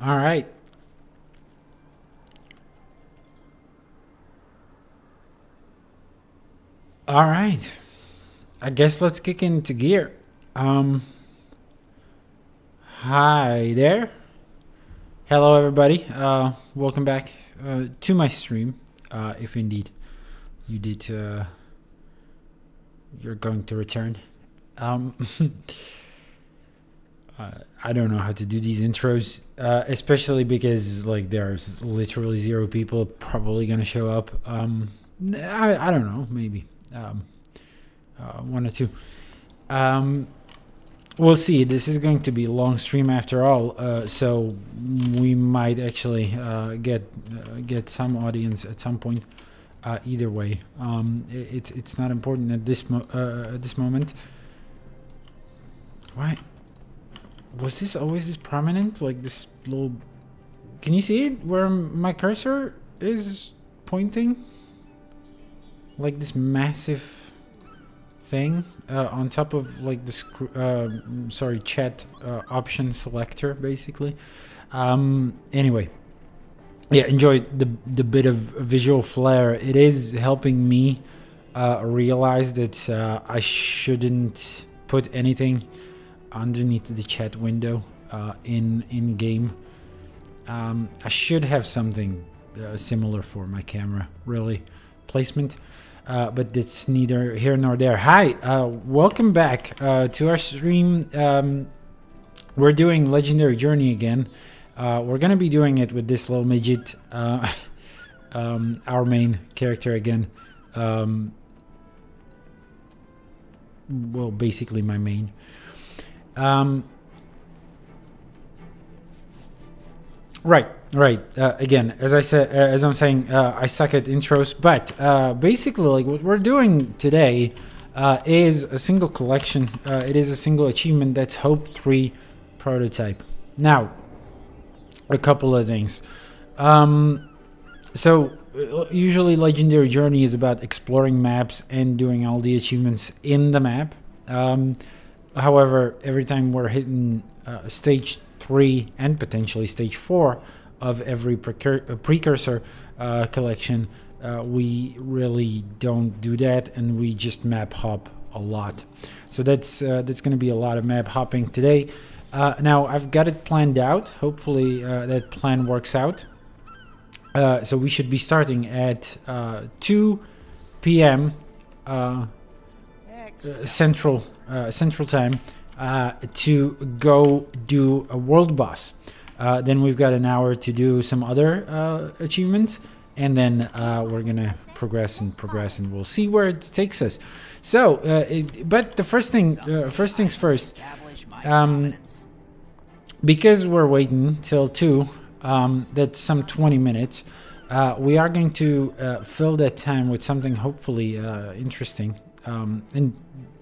All right. All right. I guess let's kick into gear. Um, Hi there. Hello, everybody. Welcome back to my stream. If indeed you did, you're going to return. Um, I don't know how to do these intros, especially because like there's literally zero people probably gonna show up. I don't know, maybe one or two. We'll see. This is going to be a long stream after all, so we might actually get some audience at some point. Either way, it's not important at this moment. Why was this always this prominent? Like this little. Can you see it where my cursor is pointing? Like this massive thing on top of like this chat option selector basically. Anyway, yeah, enjoy the bit of visual flair. It is helping me realize that I shouldn't put anything underneath the chat window in game. I should have something similar for my camera really placement. But it's neither here nor there. Hi, welcome back to our stream. We're doing Legendary Journey again. We're going to be doing it with this little midget, our main character again. Well, basically my main. Right. Again, as I said, as I'm saying, I suck at intros. But basically, like what we're doing today is a single collection. It is a single achievement. That's Hope 3 prototype. Now, a couple of things. So usually, Legendary Journey is about exploring maps and doing all the achievements in the map. However, every time we're hitting stage 3 and potentially stage 4 of every precursor collection, we really don't do that, and we just map hop a lot. So that's going to be a lot of map hopping today. Now I've got it planned out. Hopefully that plan works out. So we should be starting at 2 p.m. Central time. To go do a world boss. Then we've got an hour to do some other achievements, and then we're gonna progress, and we'll see where it takes us. So, but the first things first. Because we're waiting till 2, that's some 20 minutes. We are going to fill that time with something hopefully interesting.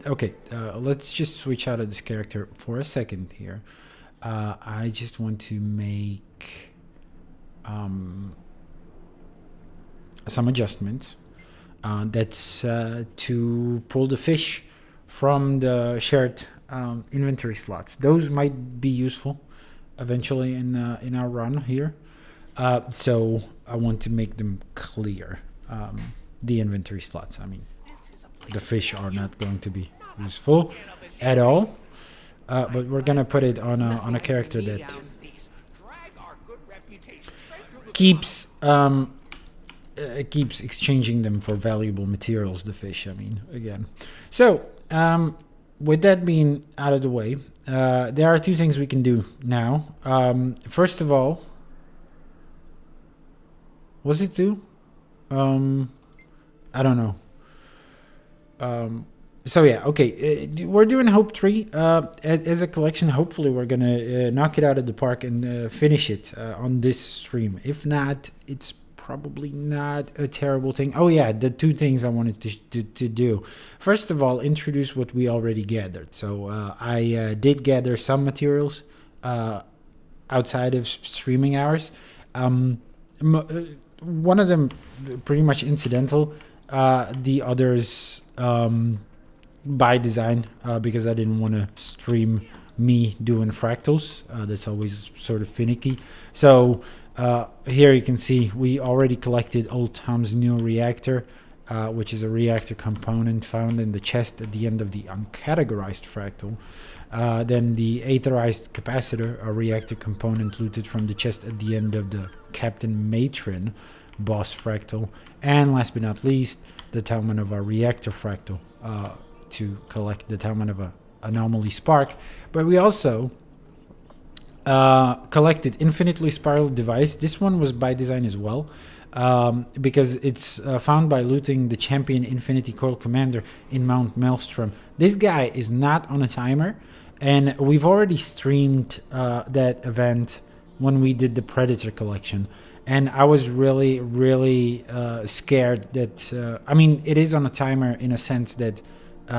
Okay, let's just switch out of this character for a second here. I just want to make some adjustments. That's to pull the fish from the shared inventory slots. Those might be useful eventually in our run here. So I want to make them clear. The inventory slots, I mean. The fish are not going to be useful at all, but we're gonna put it on a character that keeps exchanging them for valuable materials. The fish, I mean, again. So with that being out of the way, there are two things we can do now. First of all, was it two? I don't know. So yeah, okay, we're doing Hope 3 as a collection. Hopefully we're gonna knock it out of the park and finish it on this stream. If not, it's probably not a terrible thing. Oh yeah, the two things I wanted to do. First of all, introduce what we already gathered. So I did gather some materials outside of streaming hours. One of them pretty much incidental. The others by design, because I didn't want to stream me doing fractals. That's always sort of finicky. So here you can see we already collected Old Tom's new reactor, which is a reactor component found in the chest at the end of the uncategorized fractal. Then the aetherized capacitor, a reactor component looted from the chest at the end of the Captain Matron boss fractal. And last but not least, the Talmanova reactor fractal to collect the Talmanova anomaly spark. But we also collected infinitely spiral device. This one was by design as well, because it's found by looting the champion Infinity Coil Commander in Mount Maelstrom. This guy is not on a timer, and we've already streamed that event when we did the Predator collection. And I was really, really scared that, I mean, it is on a timer in a sense that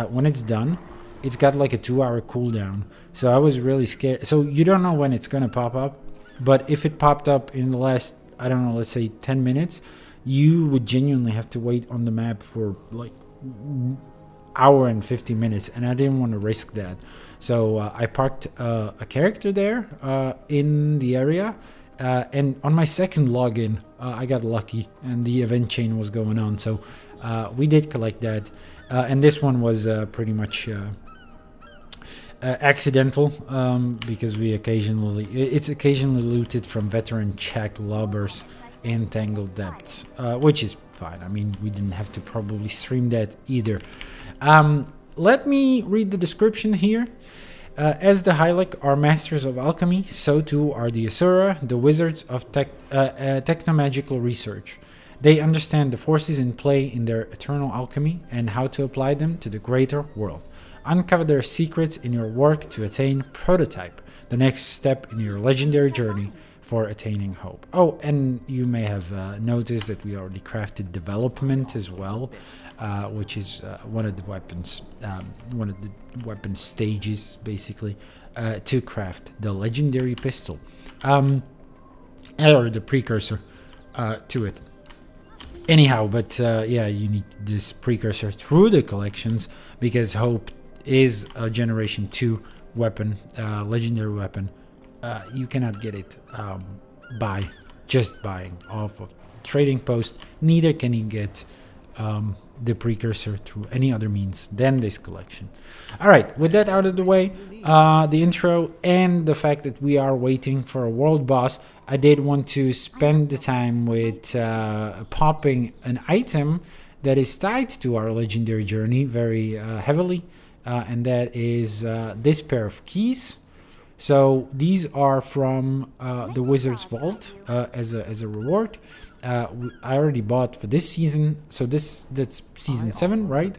when it's done, it's got like a 2-hour cooldown. So I was really scared. So you don't know when it's going to pop up. But if it popped up in the last, I don't know, let's say 10 minutes, you would genuinely have to wait on the map for like hour and 50 minutes. And I didn't want to risk that. So I parked a character there in the area. And on my second login, I got lucky and the event chain was going on. So we did collect that. And this one was pretty much accidental, because it's occasionally looted from veteran Czech lobbers in Tangled Depths, which is fine. I mean, we didn't have to probably stream that either. Let me read the description here. As the Hylic are masters of alchemy, so too are the Asura, the wizards of technomagical research. They understand the forces in play in their eternal alchemy and how to apply them to the greater world. Uncover their secrets in your work to attain Prototype, the next step in your legendary journey for attaining hope. Oh, and you may have noticed that we already crafted development as well, which is one of the weapons, one of the weapon stages, basically, to craft the legendary pistol, or the precursor to it. Anyhow, but yeah, you need this precursor through the collections because hope is a generation 2 weapon, legendary weapon. You cannot get it by just buying off of trading post. Neither can you get the precursor through any other means than this collection. All right, with that out of the way, the intro and the fact that we are waiting for a world boss, I did want to spend the time with popping an item that is tied to our legendary journey very heavily, and that is this pair of keys. So these are from the Wizard's Vault as a reward. I already bought for this season, so that's season 7, right?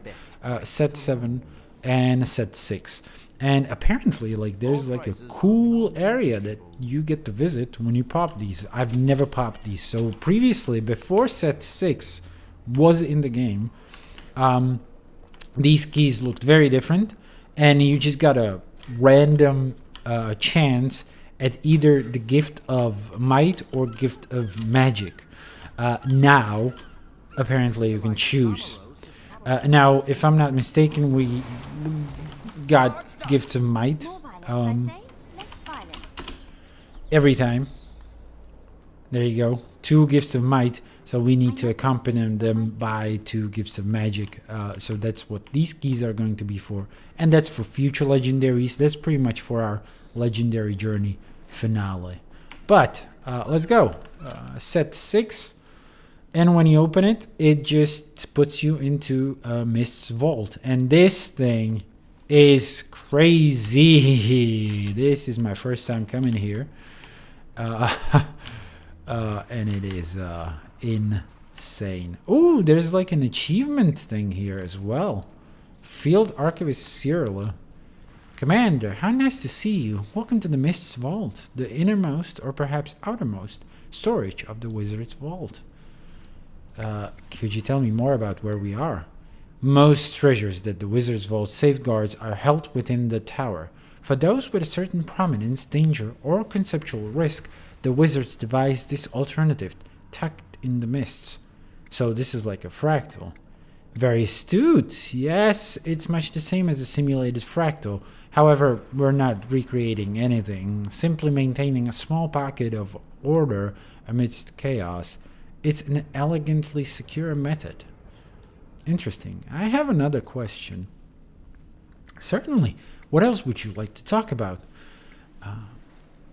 Set 7 and set 6. And apparently, like, there's like a cool area that you get to visit when you pop these. I've never popped these. So previously, before set 6 was in the game, these keys looked very different, and you just got a random chance at either the gift of might or gift of magic. Now, apparently, you can choose. Now, if I'm not mistaken, we got gifts of might every time. There you go. 2 gifts of might. So we need to accompany them by 2 gifts of magic. So that's what these keys are going to be for. And that's for future legendaries. That's pretty much for our legendary journey finale. But let's go. Set 6. And when you open it, it just puts you into Mist's Vault. And this thing is crazy. This is my first time coming here. And it is insane. Oh, there's like an achievement thing here as well. Field Archivist Cyrilla. Commander, how nice to see you. Welcome to the Mist's Vault, the innermost or perhaps outermost storage of the Wizard's Vault. Could you tell me more about where we are? Most treasures that the Wizard's Vault safeguards are held within the tower. For those with a certain prominence, danger, or conceptual risk, the Wizards devised this alternative, tucked in the mists. So this is like a fractal. Very astute. Yes, it's much the same as a simulated fractal. However, we're not recreating anything, simply maintaining a small pocket of order amidst chaos. It's an elegantly secure method. Interesting. I have another question. Certainly. What else would you like to talk about?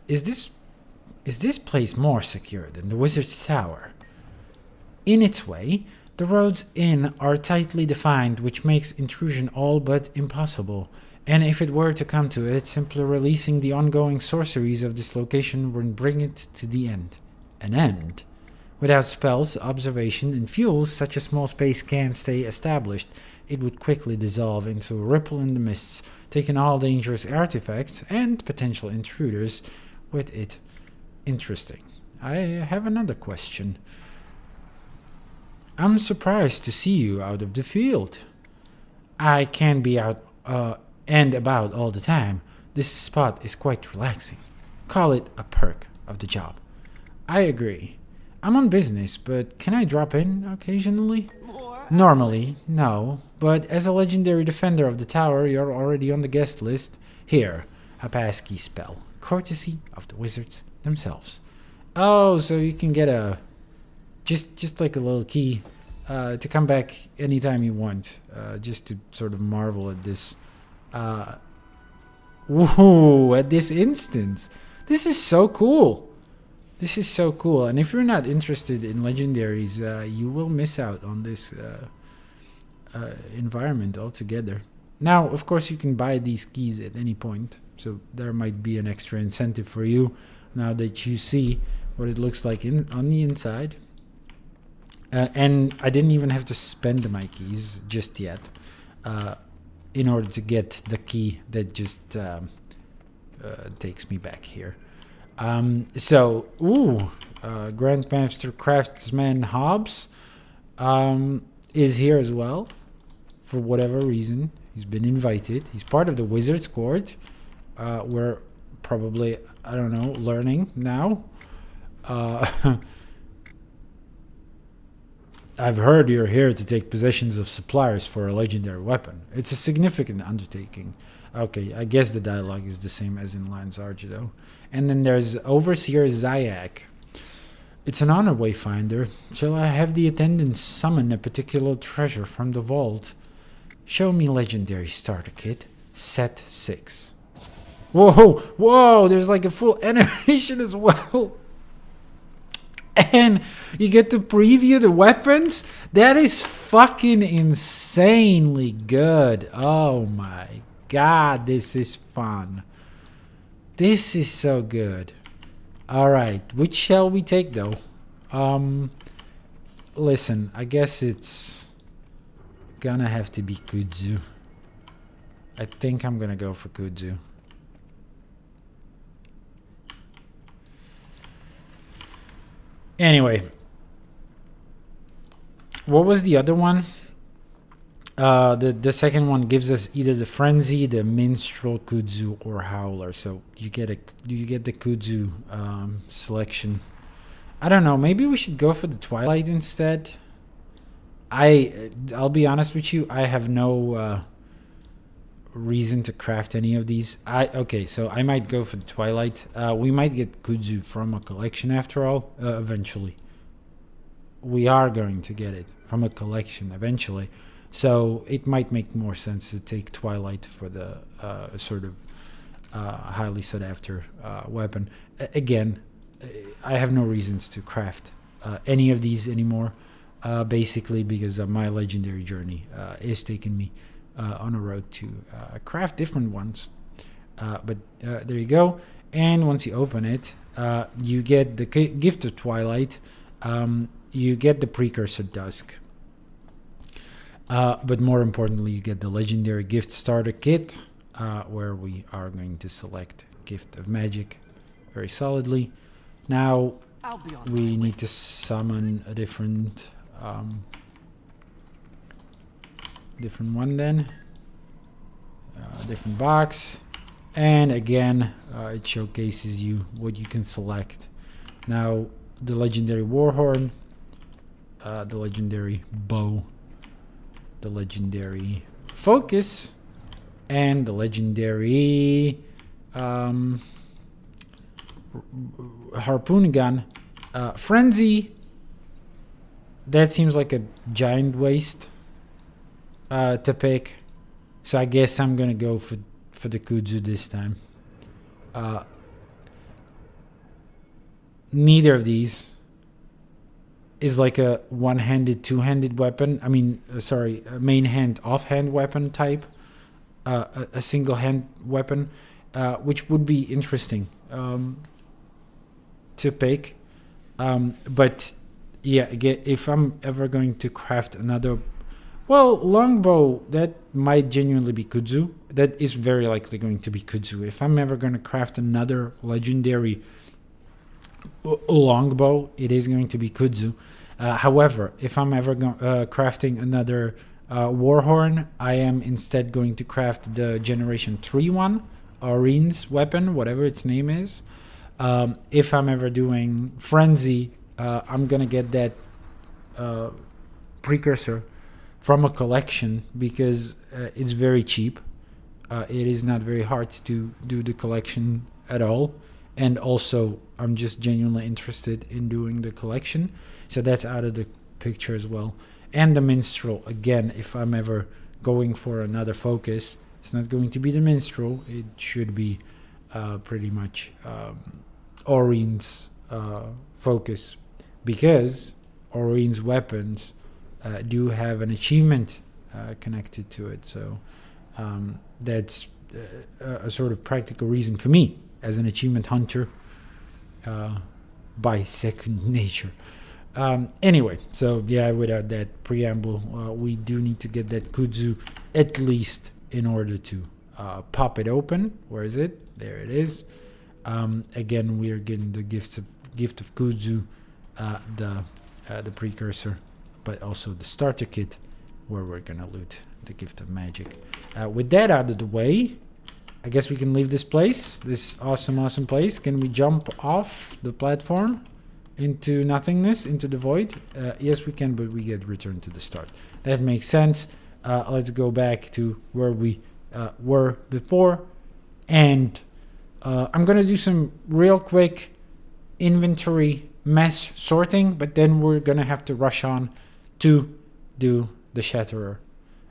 Is this place more secure than the Wizard's Tower? In its way, the roads in are tightly defined, which makes intrusion all but impossible. And if it were to come to it, simply releasing the ongoing sorceries of this location would bring it to the end. An end. Without spells, observation, and fuels, such a small space can't stay established. It would quickly dissolve into a ripple in the mists, taking all dangerous artifacts and potential intruders with it. Interesting. I have another question. I'm surprised to see you out of the field. I can't be out and about all the time. This spot is quite relaxing. Call it a perk of the job. I agree. I'm on business, but can I drop in occasionally? Normally, no. But as a legendary defender of the tower, you're already on the guest list. Here, a passkey spell, courtesy of the wizards themselves. Oh, so you can get a... Just like a little key to come back anytime you want. Just to sort of marvel at this. Woohoo! At this instance. This is so cool. This is so cool. And if you're not interested in legendaries, you will miss out on this environment altogether. Now, of course, you can buy these keys at any point. So there might be an extra incentive for you now that you see what it looks like on the inside. And I didn't even have to spend my keys just yet in order to get the key that just takes me back here. Grandmaster Craftsman Hobbs is here as well for whatever reason. He's been invited. He's part of the Wizard's Court. We're probably, I don't know, learning now. I've heard you're here to take possessions of suppliers for a legendary weapon. It's a significant undertaking. Okay, I guess the dialogue is the same as in Lion's Arch, though. And then there's Overseer Zayak. It's an honor, Wayfinder. Shall I have the attendant summon a particular treasure from the vault? Show me legendary starter kit, set 6. Whoa, whoa, there's like a full animation as well. And you get to preview the weapons? That is fucking insanely good. Oh my god, this is fun. This is so good. Alright, which shall we take though? Listen, I guess it's gonna have to be Kudzu. I think I'm gonna go for Kudzu. Anyway, what was the other one? The second one gives us either the Frenzy, the Minstrel, Kudzu, or Howler. So you get the Kudzu selection. I don't know. Maybe we should go for the Twilight instead. I'll be honest with you. I have no reason to craft any of these. Okay, so I might go for the Twilight. We might get Kudzu from a collection after all. Eventually, we are going to get it from a collection eventually. So it might make more sense to take Twilight for the sort of highly sought after weapon. Again, I have no reasons to craft any of these anymore. Basically because my legendary journey is taking me on a road to craft different ones. But there you go. And once you open it, you get the Gift of Twilight. You get the Precursor Dusk. But more importantly, you get the legendary gift starter kit, where we are going to select Gift of Magic very solidly. Now we need to summon a different one then. Different box. And again, it showcases you what you can select. Now the legendary Warhorn, the legendary Bow, the legendary focus and the legendary harpoon gun. Frenzy, that seems like a giant waste to pick, so I guess I'm gonna go for the kudzu this time. Neither of these is like a one-handed, two-handed weapon. I mean, sorry, a main hand, off-hand weapon type. A single-hand weapon, which would be interesting to pick. But yeah, again, if I'm ever going to craft another, well, longbow, that might genuinely be kudzu. That is very likely going to be kudzu. If I'm ever going to craft another legendary longbow, it is going to be kudzu. However, if I'm ever crafting another warhorn, I am instead going to craft the generation 3 one, Aurene's weapon, whatever its name is. If I'm ever doing frenzy, I'm gonna get that precursor from a collection because it's very cheap. It is not very hard to do the collection at all, and also I'm just genuinely interested in doing the collection, so that's out of the picture as well. And the minstrel, again, if I'm ever going for another focus, it's not going to be the minstrel. It should be pretty much Aurene's focus, because Aurene's weapons do have an achievement connected to it. So that's a sort of practical reason for me as an achievement hunter by second nature. Anyway, so yeah, without that preamble, we do need to get that kudzu at least in order to pop it open. Where is it? There it is. Again, we are getting the gift of kudzu, the precursor, but also the starter kit, where we're gonna loot the gift of magic. With that out of the way, I guess we can leave this place, this awesome place. Can we jump off the platform into nothingness, into the void? Yes, we can, but we get returned to the start. That makes sense. Let's go back to where we were before, and I'm gonna do some real quick inventory mess sorting, but then we're gonna have to rush on to do the Shatterer.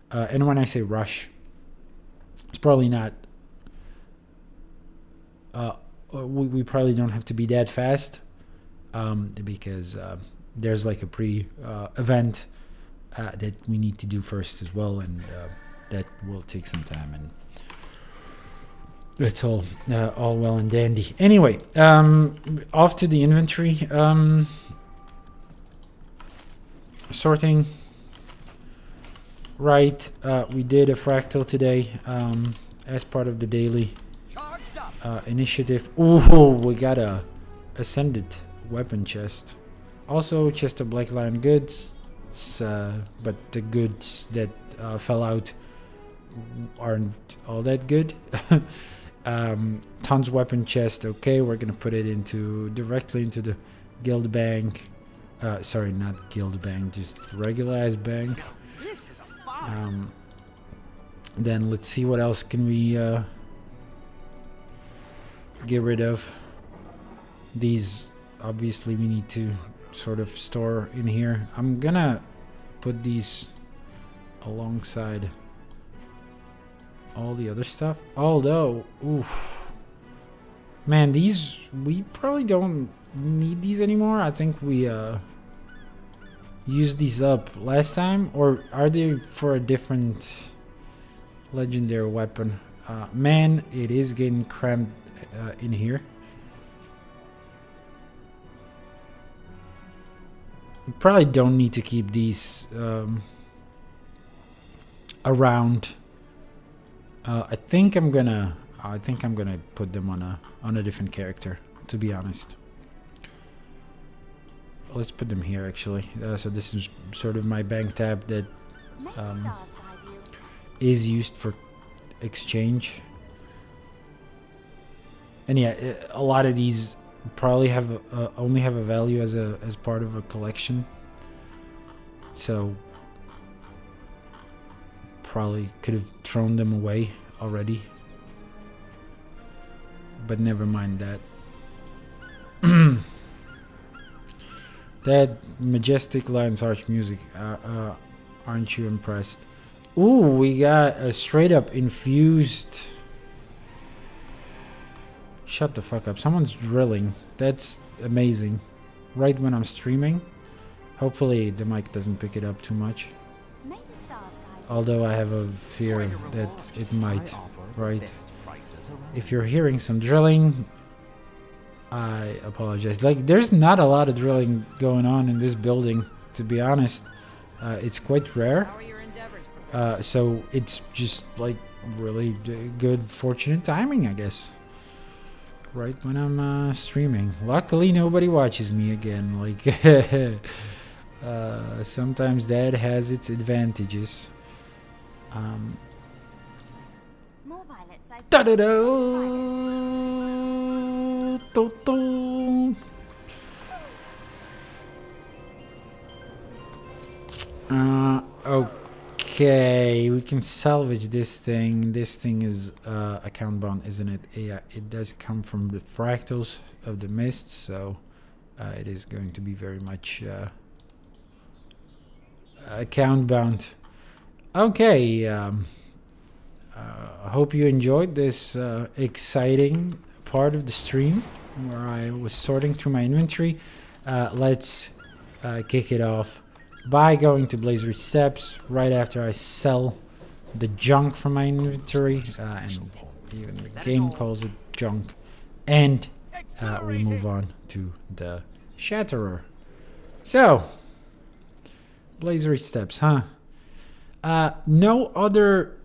And when I say rush, it's probably not we probably don't have to be that fast, because there's like a event that we need to do first as well, and that will take some time, and that's all well and dandy. Anyway, off to the inventory sorting. Right, we did a fractal today as part of the daily initiative. Ooh, we got a ascended weapon chest. Also, chest of Black Lion goods, but the goods that fell out aren't all that good. Tons weapon chest. Okay, we're gonna put it directly into the guild bank. Sorry, not guild bank, just regular ass bank. Then let's see what else can we get rid of. These obviously we need to sort of store in here. I'm gonna put these alongside all the other stuff, although oof, man, these we probably don't need these anymore. I think we used these up last time, or are they for a different legendary weapon? Man, it is getting cramped in here. We probably don't need to keep these around. I think I'm gonna put them on a different character, to be honest. Let's put them here actually. So this is sort of my bank tab that is used for exchange. And yeah, a lot of these probably have only have a value as part of a collection. So probably could have thrown them away already. But never mind that. That majestic Lion's Arch music. Aren't you impressed? Ooh, we got a straight up infused... Shut the fuck up. Someone's drilling. That's amazing. Right when I'm streaming. Hopefully the mic doesn't pick it up too much. Although I have a fear that it might, right? If you're hearing some drilling, I apologize. Like, there's not a lot of drilling going on in this building, to be honest. It's quite rare. So it's just like really good, fortunate timing, I guess. Right when I'm streaming. Luckily, nobody watches me again. Like, sometimes that has its advantages. Okay, we can salvage this thing. This thing is account bound, isn't it? Yeah, it does come from the fractals of the mist, so it is going to be very much account bound. Okay, I hope you enjoyed this exciting part of the stream where I was sorting through my inventory. Let's kick it off by going to Blazery Steps right after I sell the junk from my inventory, and even the game calls it junk, and we move on to the Shatterer. So, Blazery Steps, huh? No other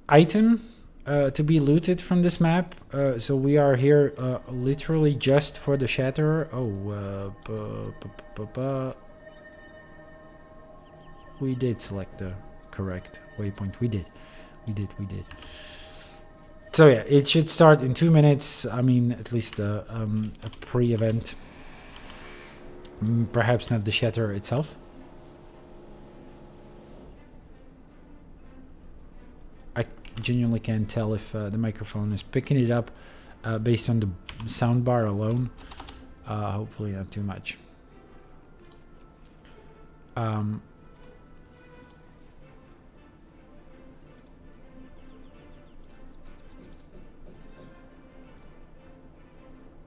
item to be looted from this map, so we are here literally just for the Shatterer. We did select the correct waypoint. We did. So yeah, it should start in 2 minutes. I mean, at least a pre-event. Perhaps not the Shatterer itself. I genuinely can't tell if the microphone is picking it up based on the soundbar alone. Hopefully not too much.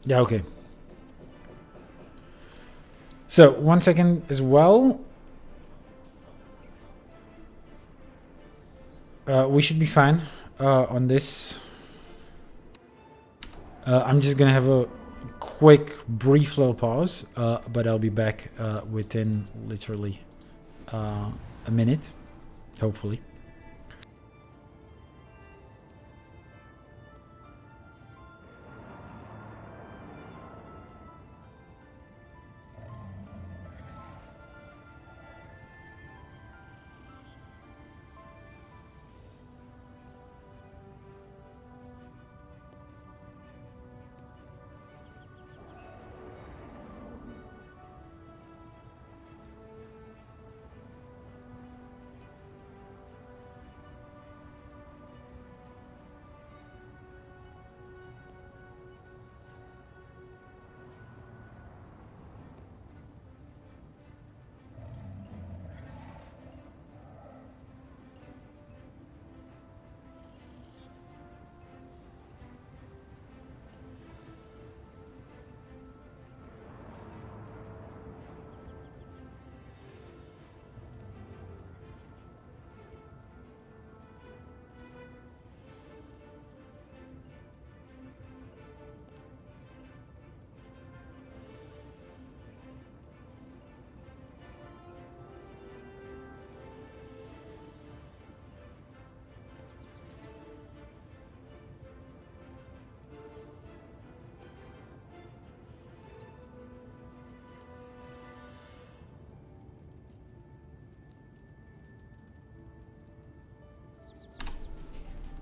Yeah, okay. So, 1 second as well. We should be fine on this. I'm just gonna have a quick, brief little pause, but I'll be back within literally a minute, hopefully.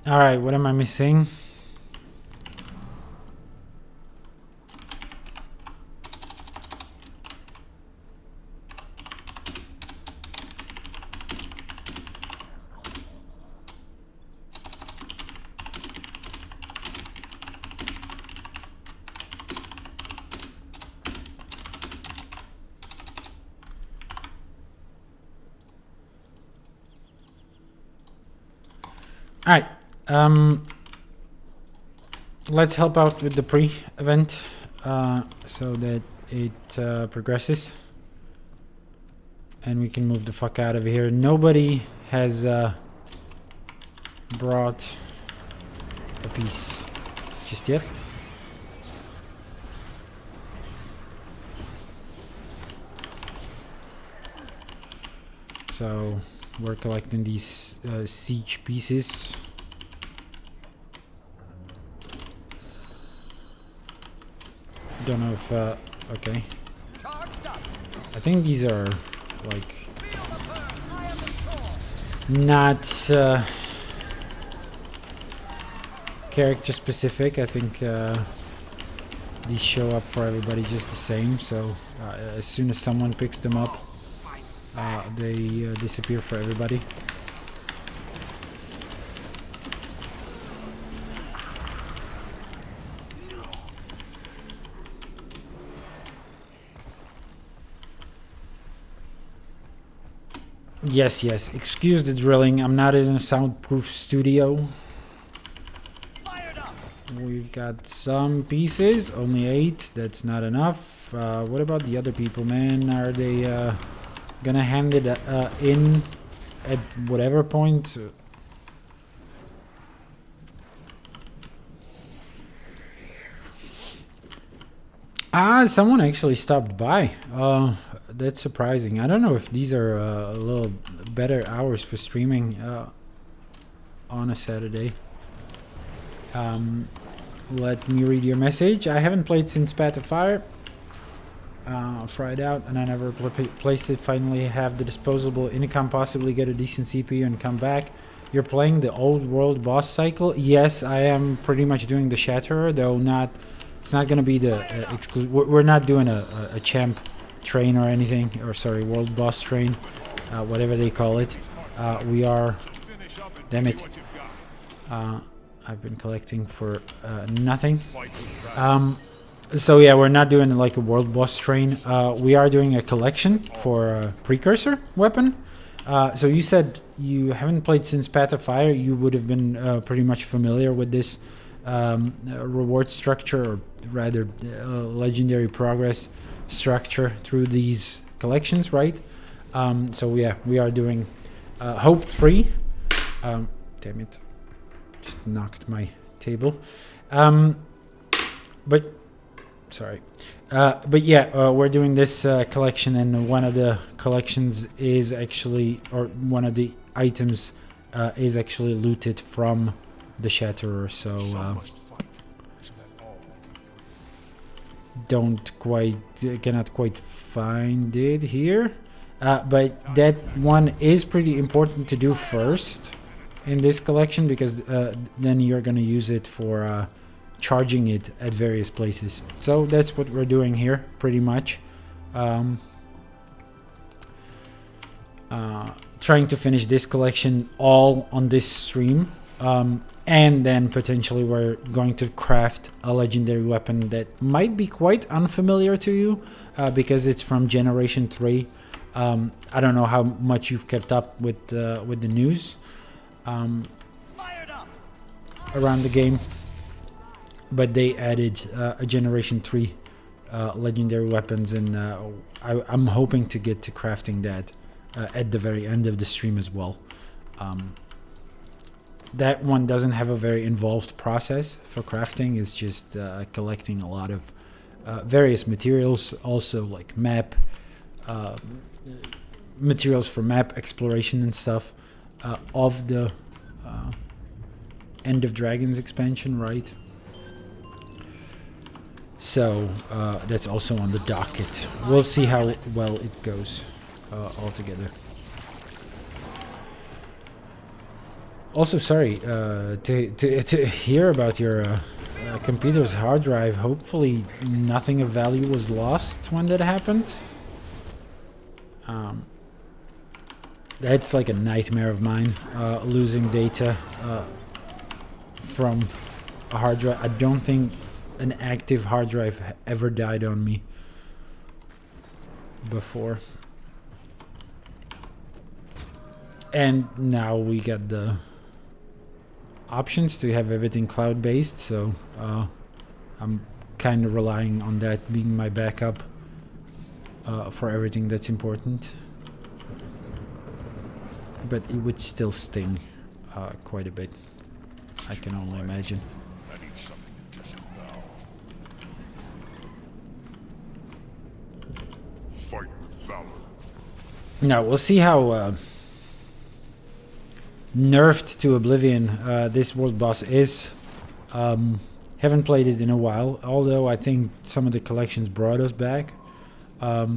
All right, what am I missing? Alright. Let's help out with the pre-event so that it progresses. And we can move the fuck out of here. Nobody has brought a piece just yet. So we're collecting these siege pieces. Don't know if okay. I think these are like not character specific. I think these show up for everybody just the same. So as soon as someone picks them up, they disappear for everybody. Yes, yes. Excuse the drilling. I'm not in a soundproof studio. We've got some pieces. Only 8. That's not enough. What about the other people, man? Are they gonna hand it in at whatever point? Someone actually stopped by. That's surprising. I don't know if these are a little better hours for streaming on a Saturday. Let me read your message. I haven't played since Path of Fire. Fried out and I never placed it. Finally have the disposable income, possibly get a decent CPU and come back. You're playing the old world boss cycle? Yes, I am pretty much doing the Shatterer, though not. It's not gonna be the exclusive. We're not doing a champ train or anything, or sorry, world boss train, whatever they call it. We are. Damn it. I've been collecting for nothing. So yeah, we're not doing like a world boss train. We are doing a collection for a precursor weapon. So you said you haven't played since Path of Fire. You would have been pretty much familiar with this reward structure, or rather legendary progress structure through these collections, right? So yeah, we are doing Hope 3. Damn it. Just knocked my table. But sorry. But yeah, we're doing this collection, and one of the collections is actually, or one of the items is actually looted from the Shatterer, so cannot quite find it here. But that one is pretty important to do first in this collection, because then you're gonna use it for charging it at various places. So that's what we're doing here, pretty much. Trying to finish this collection all on this stream. And then potentially we're going to craft a legendary weapon that might be quite unfamiliar to you, because it's from Generation 3. I don't know how much you've kept up with the news around the game, but they added a Generation 3 legendary weapons, and I'm hoping to get to crafting that at the very end of the stream as well. That one doesn't have a very involved process for crafting. It's just collecting a lot of various materials, also like map materials for map exploration and stuff of the End of Dragons expansion, right? So that's also on the docket. We'll see how well it goes altogether. Also, sorry to hear about your computer's hard drive. Hopefully nothing of value was lost when that happened. That's like a nightmare of mine, losing data from a hard drive. I don't think an active hard drive ever died on me before. And now we got the options to have everything cloud-based, so I'm kind of relying on that being my backup for everything that's important. But it would still sting quite a bit, I can only imagine. I need something to disembowel. Fight with valor. Now we'll see how nerfed to oblivion this world boss is. Haven't played it in a while, although I think some of the collections brought us back a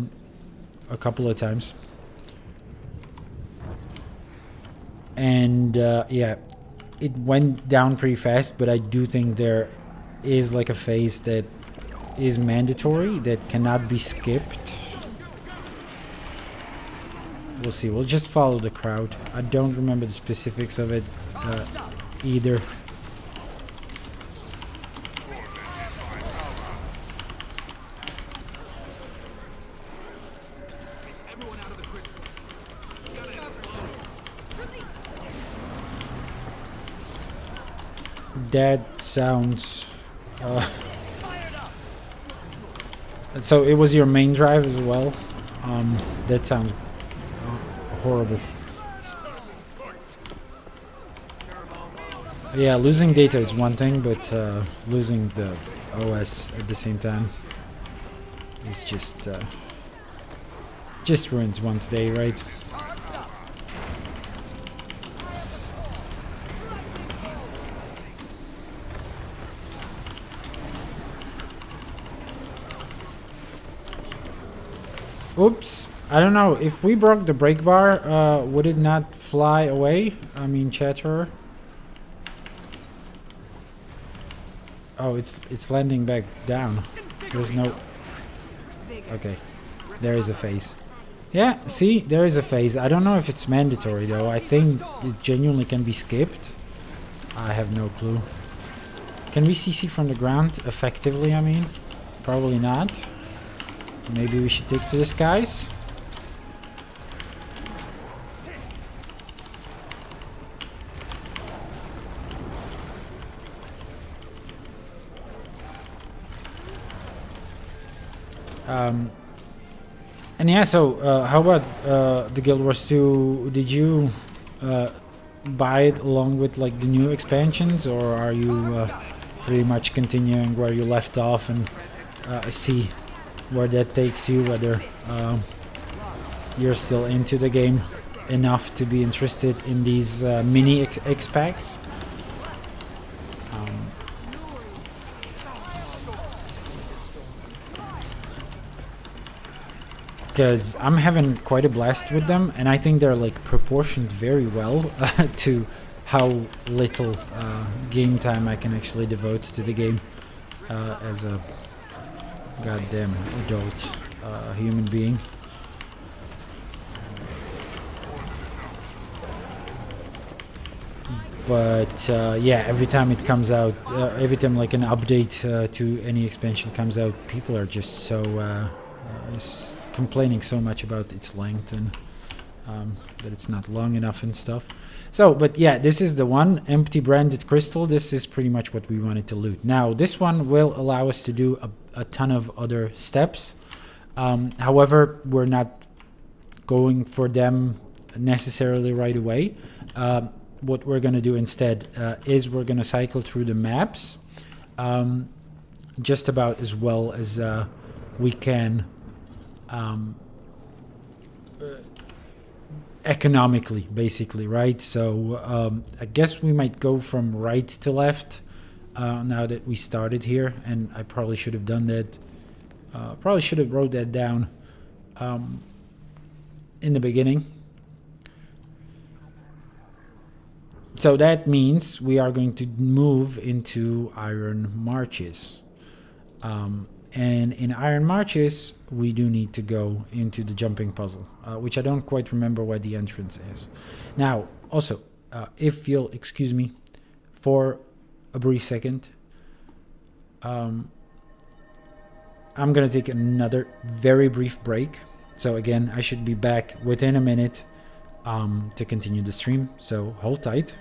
couple of times. And yeah, it went down pretty fast, but I do think there is like a phase that is mandatory, that cannot be skipped. We'll see, we'll just follow the crowd. I don't remember the specifics of it either. That sounds... so it was your main drive as well? That sounds horrible. Yeah, losing data is one thing, but losing the OS at the same time is just ruins one's day, right? Oops, I don't know, if we broke the brake bar, would it not fly away? I mean, Chatterer. Oh, it's landing back down. There's no... Okay, there is a phase. Yeah, see, there is a phase. I don't know if it's mandatory though. I think it genuinely can be skipped. I have no clue. Can we CC from the ground effectively, I mean? Probably not. Maybe we should take to the skies? And yeah, so how about the Guild Wars 2? Did you buy it along with like the new expansions, or are you pretty much continuing where you left off and see where that takes you, whether you're still into the game enough to be interested in these mini X-Packs? Because I'm having quite a blast with them, and I think they're like proportioned very well to how little game time I can actually devote to the game as a goddamn adult human being. But yeah, every time it comes out, every time like an update to any expansion comes out, people are just so complaining so much about its length and that it's not long enough and stuff. So, but yeah, this is the one empty branded crystal. This is pretty much what we wanted to loot. Now, this one will allow us to do a ton of other steps. However, we're not going for them necessarily right away. What we're going to do instead is we're going to cycle through the maps just about as well as we can economically, basically, right? So I guess we might go from right to left now that we started here, and I probably should have done that. Probably should have wrote that down in the beginning. So that means we are going to move into Iron Marches. And in Iron Marches, we do need to go into the jumping puzzle, which I don't quite remember where the entrance is. Now, also, if you'll excuse me for a brief second, I'm going to take another very brief break. So again, I should be back within a minute to continue the stream, so hold tight.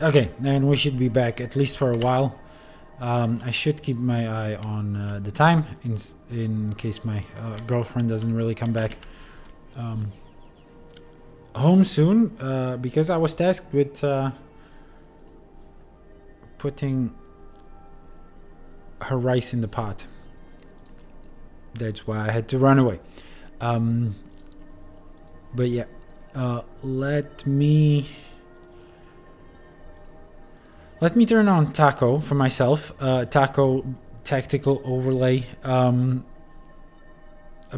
Okay, and we should be back at least for a while. I should keep my eye on the time in case my girlfriend doesn't really come back home soon, because I was tasked with putting her rice in the pot. That's why I had to run away. But yeah, let me turn on Taco for myself. Taco Tactical Overlay, a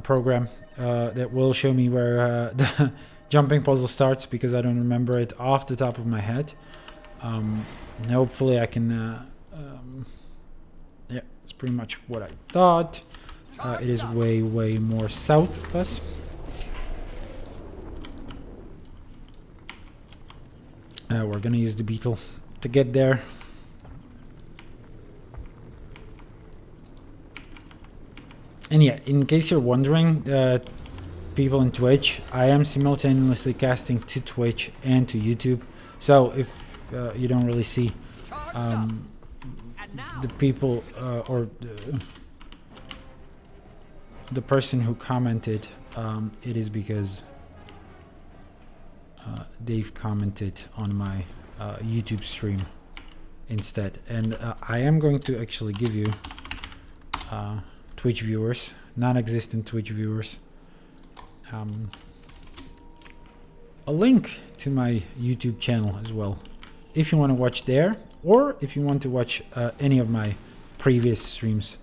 program that will show me where the jumping puzzle starts, because I don't remember it off the top of my head. Hopefully I can... yeah, it's pretty much what I thought. It is way more south of us. We're gonna use the beetle to get there. And yeah, in case you're wondering, people in Twitch, I am simultaneously casting to Twitch and to YouTube. So if you don't really see the people or the person who commented, it is because they've commented on my YouTube stream instead. And I am going to actually give you Twitch viewers, non-existent Twitch viewers, a link to my YouTube channel as well, if you want to watch there, or if you want to watch any of my previous streams.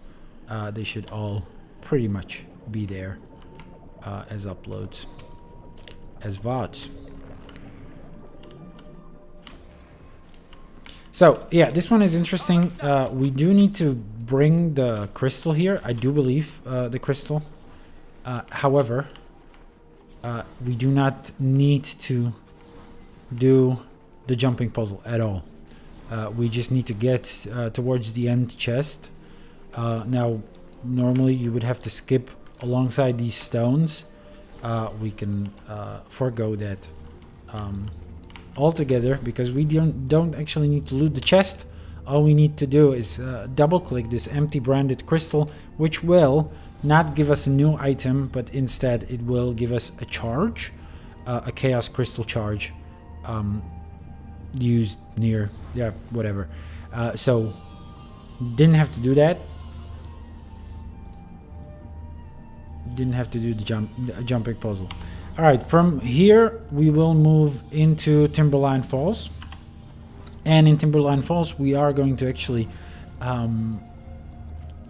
They should all pretty much be there as uploads, as VODs. So yeah, this one is interesting. We do need to bring the crystal here. I do believe the crystal. However, we do not need to do the jumping puzzle at all. We just need to get towards the end chest. Now, normally you would have to skip alongside these stones. We can forego that altogether, because we don't actually need to loot the chest. All we need to do is double click this empty branded crystal, which will not give us a new item, but instead it will give us a charge, a chaos crystal charge, used near, yeah, whatever. So didn't have to do that. Didn't have to do the jumping puzzle. All right, from here we will move into Timberline Falls, and in Timberline Falls we are going to actually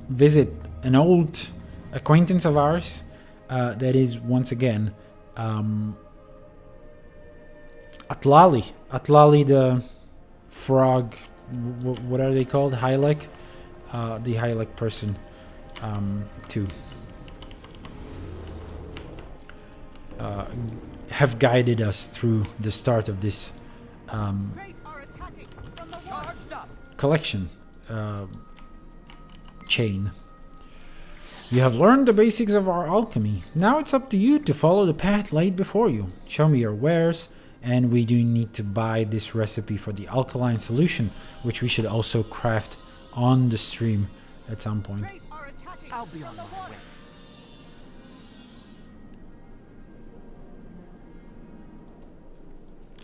visit an old acquaintance of ours, that is once again Atlali the frog. What are they called? Hylek, the Hylek person, too. Have guided us through the start of this collection chain. You have learned the basics of our alchemy. Now it's up to you to follow the path laid before you. Show me your wares, and we do need to buy this recipe for the alkaline solution, which we should also craft on the stream at some point. I'll be on my way.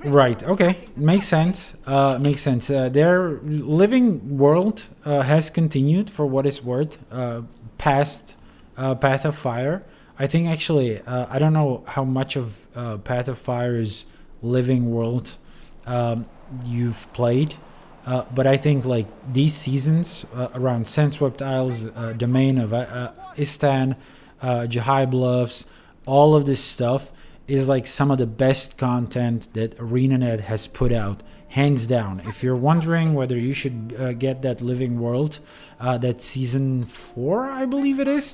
Right, okay, makes sense. Makes sense. Their living world has continued, for what it's worth, past Path of Fire. I think actually, I don't know how much of Path of Fire's living world you've played, but I think like these seasons around Sandswept Isles, Domain of Istan, Jahai Bluffs, all of this stuff is like some of the best content that ArenaNet has put out, hands down. If you're wondering whether you should get that living world, that season 4, I believe it is,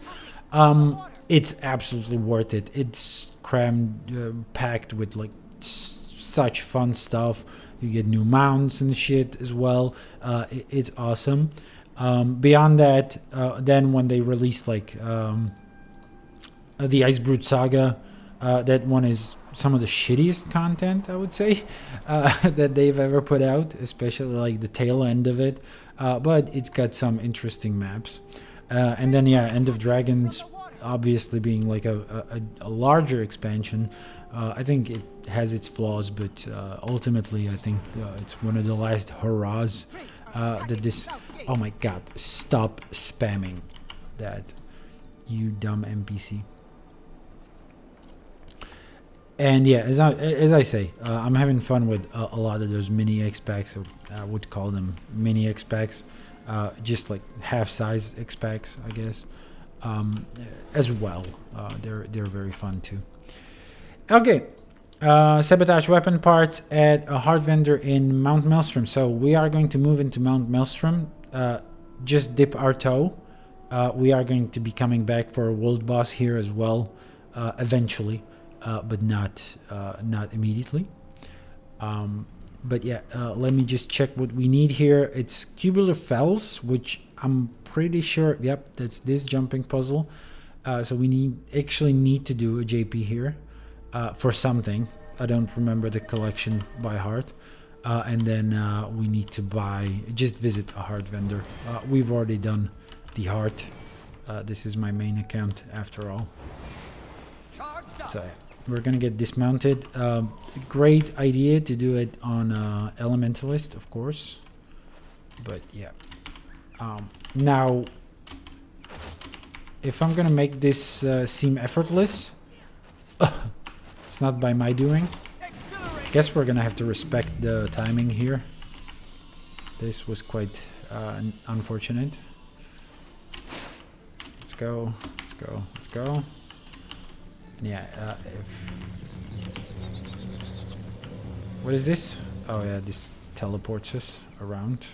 it's absolutely worth it. It's crammed, packed with like such fun stuff. You get new mounts and shit as well. It's awesome. Beyond that, then when they released like the Ice Brood Saga, that one is some of the shittiest content, I would say, that they've ever put out, especially like the tail end of it. But it's got some interesting maps. And then, yeah, End of Dragons obviously being like a larger expansion. I think it has its flaws, but ultimately I think it's one of the last hurrahs that this... Oh my god, stop spamming that, you dumb NPC. And yeah, as I say, I'm having fun with a lot of those mini X packs. I would call them mini X packs, just like half-size X packs, I guess. As well, they're very fun too. Okay, sabotage weapon parts at a hard vendor in Mount Maelstrom. So we are going to move into Mount Maelstrom. Just dip our toe. We are going to be coming back for a world boss here as well, eventually. But not immediately. But yeah, let me just check what we need here. It's Cubular Fells, which I'm pretty sure, yep, that's this jumping puzzle. So we actually need to do a JP here for something. I don't remember the collection by heart. And then we need to just visit a heart vendor. We've already done the heart. This is my main account after all. So we're gonna get dismounted. Great idea to do it on Elementalist, of course. But yeah. Now, if I'm gonna make this seem effortless, it's not by my doing. Guess we're gonna have to respect the timing here. This was quite unfortunate. Let's go. Let's go. Let's go. Yeah, what is this? Oh yeah, this teleports us around.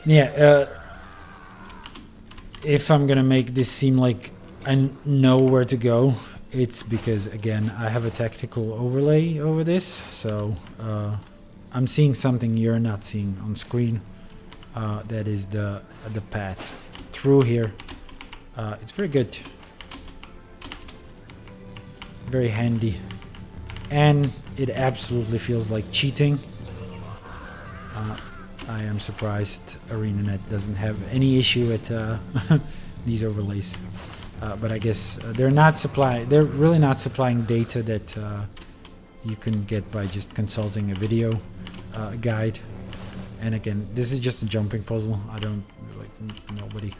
Yeah, if I'm gonna make this seem like I know where to go, it's because, again, I have a tactical overlay over this, so I'm seeing something you're not seeing on screen. That is the path through here. It's very good, very handy, and it absolutely feels like cheating. I am surprised ArenaNet doesn't have any issue with these overlays, but I guess they're really not supplying data that you can get by just consulting a video guide. And again, this is just a jumping puzzle. I don't, like, nobody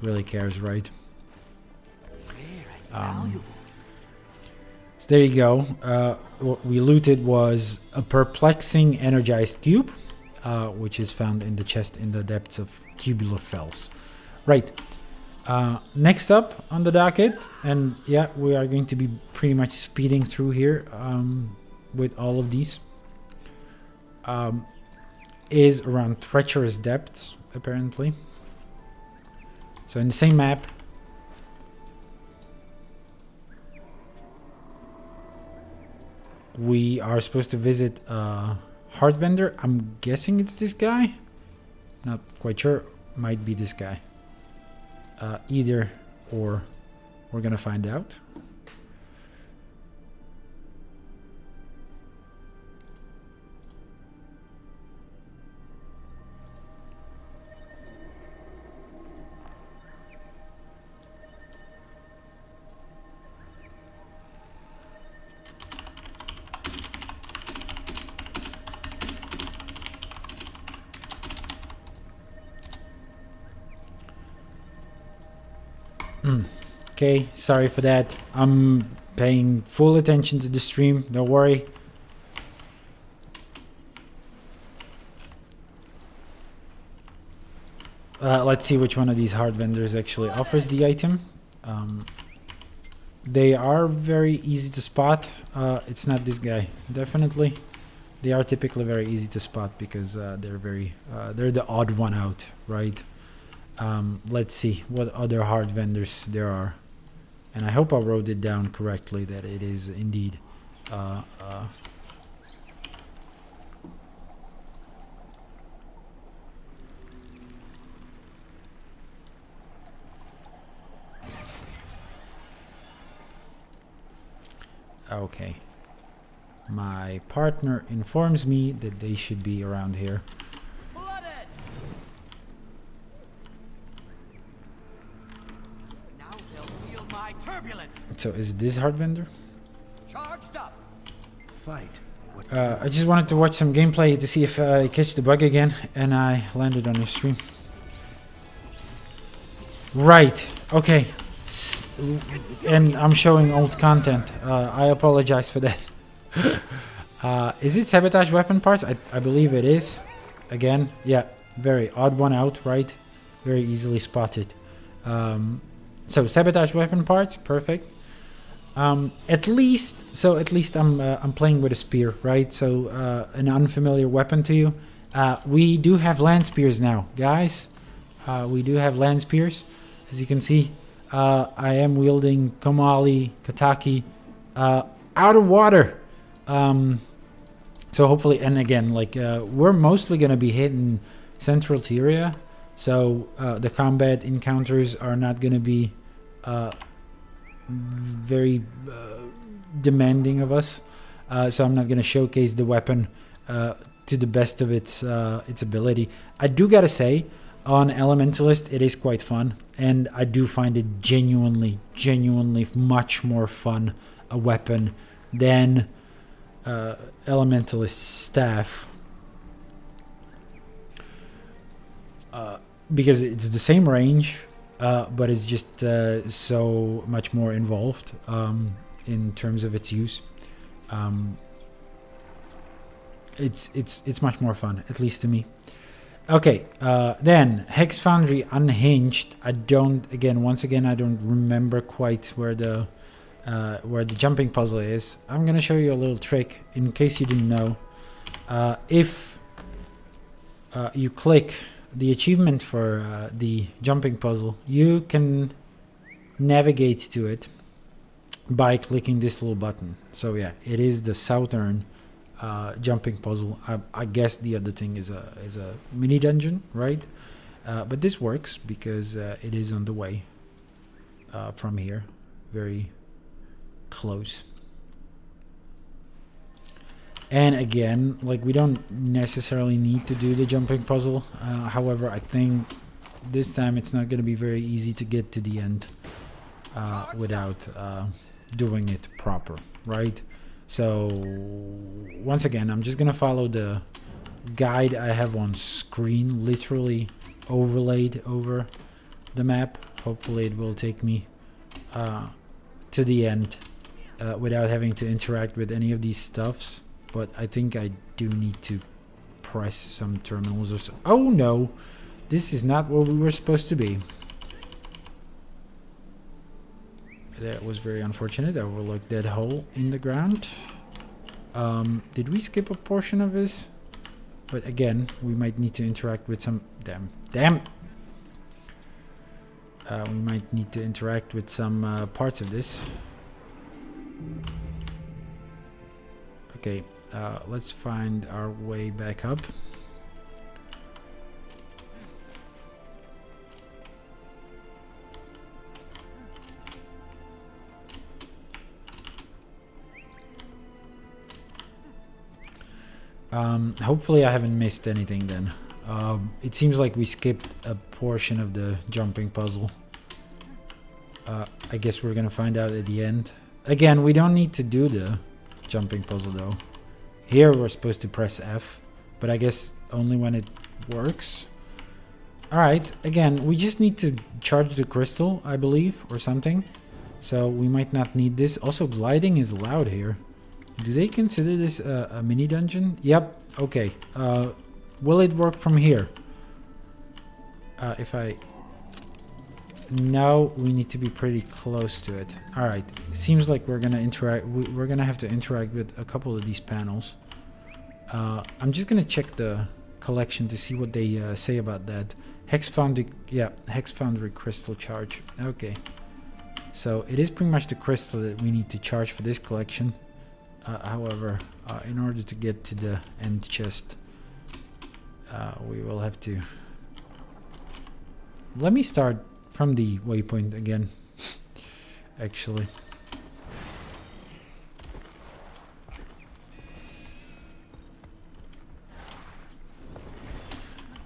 really cares, right? So there you go. What we looted was a perplexing energized cube, which is found in the chest in the depths of Cubular Fells. Right. Next up on the docket, and yeah, we are going to be pretty much speeding through here with all of these. Is around treacherous depths, apparently. So in the same map, we are supposed to visit a heart vendor. I'm guessing it's this guy. Not quite sure. Might be this guy. Either or, we're gonna find out. Okay, sorry for that. I'm paying full attention to the stream, don't worry. Let's see which one of these hard vendors actually offers the item. They are very easy to spot. It's not this guy, definitely. They are typically very easy to spot because they're the odd one out, right? Let's see what other hard vendors there are. And I hope I wrote it down correctly that it is indeed Okay. My partner informs me that they should be around here. Flooded. Now they'll feel my turbulence. So is it this hard vendor? Charged up. Fight. What I just wanted to watch some gameplay to see if I catch the bug again, and I landed on your stream. Right. Okay. And I'm showing old content. I apologize for that. Is it sabotage weapon parts? I believe it is. Again, yeah, very odd one out, right? Very easily spotted. So sabotage weapon parts, perfect. At least I'm playing with a spear, right? So an unfamiliar weapon to you. We do have land spears now, guys. We do have land spears, as you can see. I am wielding Komali Kataki out of water. So hopefully, and again, like we're mostly gonna be hitting central Tyria, so the combat encounters are not gonna be very demanding of us. So I'm not gonna showcase the weapon to the best of its ability. I do gotta say, on Elementalist, it is quite fun, and I do find it genuinely much more fun a weapon than Elementalist staff, because it's the same range, but it's just so much more involved in terms of its use. It's much more fun, at least to me. Okay, then Hex Foundry Unhinged. Once again, I don't remember quite where the jumping puzzle is. I'm gonna show you a little trick in case you didn't know. If you click the achievement for the jumping puzzle, you can navigate to it by clicking this little button. So yeah, it is the southern jumping puzzle. I guess the other thing is a mini dungeon, right? But this works because it is on the way from here, very close. And again, like, we don't necessarily need to do the jumping puzzle. However, I think this time it's not going to be very easy to get to the end without doing it proper, right? So once again, I'm just going to follow the guide I have on screen, literally overlaid over the map. Hopefully it will take me to the end without having to interact with any of these stuffs. But I think I do need to press some terminals or so. Oh no, this is not where we were supposed to be. That was very unfortunate. I overlooked that hole in the ground. Did we skip a portion of this? But again, we might need to interact with some... Damn! We might need to interact with some parts of this. Okay, let's find our way back up. Hopefully I haven't missed anything then. It seems like we skipped a portion of the jumping puzzle. I guess we're gonna find out at the end. Again, we don't need to do the jumping puzzle though. Here we're supposed to press F, but I guess only when it works. Alright, again, we just need to charge the crystal, I believe, or something. So we might not need this. Also, gliding is allowed here. Do they consider this a mini dungeon? Yep. Okay. Will it work from here? If I... No, we need to be pretty close to it. Alright. Seems like we're gonna interact... We're gonna have to interact with a couple of these panels. I'm just gonna check the collection to see what they say about that. Hex Foundry... Yeah, Hex Foundry Crystal Charge. Okay. So it is pretty much the crystal that we need to charge for this collection. However, in order to get to the end chest, we will have to... Let me start from the waypoint again, actually.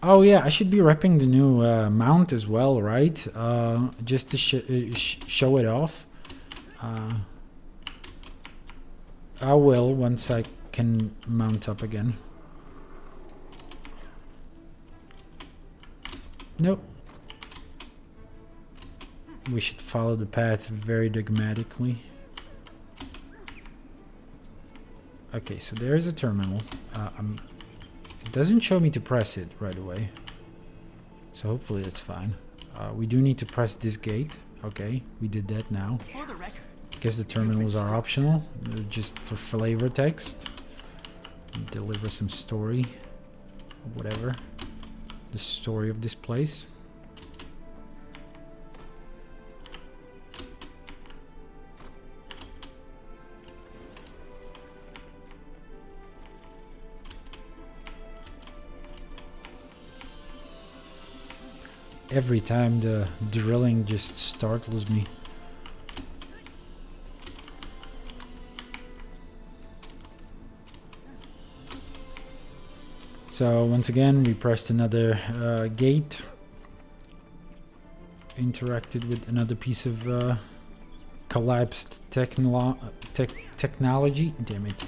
Oh yeah, I should be repping the new mount as well, right? Just to show it off. I will once I can mount up again. Nope. We should follow the path very dogmatically. Okay, so there's a terminal. It doesn't show me to press it right away. So hopefully that's fine. We do need to press this gate. Okay, we did that now. For the record, Guess the terminals are optional. They're just for flavor text. Deliver some story. Or whatever. The story of this place. Every time the drilling just startles me. So once again we pressed another gate. Interacted with another piece of collapsed technology. Damn it.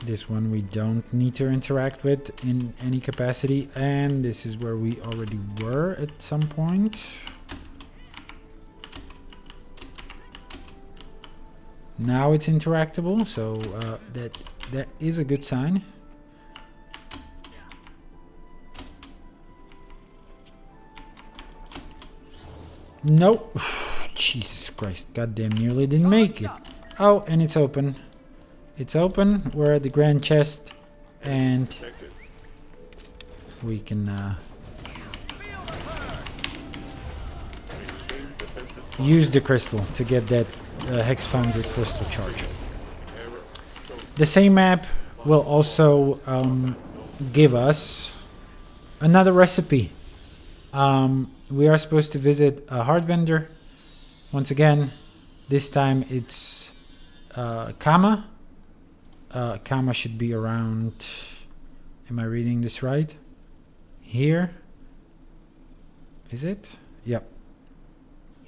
This one we don't need to interact with in any capacity, and this is where we already were at some point. Now it's interactable, so that is a good sign. Nope. Jesus Christ, goddamn nearly didn't make it. Oh, and it's open. It's open. We're at the grand chest, and we can use the crystal to get that Hex Foundry crystal charge. The same map will also give us another recipe. We are supposed to visit a heart vendor. Once again, this time it's Kama. Kama should be around, am I reading this right? Here? Is it? Yep.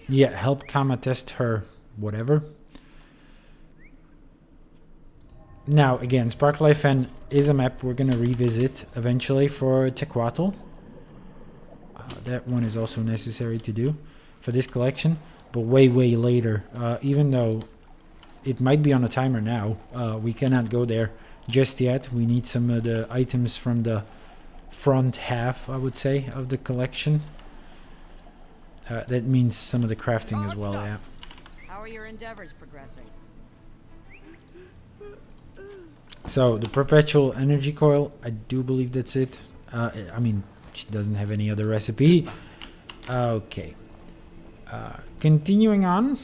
Yeah, help Kama test her whatever. Now, again, Sparklife Fen is a map we're going to revisit eventually for Tequatl. That one is also necessary to do for this collection, but way later. Even though it might be on a timer now, we cannot go there just yet. We need some of the items from the front half, I would say, of the collection. That means some of the crafting as well, yeah. How are your endeavors progressing? So, the perpetual energy coil, I do believe that's it. I mean, she doesn't have any other recipe. Okay. Continuing on.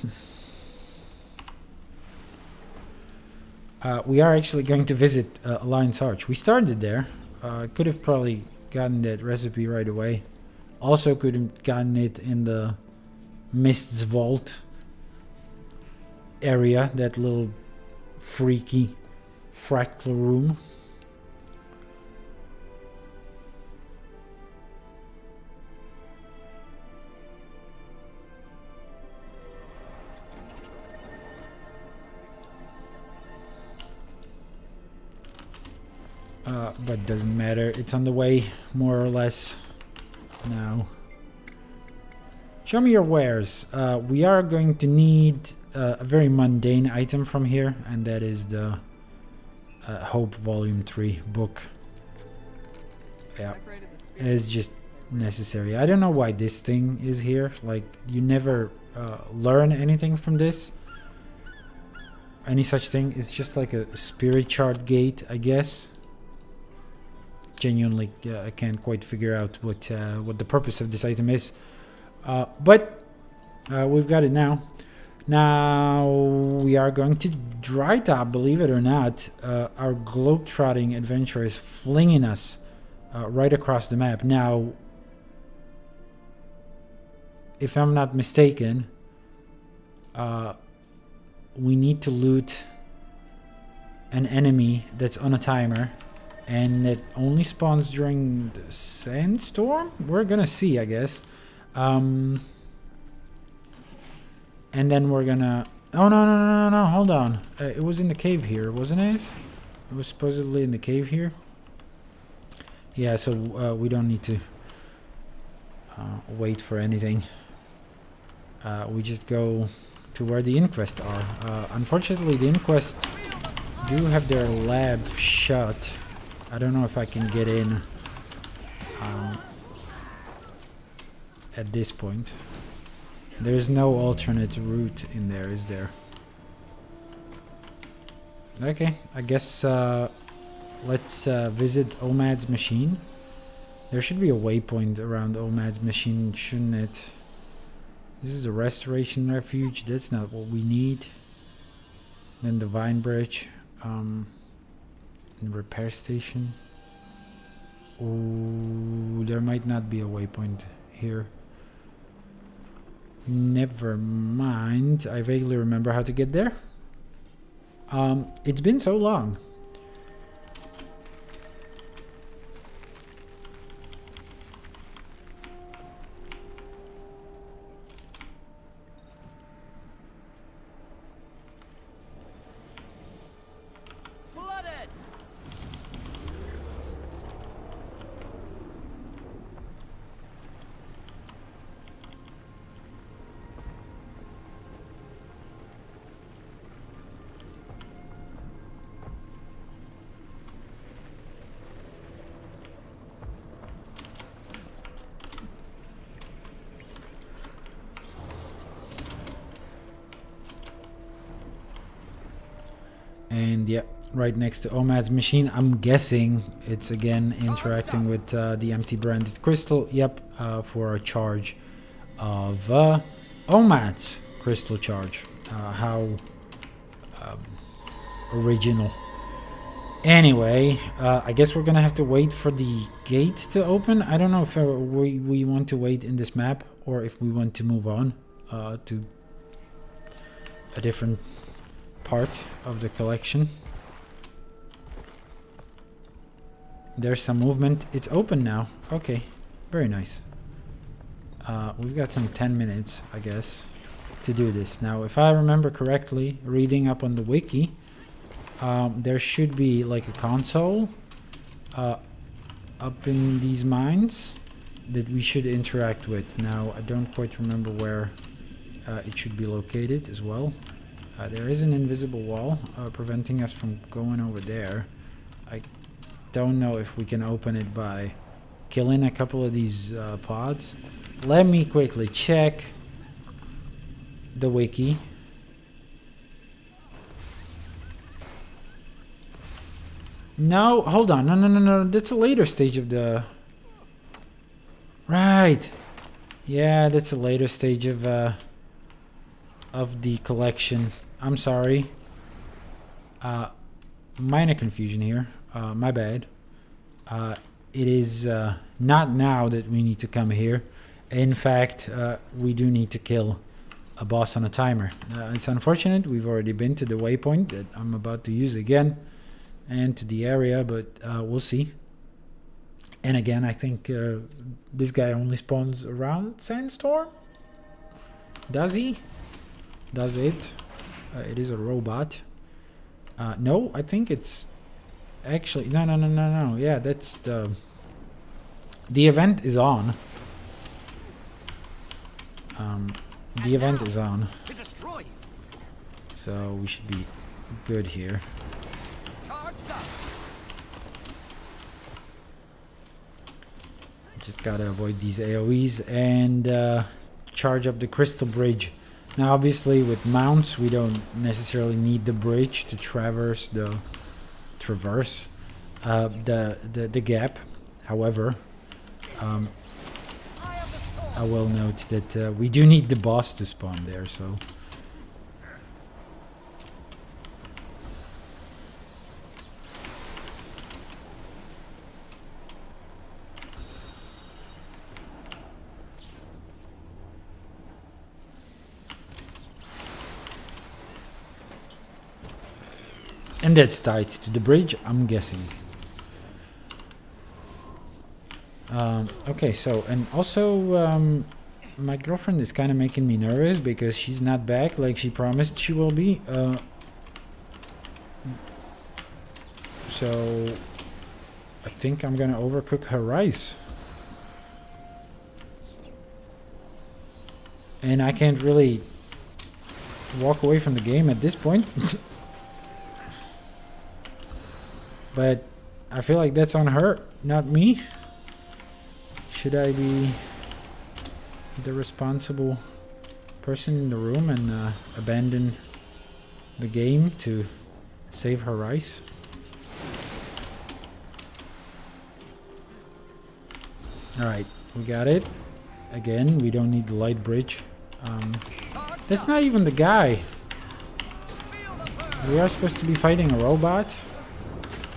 We are actually going to visit Alliance Arch. We started there. Could have probably gotten that recipe right away. Also could have gotten it in the Mist's Vault area. That little freaky fractal room. But doesn't matter. It's on the way, more or less, now. Show me your wares. We are going to need a very mundane item from here, and that is the Hope Volume 3 book. Yeah, it's just necessary. I don't know why this thing is here. Like, you never learn anything from this. Any such thing. It's just like a spirit chart gate, I guess. Genuinely, I can't quite figure out what the purpose of this item is. But we've got it now. Now we are going to dry top, believe it or not. Our globetrotting adventure is flinging us right across the map. Now, if I'm not mistaken, we need to loot an enemy that's on a timer and it only spawns during the sandstorm. We're gonna see, I guess. And then we're gonna... Oh, no, hold on. It was in the cave here, wasn't it? It was supposedly in the cave here. Yeah, so we don't need to wait for anything. We just go to where the inquest are. Unfortunately, the inquest do have their lab shut. I don't know if I can get in at this point. There's no alternate route in there, is there? Okay, I guess let's visit Omad's machine. There should be a waypoint around Omad's machine, shouldn't it? This is a restoration refuge. That's not what we need. Then the Vine Bridge. And repair station. Oh, there might not be a waypoint here. Never mind. I vaguely remember how to get there. It's been so long. Flooded! And yeah, right next to Omad's machine. I'm guessing it's again interacting with the empty branded crystal. Yep, for a charge of Omad's crystal charge. How original. Anyway, I guess we're gonna have to wait for the gate to open. I don't know if we want to wait in this map or if we want to move on to a different part of the collection. There's some movement. It's open now. Okay, very nice. We've got some 10 minutes, I guess, to do this. Now, if I remember correctly, reading up on the wiki, there should be like a console up in these mines that we should interact with. Now, I don't quite remember where it should be located as well. There is an invisible wall preventing us from going over there. I don't know if we can open it by killing a couple of these pods. Let me quickly check the wiki. No, hold on. No. That's a later stage of the... Right. Yeah, that's a later stage of the collection. I'm sorry. Minor confusion here. My bad. It is not now that we need to come here. In fact, we do need to kill a boss on a timer. It's unfortunate. We've already been to the waypoint that I'm about to use again, and to the area, but we'll see. And again, I think this guy only spawns around Sandstorm. Does he? Does it? It is a robot. No, I think it's actually no. Yeah, that's the event is on. The event is on, To destroy you. so we should be good here. Charged up. Just gotta avoid these AoEs and charge up the crystal bridge. Now, obviously, with mounts, we don't necessarily need the bridge to traverse the gap. However, I will note that we do need the boss to spawn there. So. And that's tied to the bridge, I'm guessing. Okay, so, and also, my girlfriend is kind of making me nervous because she's not back like she promised she will be. So, I think I'm gonna overcook her rice. And I can't really walk away from the game at this point. But I feel like that's on her, not me. Should I be the responsible person in the room and abandon the game to save her rice? Alright, we got it. Again, we don't need the light bridge. That's not even the guy. We are supposed to be fighting a robot.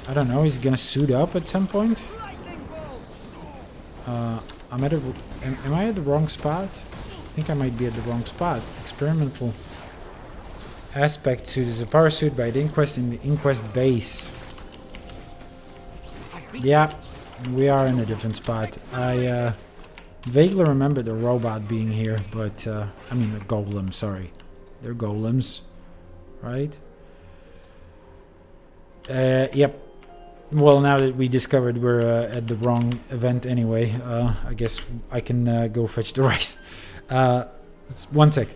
I don't know, he's gonna suit up at some point. I'm at am I at the wrong spot? I think I might be at the wrong spot. Experimental aspect suit is a power suit by the Inquest in the Inquest base. Yeah, we are in a different spot. I vaguely remember the robot being here, but I mean the golem, sorry. They're golems, right? Yep. Well, now that we discovered we're at the wrong event anyway, I guess I can go fetch the rice. It's 1 sec.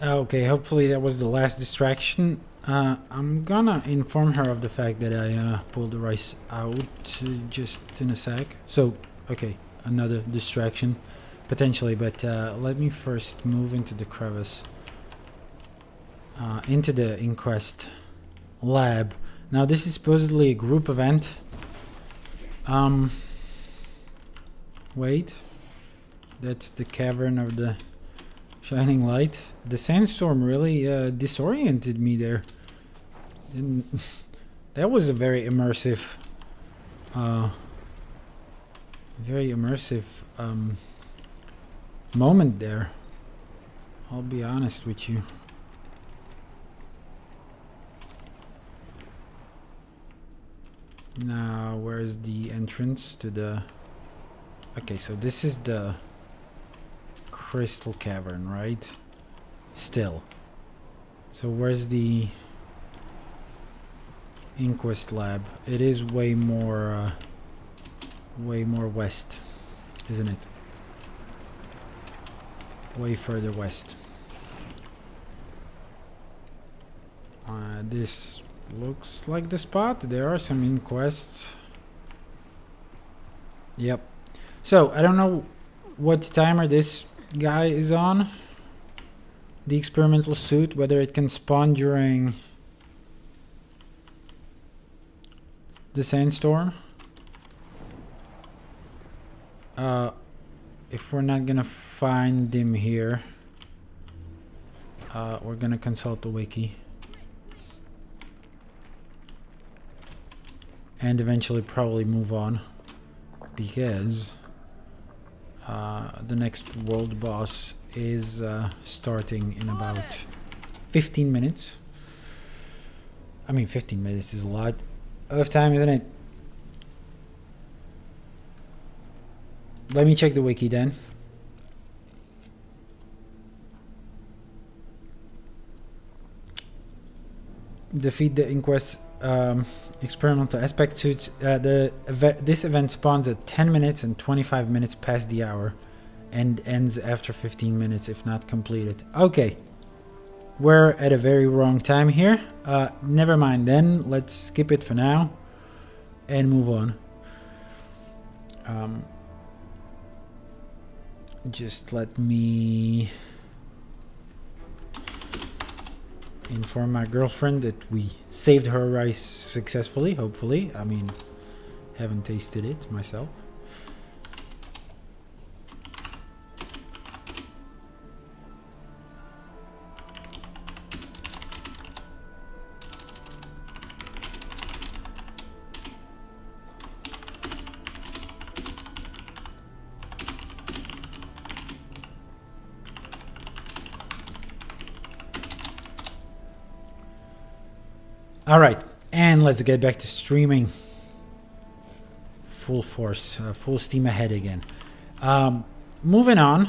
Okay, hopefully that was the last distraction. I'm gonna inform her of the fact that I pulled the rice out just in a sec. So, okay, another distraction, potentially, but let me first move into the crevice. Into the Inquest lab. Now, this is supposedly a group event. Wait. That's the cavern of the Shining Light. The sandstorm really disoriented me there. And that was a very immersive moment there. I'll be honest with you. Now, where's the entrance to the... Okay, so this is the crystal cavern, right? Still. So where's the inquest lab? It is way more west, isn't it? Way further west. This looks like the spot. There are some inquests. Yep. So I don't know what timer this guy is on. The experimental suit, whether it can spawn during the sandstorm. If we're not gonna find him here, we're gonna consult the wiki. And eventually probably move on. Because the next world boss is starting in about 15 minutes. I mean, 15 minutes is a lot of time, isn't it? Let me check the wiki then. Defeat the inquest experimental aspect suits. This event spawns at 10 minutes and 25 minutes past the hour and ends after 15 minutes if not completed. Okay, we're at a very wrong time here. Never mind then, let's skip it for now and move on. Just let me inform my girlfriend that we saved her rice successfully, hopefully. I mean, haven't tasted it myself. All right, and let's get back to streaming. Full force, full steam ahead again. Moving on,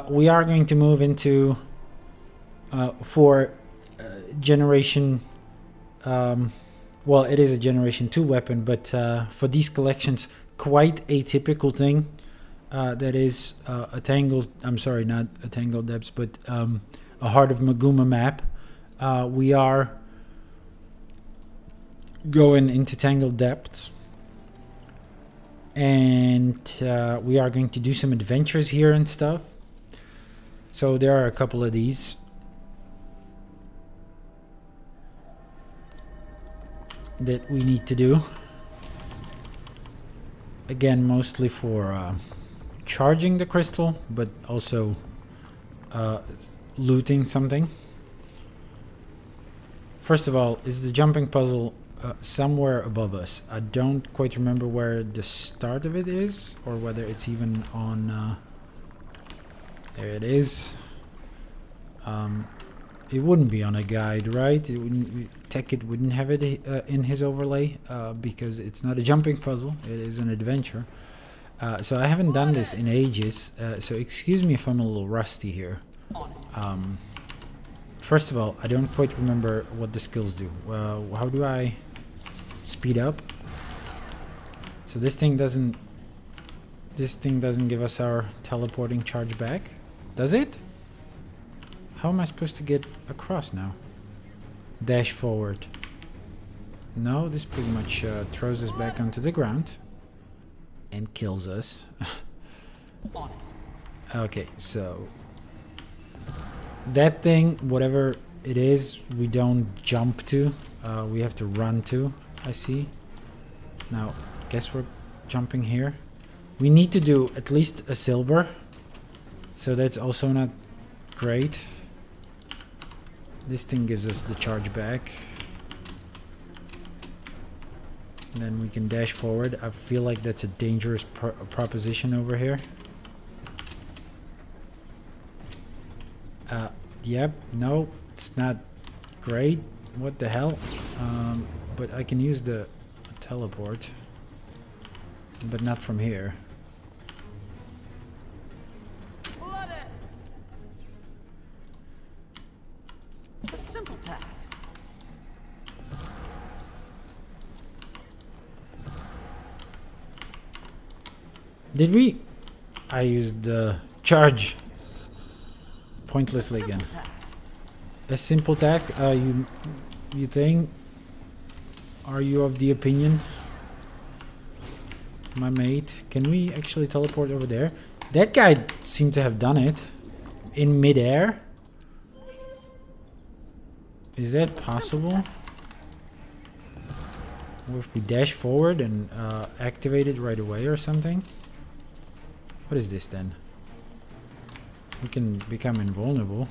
we are going to move into for generation. Well, it is a generation 2 weapon, but for these collections, quite a typical thing. That is a tangled. I'm sorry, not a tangled depths, but a Heart of Maguma map. We are going into Tangled Depths, and we are going to do some adventures here and stuff. So there are a couple of these. That we need to do. Again, mostly for charging the crystal, but also looting something. First of all, is the jumping puzzle somewhere above us? I don't quite remember where the start of it is, or whether it's even on. There it is. It wouldn't be on a guide, right? It wouldn't. Tekit wouldn't have it in his overlay because it's not a jumping puzzle. It is an adventure. So I haven't done this in ages. So excuse me if I'm a little rusty here. First of all, I don't quite remember what the skills do. How do I speed up? So this thing doesn't give us our teleporting charge back, does it? How am I supposed to get across now? Dash forward. No, this pretty much throws us back onto the ground and kills us. Okay, so that thing, whatever it is, we don't jump to. We have to run to, I see. Now, guess we're jumping here. We need to do at least a silver. So that's also not great. This thing gives us the charge back. And then we can dash forward. I feel like that's a dangerous proposition over here. Yep, no, it's not great. What the hell? But I can use the teleport. But not from here. Did we? I used the charge pointlessly again. A simple task. You think? Are you of the opinion, my mate? Can we actually teleport over there? That guy seemed to have done it in midair. Is that possible? Or if we dash forward and activate it right away or something? What is this then? We can become invulnerable.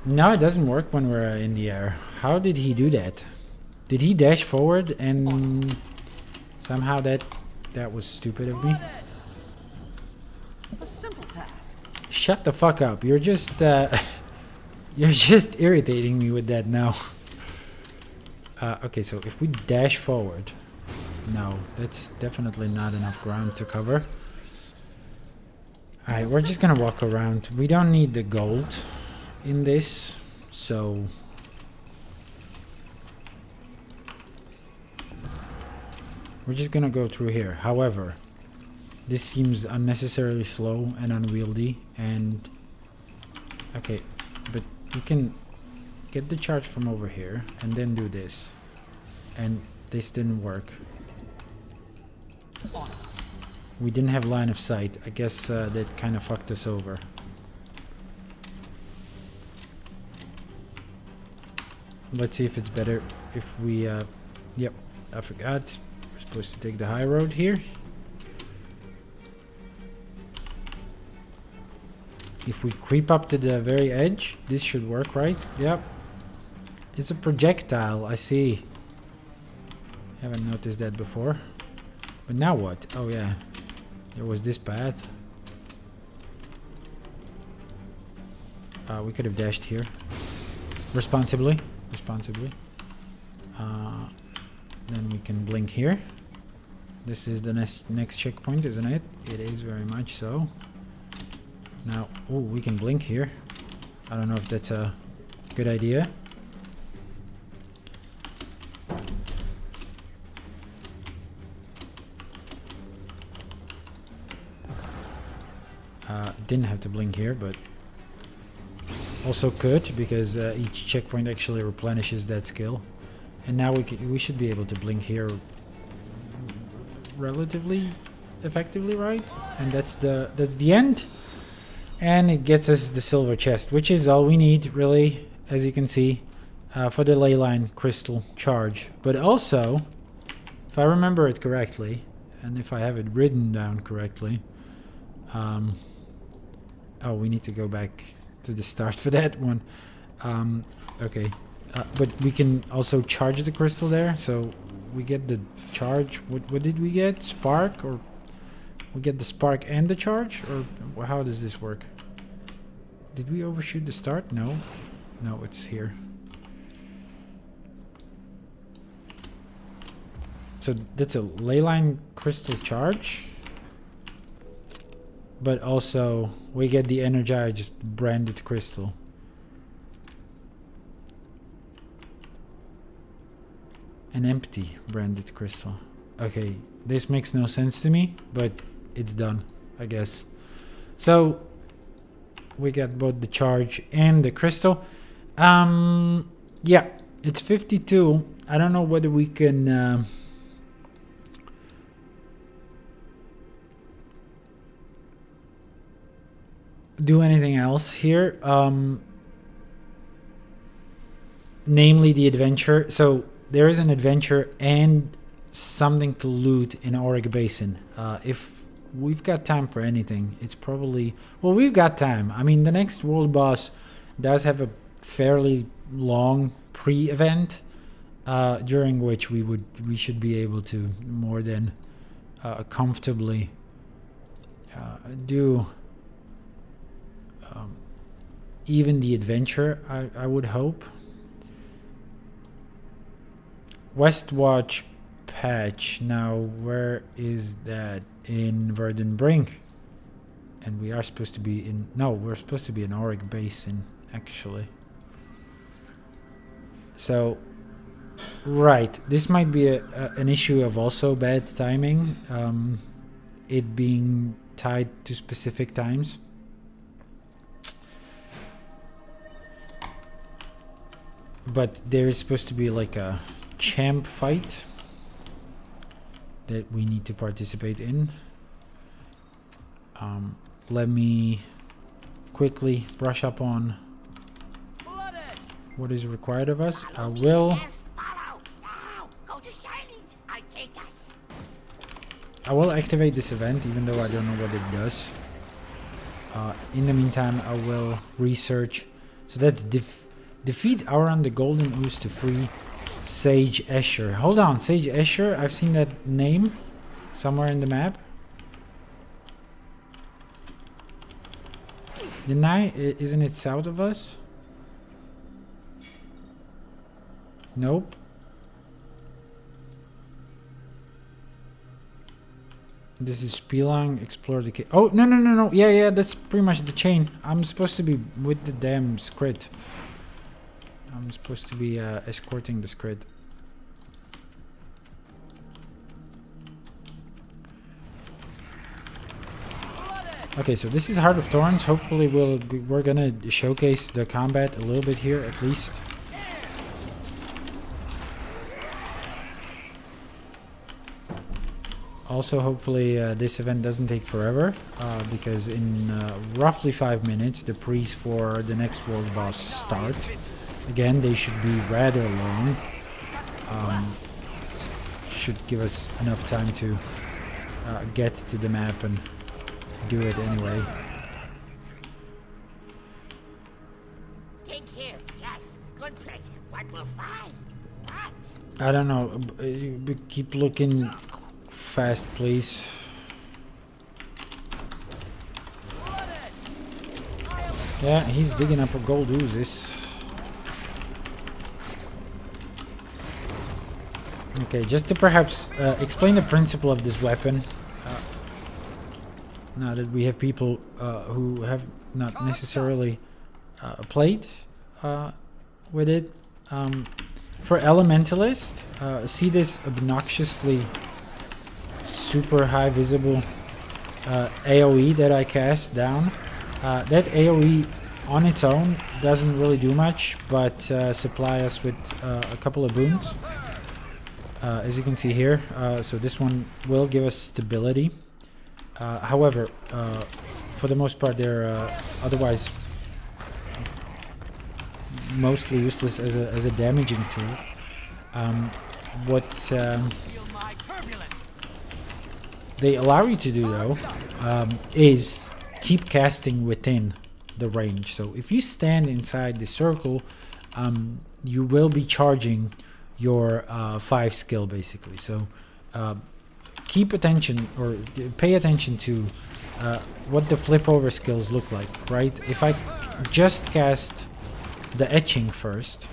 No, it doesn't work when we're in the air. How did he do that? Did he dash forward and somehow that was stupid of me? A simple task. Shut the fuck up. You're just you're just irritating me with that now. Okay, so if we dash forward, no, that's definitely not enough ground to cover. Alright, we're just gonna walk around. We don't need the gold in this, so we're just gonna go through here. However, this seems unnecessarily slow and unwieldy, and okay, but you can get the charge from over here and then do this, and this didn't work. We didn't have line of sight. I guess that kind of fucked us over. Let's see if it's better if we yep, I forgot. We're supposed to take the high road here. If we creep up to the very edge, this should work, right? Yep. It's a projectile, I see. Haven't noticed that before. But now what? Oh yeah. There was this path. We could have dashed here. Responsibly. Then we can blink here. This is the next checkpoint, isn't it? It is very much so. Now, oh, we can blink here. I don't know if that's a good idea. Didn't have to blink here, but also could, because each checkpoint actually replenishes that skill. And now we should be able to blink here relatively effectively, right? And that's the end. And it gets us the silver chest, which is all we need, really, as you can see, for the ley line crystal charge. But also, if I remember it correctly, and if I have it written down correctly, oh, we need to go back to the start for that one. Okay, but we can also charge the crystal there, so we get the charge. What did we get? Spark, or we get the spark and the charge, or how does this work? Did we overshoot the start? No, it's here. So that's a ley line crystal charge, but also we get the energized branded crystal. An empty branded crystal. Okay, this makes no sense to me, but it's done, I guess. So we got both the charge and the crystal. Yeah, it's 52. I don't know whether we can do anything else here, namely the adventure. So there is an adventure and something to loot in Auric Basin. If we've got time for anything, it's probably, well, we've got time. I mean, the next world boss does have a fairly long pre-event, during which we should be able to more than comfortably do even the adventure, I would hope. Westwatch patch. Now, where is that? In Verdun Brink. And we are supposed to be in... No, we're supposed to be in Auric Basin, actually. So, Right. This might be an issue of also bad timing. It being tied to specific times. But there is supposed to be like a champ fight that we need to participate in. Let me quickly brush up on what is required of us. I will activate this event, even though I don't know what it does. In the meantime, I will research. So that's defeat Aurene the Golden Ooze to free Sage Escher. Hold on, Sage Escher? I've seen that name somewhere in the map. Isn't it south of us? Nope. This is Spilang, explore the cave. Oh, no. Yeah, that's pretty much the chain. I'm supposed to be with the damn Scrit. I'm supposed to be escorting the Scrit. Okay, so this is Heart of Thorns. Hopefully we're gonna showcase the combat a little bit here at least. Also, hopefully this event doesn't take forever, because in roughly 5 minutes the priests for the next world boss start. Again, they should be rather long. Should give us enough time to get to the map and do it anyway. Dig here, yes. Good place. What we'll find? What? I don't know. Keep looking fast, please. Yeah, he's digging up a gold oozes. Okay, just to perhaps explain the principle of this weapon. Now that we have people who have not necessarily played with it. For Elementalist, see this obnoxiously super high visible AoE that I cast down. That AoE on its own doesn't really do much, but supply us with a couple of boons. As you can see here, so this one will give us stability. However, for the most part, they're otherwise mostly useless as a damaging tool. What they allow you to do, though, is keep casting within the range. So if you stand inside the circle, you will be charging your 5 skill, basically. So keep attention, or pay attention to what the flip over skills look like, right? If I just cast the etching first,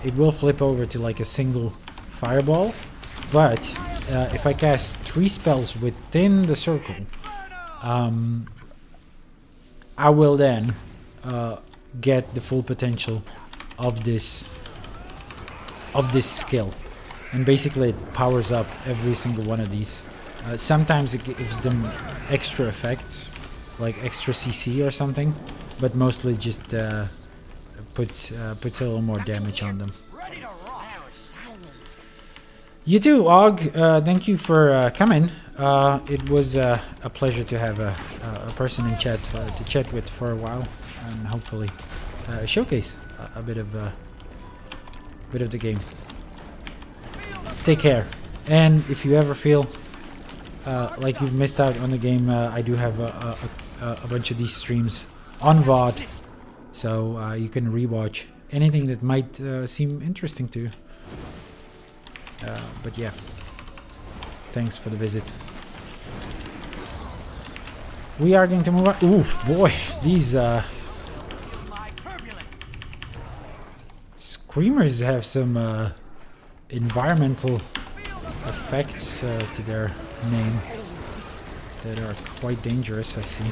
it will flip over to like a single fireball. But if I cast 3 spells within the circle, I will then get the full potential of this skill, and basically it powers up every single one of these. Sometimes it gives them extra effects, like extra CC or something, but mostly just puts a little more damage on them. You too, Og. Thank you for coming. It was a pleasure to have a person in chat to chat with for a while, and hopefully showcase a bit of the game. Take care, and if you ever feel like you've missed out on the game, I do have a bunch of these streams on VOD, so you can rewatch anything that might seem interesting to you. But yeah, thanks for the visit. We are going to move on. Ooh, boy, these screamers have some environmental effects to their name that are quite dangerous, I see.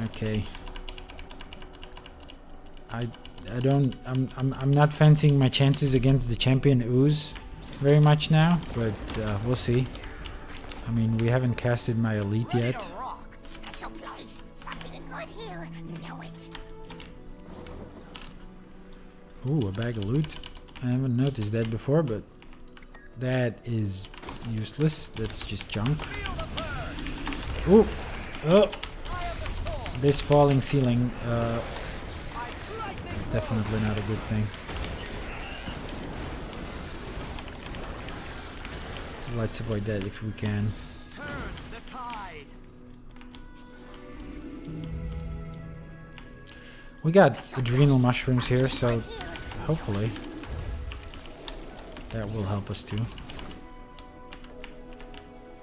Okay. I'm not fancying my chances against the champion Ooze very much now, but we'll see. I mean, we haven't casted my elite yet. Rock. Special place. Something good here. Know it. Ooh, a bag of loot. I haven't noticed that before, but that is useless. That's just junk. Ooh. Oh. This falling ceiling, definitely not a good thing. Let's avoid that if we can. Turn the tide. We got adrenal mushrooms here, so hopefully that will help us too.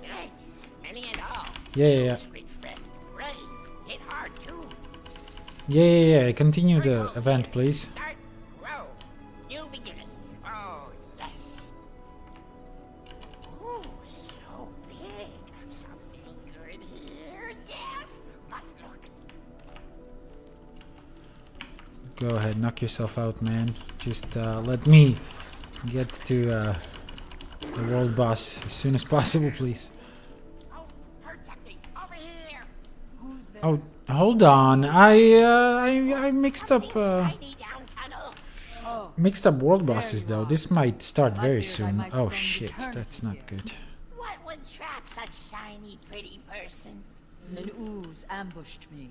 Thanks. Many and all. Yeah. Sweet friend. Brave. Hit hard too. Yeah. Continue the event, please. Start. Grow. New beginning. Oh, yes. Ooh, so big. Something good here. Yes. Must look. Go ahead, knock yourself out, man. Just let me get to the world boss as soon as possible, please. Oh, heard something. Over here. Who's there? Oh, hold on. I mixed up Shiny down tunnel. Oh, mixed up world bosses though. This might start I very feared I soon. might Oh spend shit, eternity that's not here. good. What would trap such shiny, pretty person? An ooze ambushed me.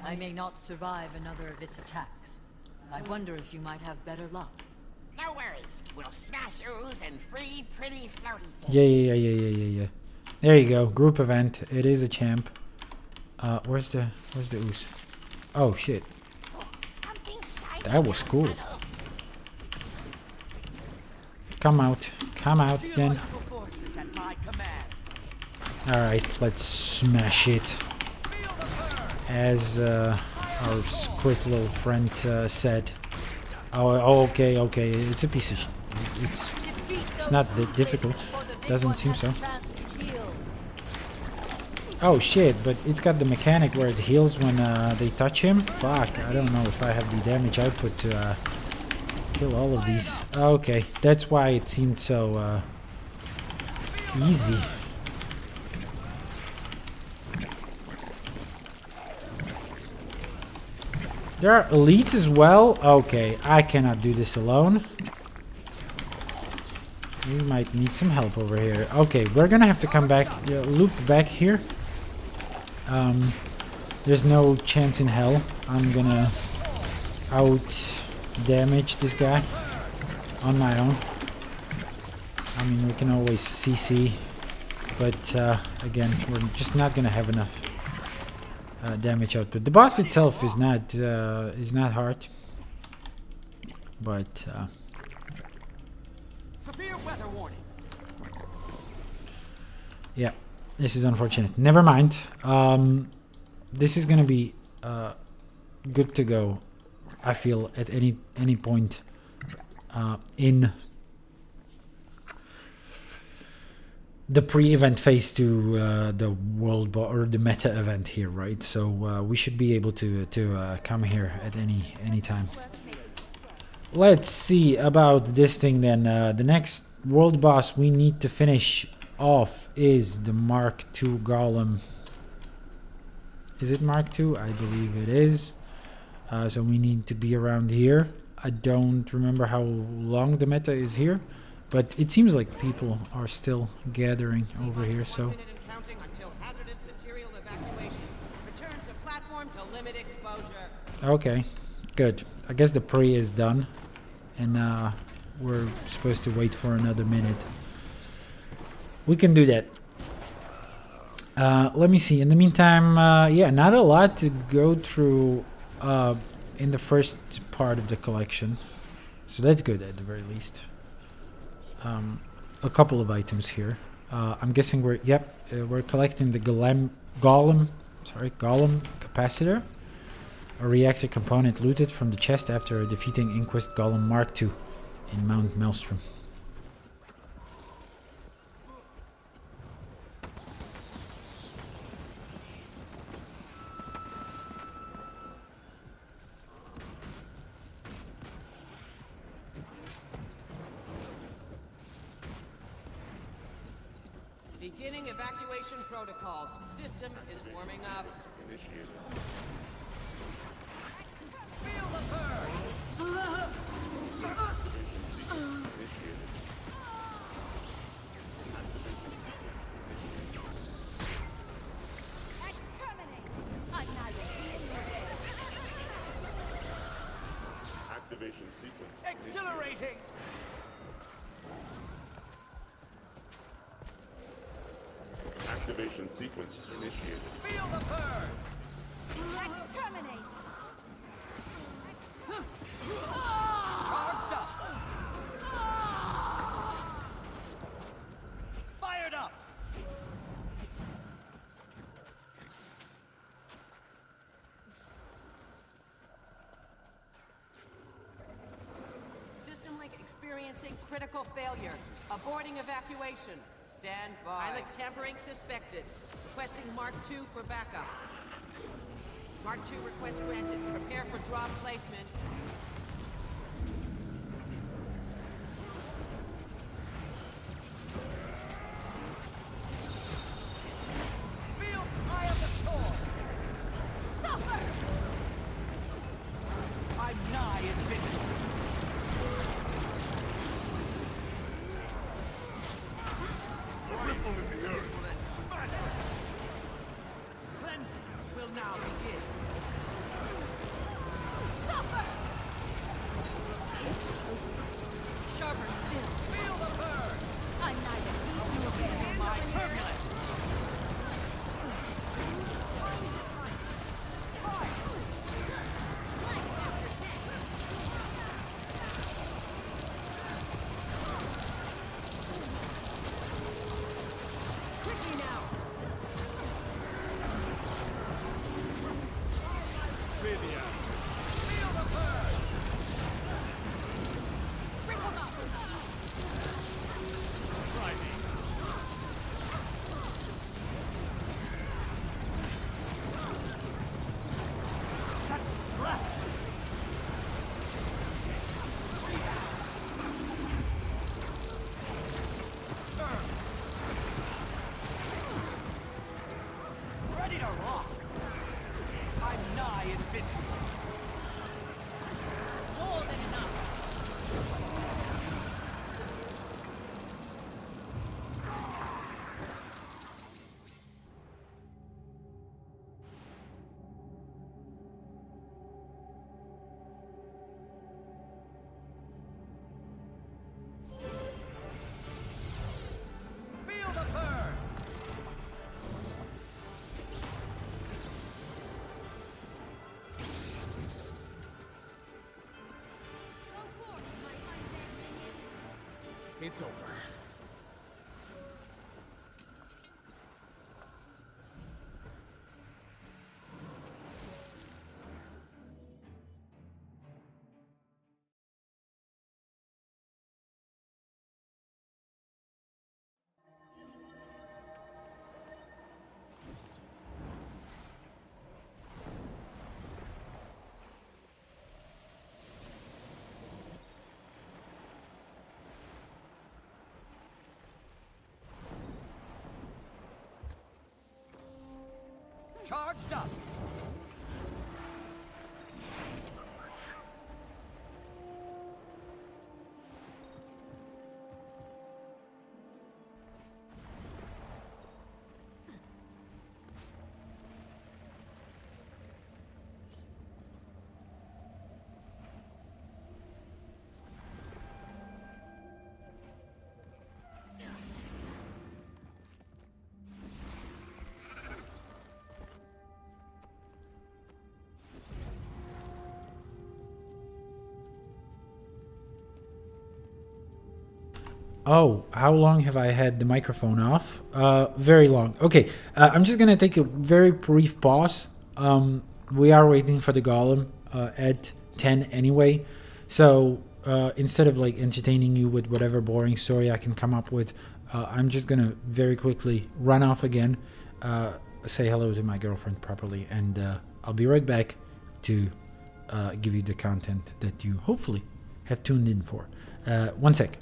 I may not survive another of its attacks. I wonder if you might have better luck. No worries. We'll smash ooze and free pretty floaty thing. Yeah. There you go. Group event. It is a champ. Where's the ooze? Oh shit. Something shiny That was down cool. tunnel. Come out then. geological forces at my command. Alright, let's smash it. Feel the burn. As our quick little friend said. Oh, okay. It's a piece of it's not that difficult. Doesn't seem so. Oh shit, but it's got the mechanic where it heals when they touch him. Fuck, I don't know if I have the damage output to kill all of these. Okay, that's why it seemed so easy. There are elites as well. Okay, I cannot do this alone. We might need some help over here. Okay, we're gonna have to come back, loop back here. There's no chance in hell I'm gonna out damage this guy on my own. I mean, we can always CC, but again, we're just not gonna have enough damage output. The boss itself is not hard, but Severe weather warning. yeah, this is unfortunate. Never mind. This is gonna be good to go. I feel at any point in the pre-event phase to the world or the meta event here, right? So we should be able to come here at any time. Let's see about this thing then. The next world boss we need to finish off is the Mark II Golem. Is it Mark II? I believe it is. So we need to be around here. I don't remember how long the meta is here, but it seems like people are still gathering over here. So And counting until hazardous material evacuation. Return to platform to limit exposure. okay, good. I guess the pre is done, and we're supposed to wait for another minute. We can do that. Let me see. In the meantime, yeah, not a lot to go through in the first part of the collection, so that's good at the very least. A couple of items here. I'm guessing we're collecting the golem capacitor, a reactor component looted from the chest after defeating Inquest Golem Mark II in Mount Maelstrom. Beginning evacuation protocols. System is warming up. Initiated. Feel the burn! Initiated. Activation sequence. Accelerating! Activation sequence initiated. Feel the burn! Exterminate! Charged up! Fired up! System link experiencing critical failure. Aborting evacuation. Stand by. Pilot tampering suspected. Requesting Mark II for backup. Mark II request granted. Prepare for drop placement. Feel eye of the storm! Suffer! I'm nigh invincible! Ripple in the earth. Smash it! Cleansing will now begin. Suffer! Sharper still. Feel the burn! I'm neither eat nor Feel my turbulence! Quickly now. Trivia! Feel the burn! Bring them up! Try me! That was breath! Ready to rock! I'm nigh invincible! More than enough! Feel the burn! Go forth, my undead minion! It's over. Charged up! Oh, how long have I had the microphone off? Very long. Okay, I'm just gonna take a very brief pause. We are waiting for the golem at 10 anyway, so instead of like entertaining you with whatever boring story I can come up with, I'm just gonna very quickly run off again, say hello to my girlfriend properly, and I'll be right back to give you the content that you hopefully have tuned in for. 1 sec.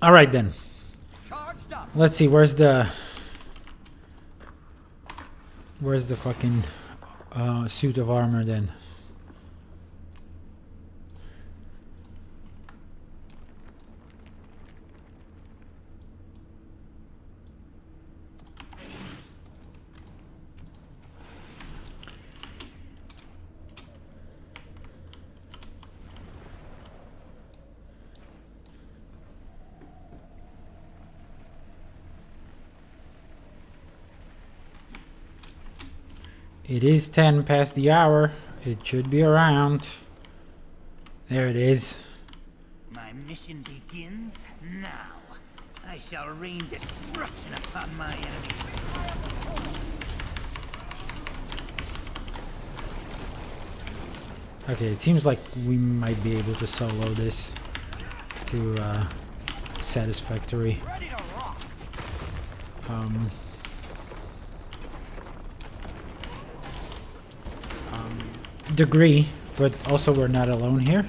All right then. Charged up. Let's see. Where's the fucking suit of armor then? It is 10 past the hour. It should be around. There it is. My mission begins now. I shall rain destruction upon my enemies. Okay, it seems like we might be able to solo this to satisfactory Ready to rock. degree, but also we're not alone here.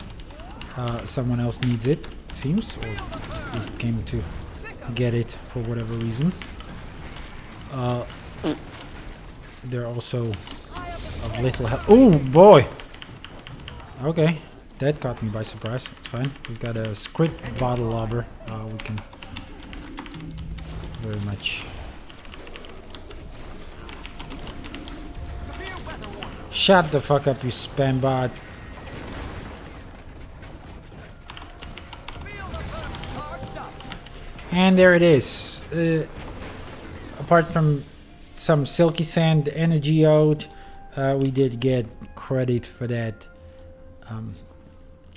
Someone else needs it, it seems, or at least came to get it for whatever reason. They're also of little help. Oh boy! Okay, that caught me by surprise. It's fine. We've got a script bottle lobber. We can very much. Severe weather warning. Shut the fuck up, you spam bot. Feel the burn. Charged up. And there it is. Apart from some silky sand and a geode, we did get credit for that.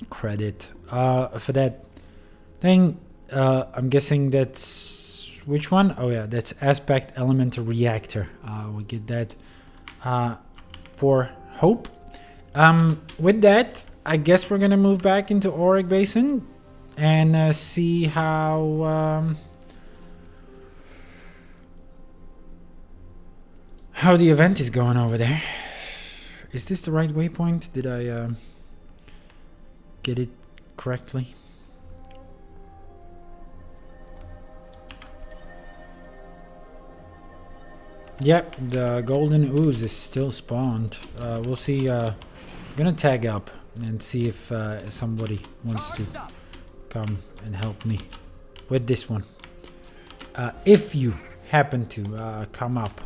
For that thing. I'm guessing that's which one? Oh yeah, that's aspect element reactor. We get that for hope. With that, I guess we're gonna move back into Auric Basin and see how the event is going over there. Is this the right waypoint? Did I get it correctly? Yep, the golden ooze is still spawned. We'll see. I'm gonna tag up and see if somebody wants to Charged up. come and help me with this one. If you happen to come up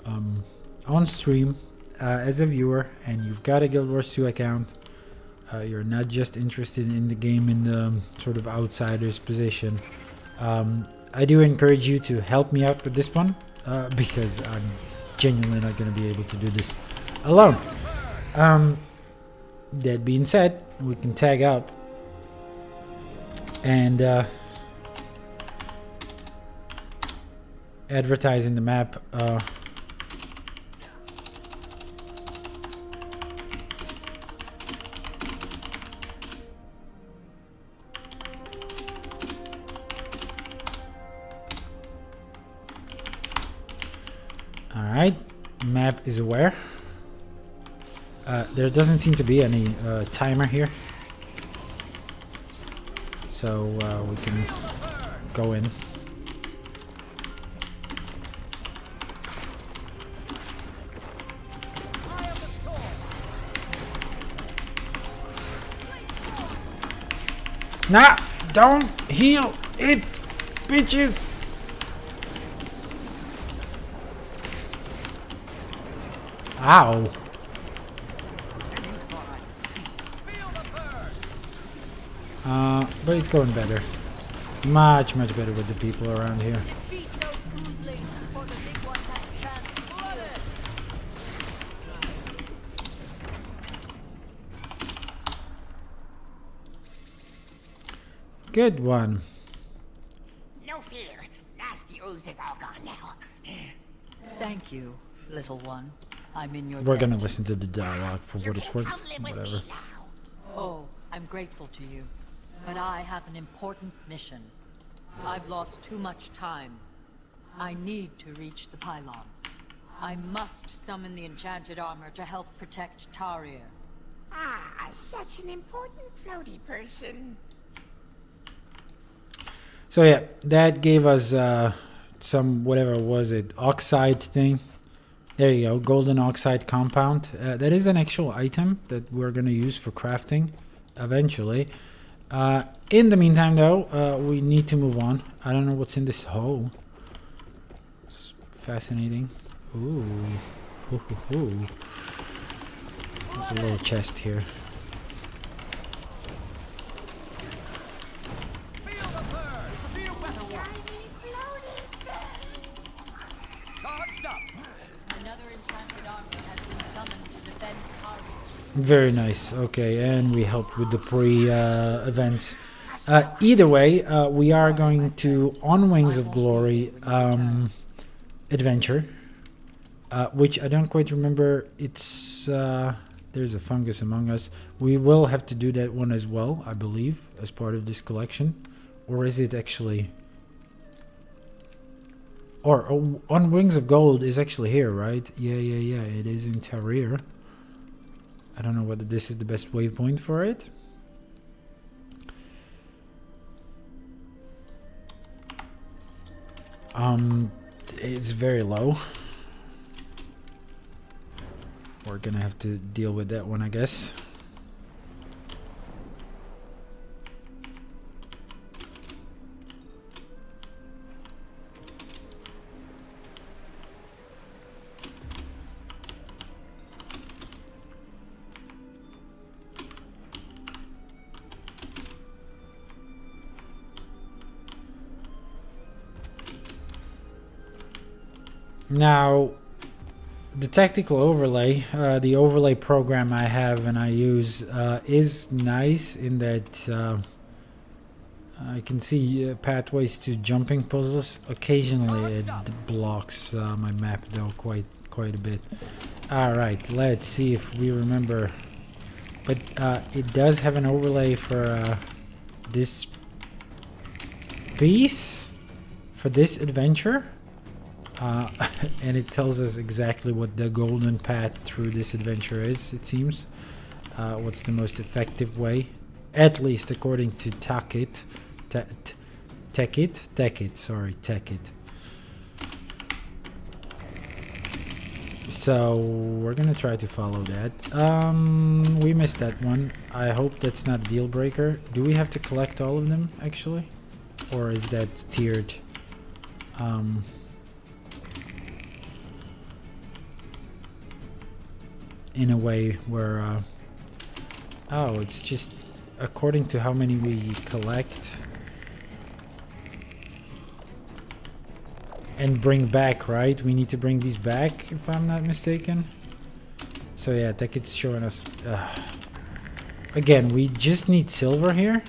on stream as a viewer and you've got a Guild Wars 2 account, you're not just interested in the game in the sort of outsider's position, I do encourage you to help me out with this one, because I'm genuinely not going to be able to do this alone. That being said, we can tag up and advertise in the map. Alright, map is aware. There doesn't seem to be any timer here, so we can go in. Nah, don't heal it, bitches. Ow. But it's going better. Much better with the people around here. Defeat those goblins before the big one has a chance to flood it. Good one. No fear. Nasty ooze is all gone now. Thank you, little one. I'm in your We're gonna debt. listen to the dialogue for You what it's can worth. come live with Whatever. me now. Oh, I'm grateful to you. But I have an important mission. I've lost too much time. I need to reach the pylon. I must summon the enchanted armor to help protect Tarir. Ah, such an important floaty person. So yeah, that gave us some, whatever was it, oxide thing. There you go, golden oxide compound. That is an actual item that we're gonna use for crafting eventually. In the meantime though, we need to move on. I don't know what's in this hole. It's fascinating. Ooh. Ooh, ooh, ooh. There's a little chest here. Another enchanted army has been summoned to defend Kari. Very nice. Okay, and we helped with the pre-events. Either way, we are going to, on Wings of Glory, adventure. Which I don't quite remember. It's there's a fungus among us. We will have to do that one as well, I believe, as part of this collection. Or is it actually... Or on Wings of Gold is actually here, right? Yeah. It is in Tarir. I don't know whether this is the best waypoint for it. It's very low. We're gonna have to deal with that one, I guess. Now, the tactical overlay, the overlay program I have and I use is nice in that I can see pathways to jumping puzzles. Occasionally it blocks my map though quite a bit. Alright, let's see if we remember. But it does have an overlay for this piece, for this adventure. And it tells us exactly what the golden path through this adventure is, it seems. What's the most effective way, at least according to Tekit. So we're gonna try to follow that. We missed that one. I hope that's not a deal breaker. Do we have to collect all of them actually, or is that tiered? In a way where oh, it's just according to how many we collect and bring back, right? We need to bring these back if I'm not mistaken. So yeah, that it's showing us again, we just need silver here.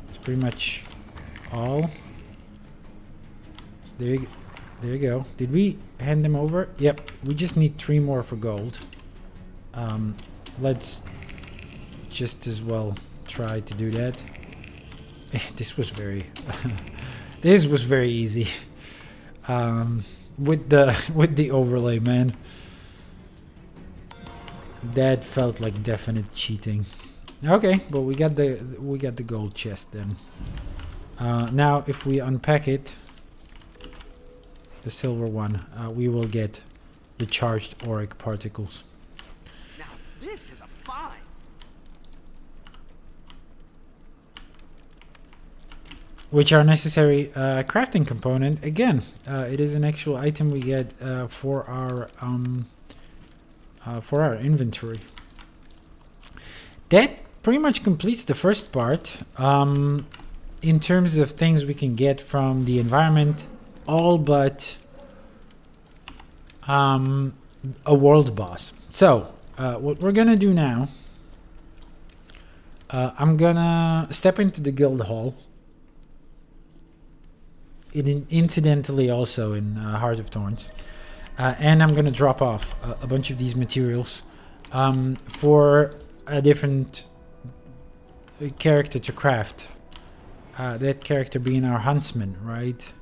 It's pretty much all. So there you go. Did we hand them over? Yep, we just need 3 more for gold. Let's just as well try to do that. This was very this was very easy with the overlay, man. That felt like definite cheating. Okay, but we got the gold chest then. Now if we unpack it, the silver one, we will get the charged auric particles. This is a find. Which are necessary crafting component. Again, it is an actual item we get for our inventory. That pretty much completes the first part. In terms of things we can get from the environment, all but a world boss. So what we're gonna do now, I'm gonna step into the guild hall. Incidentally also in Heart of Thorns, and I'm gonna drop off a bunch of these materials for a different character to craft. That character being our huntsman, right?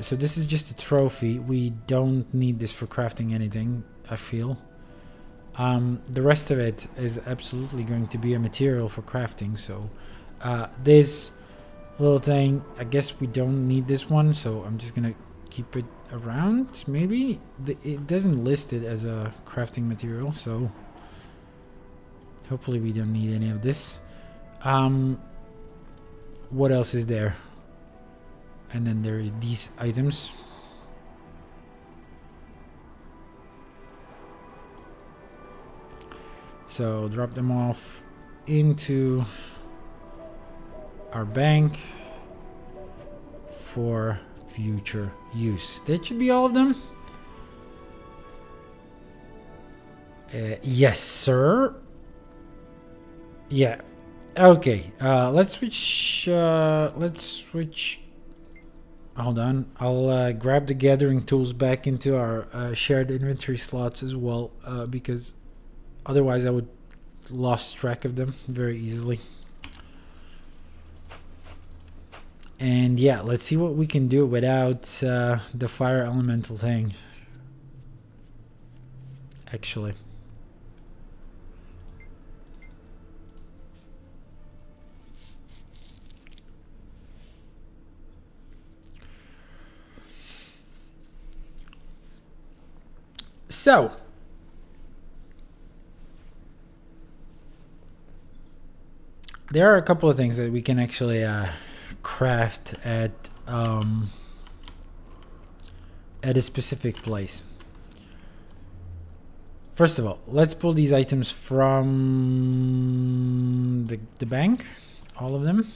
So this is just a trophy. We don't need this for crafting anything, I feel. The rest of it is absolutely going to be a material for crafting. So this little thing. I guess we don't need this one, so I'm just gonna keep it around. Maybe it doesn't list it as a crafting material, so hopefully we don't need any of this. What else is there? And then there is these items. So drop them off into our bank for future use. That should be all of them. Yes, sir. Yeah. Okay. Let's switch. Hold on. I'll grab the gathering tools back into our shared inventory slots as well, because otherwise I would lost track of them very easily. And yeah, let's see what we can do without the fire elemental thing. Actually. So, there are a couple of things that we can actually craft at a specific place. First of all, let's pull these items from the bank, all of them,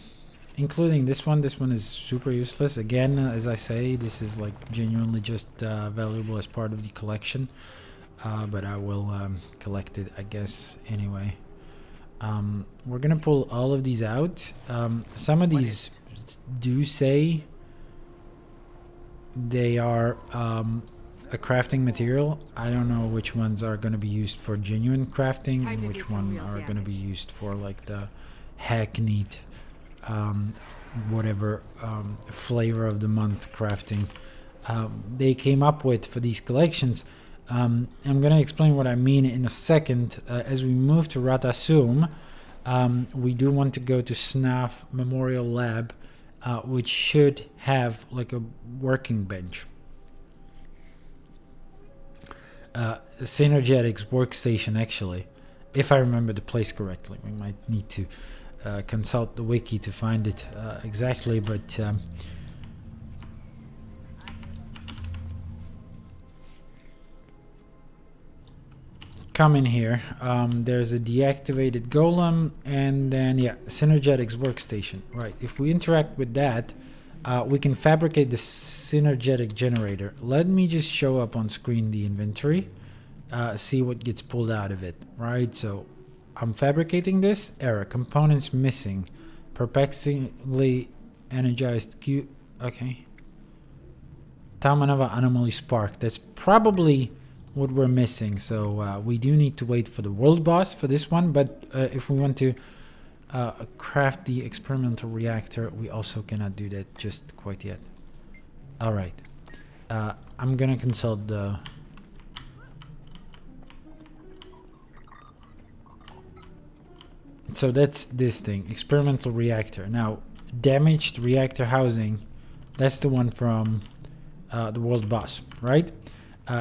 including this one. This one is super useless. Again, as I say, this is like genuinely just valuable as part of the collection, but I will collect it, I guess, anyway. We're gonna pull all of these out. Some of these do say they are a crafting material. I don't know which ones are gonna be used for genuine crafting and which one are gonna be used for like the hackneyed whatever flavor of the month crafting they came up with for these collections. I'm going to explain what I mean in a second. As we move to Ratasum, we do want to go to Snaf Memorial Lab, which should have like a working bench. Synergetics workstation, actually, if I remember the place correctly. We might need to consult the wiki to find it exactly, but come in here. There's a deactivated golem, and then yeah, synergetics workstation. Right, if we interact with that, we can fabricate the synergetic generator. Let me just show up on screen the inventory, see what gets pulled out of it. Right, so I'm fabricating this. Error, components missing, perplexingly energized Q. Okay, Tamanava anomaly spark. That's probably what we're missing, so we do need to wait for the world boss for this one, but if we want to craft the experimental reactor, we also cannot do that just quite yet. All right, I'm gonna consult the so that's this thing, experimental reactor. Now, damaged reactor housing, that's the one from the world boss, right?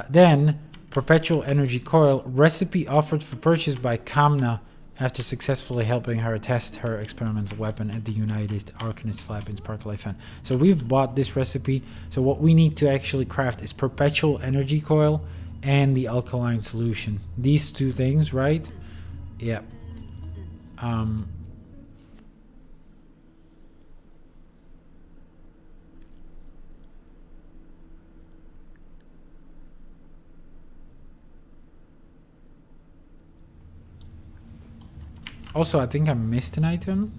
Then perpetual energy coil, recipe offered for purchase by Kamna after successfully helping her test her experimental weapon at the United Arcanist Lab in Sparklight Fan. So we've bought this recipe. So what we need to actually craft is perpetual energy coil and the alkaline solution. These two things, right? Yeah. Also, I think I missed an item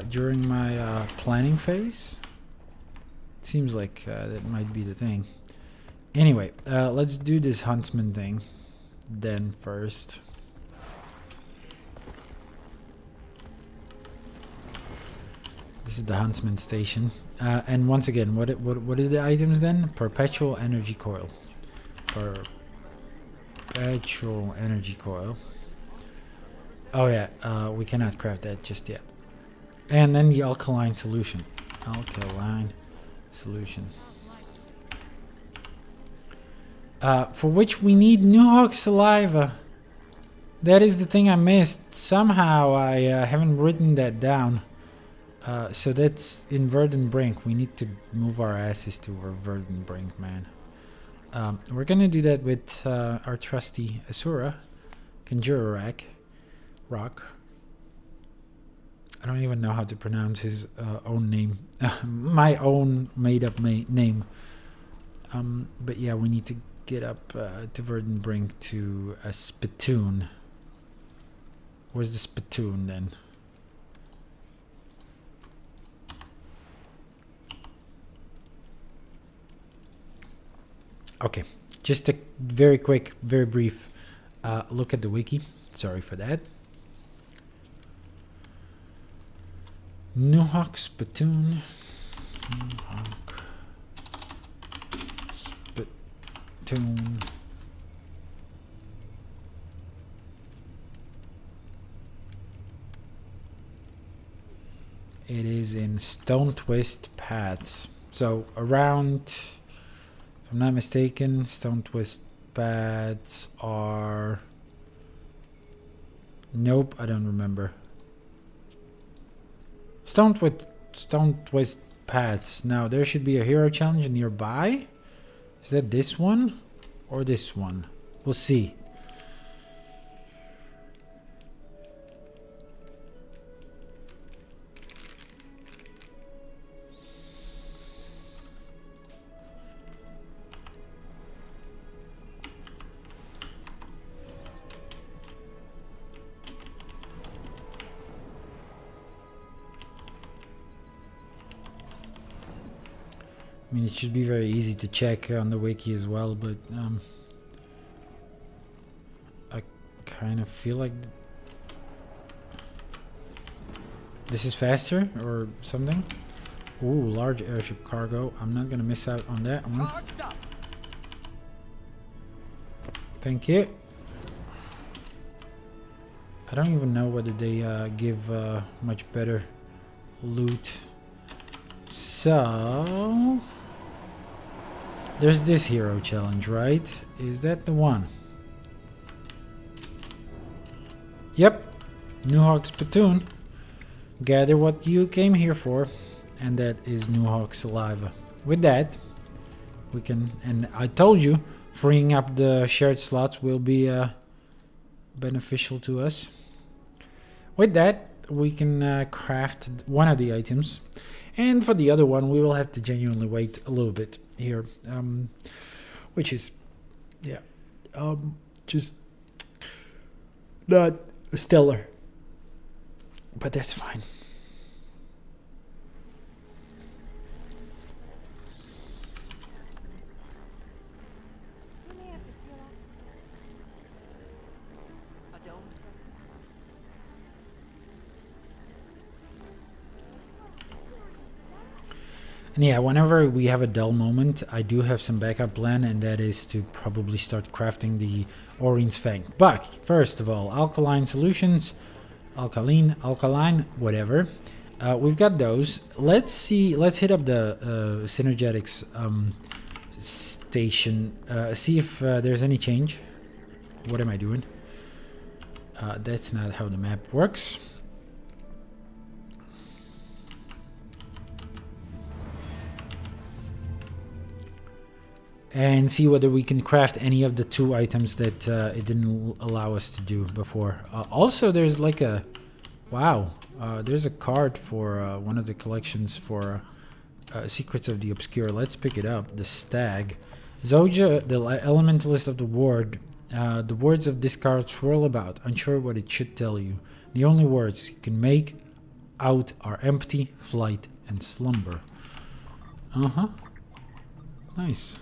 during my planning phase. Seems like that might be the thing. Anyway, let's do this huntsman thing then first. This is the huntsman station. And once again, what are the items then? Perpetual energy coil. Perpetual energy coil. Oh yeah, we cannot craft that just yet. And then the alkaline solution. Alkaline solution. For which we need Nuhawk saliva. That is the thing I missed. Somehow I haven't written that down. So that's in Verdant Brink. We need to move our asses to our Verdant Brink, man. We're gonna do that with our trusty Asura. Conjurer Rock. I don't even know how to pronounce his own name. My own made-up name. But yeah, we need to get up to Verdant Brink to a spittoon. Where's the spittoon then? Okay, just a very quick, very brief look at the wiki. Sorry for that. Nuhawk spittoon. Nuhawk spittoon. It is in Stone Twist Paths. So around, if I'm not mistaken, Stone Twist Paths are... Nope, I don't remember. Stone Twist Paths. Now there should be a hero challenge nearby. Is that this one or this one? We'll see. I mean, it should be very easy to check on the wiki as well, but I kind of feel like this is faster or something. Ooh, large airship cargo. I'm not gonna miss out on that one. Thank you. I don't even know whether they give much better loot. So there's this hero challenge, right? Is that the one? Yep. Nuhawk spittoon. Gather what you came here for. And that is Nuhawk saliva. With that, we can... And I told you, freeing up the shared slots will be beneficial to us. With that, we can craft one of the items. And for the other one, we will have to genuinely wait a little bit here. Which is, yeah, just not stellar. But that's fine. And yeah, whenever we have a dull moment, I do have some backup plan, and that is to probably start crafting the Aurene's Fang. But first of all, alkaline solutions, alkaline, whatever. We've got those. Let's hit up the synergetics station, see if there's any change. What am I doing? That's not how the map works. And see whether we can craft any of the 2 items that it didn't allow us to do before. Also, there's like a... Wow. There's a card for one of the collections for Secrets of the Obscure. Let's pick it up. The Stag. Zoja, the elementalist of the ward. The words of this card swirl about, unsure what it should tell you. The only words you can make out are empty, flight, and slumber. Uh-huh. Nice.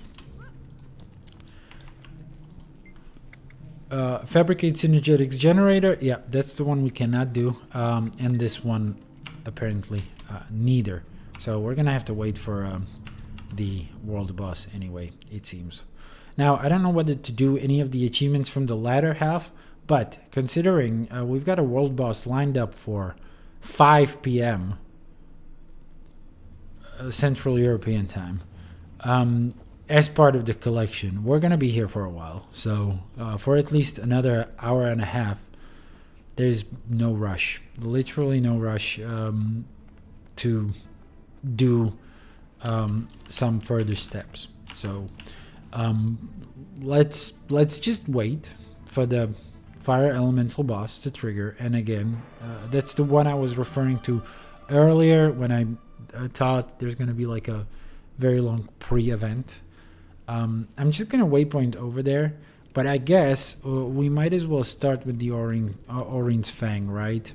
Fabricate synergetics generator. Yeah, that's the one we cannot do. And this one, apparently, neither. So we're gonna have to wait for the world boss anyway, it seems. Now, I don't know whether to do any of the achievements from the latter half, but considering we've got a world boss lined up for 5 p.m. Central European time, as part of the collection. We're gonna be here for a while, so for at least another hour and a half. There's no rush, literally no rush to do some further steps. So let's just wait for the fire elemental boss to trigger. And again, that's the one I was referring to earlier when I thought there's going to be like a very long pre-event. I'm just going to waypoint over there, but I guess we might as well start with the Aurene's Fang, right?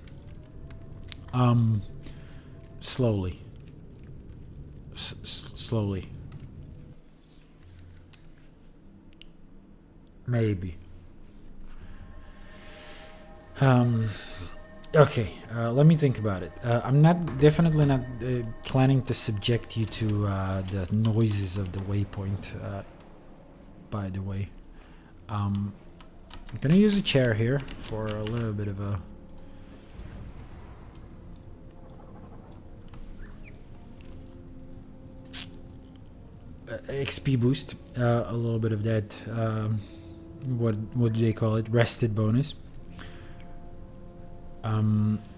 Slowly. Slowly. Maybe. Okay, let me think about it. I'm definitely not planning to subject you to the noises of the waypoint, by the way. I'm gonna use a chair here for a little bit of a XP boost, a little bit of that, what do they call it, rested bonus.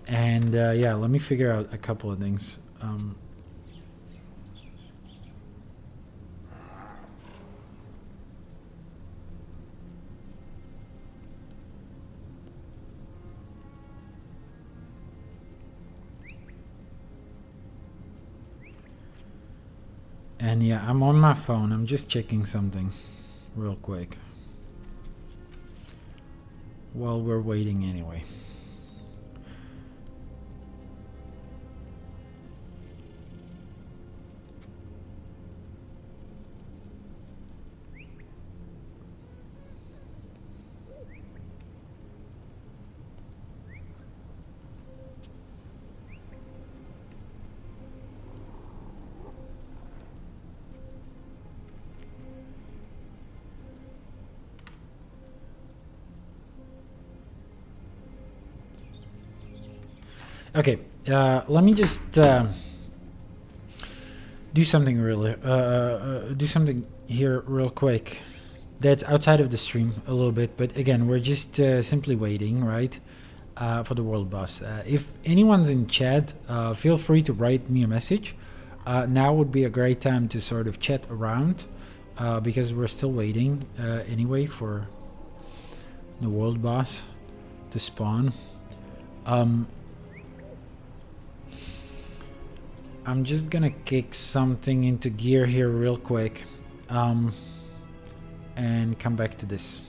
And yeah, let me figure out a couple of things. And yeah, I'm on my phone. I'm just checking something real quick while we're waiting anyway. Okay, let me just do something here real quick. That's outside of the stream a little bit, but again, we're just simply waiting, right, for the world boss. If anyone's in chat, feel free to write me a message. Now would be a great time to sort of chat around, because we're still waiting anyway for the world boss to spawn. I'm just gonna kick something into gear here real quick, and come back to this.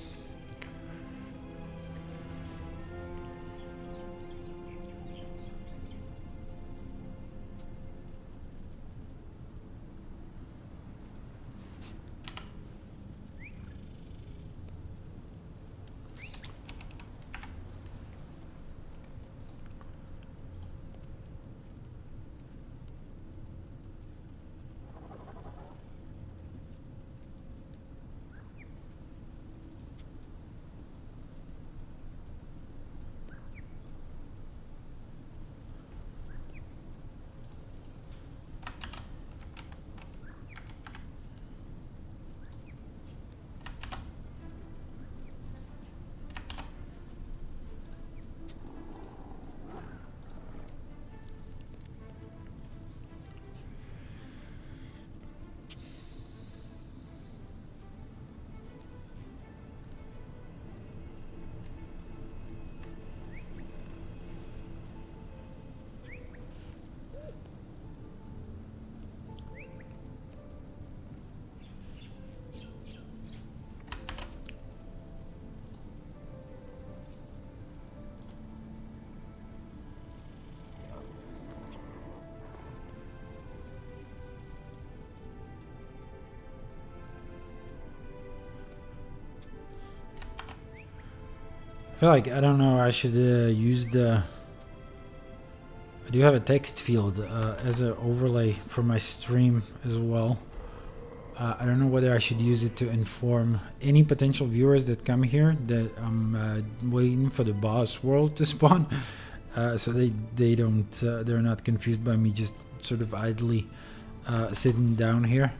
I feel like, I don't know, I should use the... I do have a text field as an overlay for my stream as well. I don't know whether I should use it to inform any potential viewers that come here that I'm waiting for the boss world to spawn. so they don't they're not confused by me just sort of idly sitting down here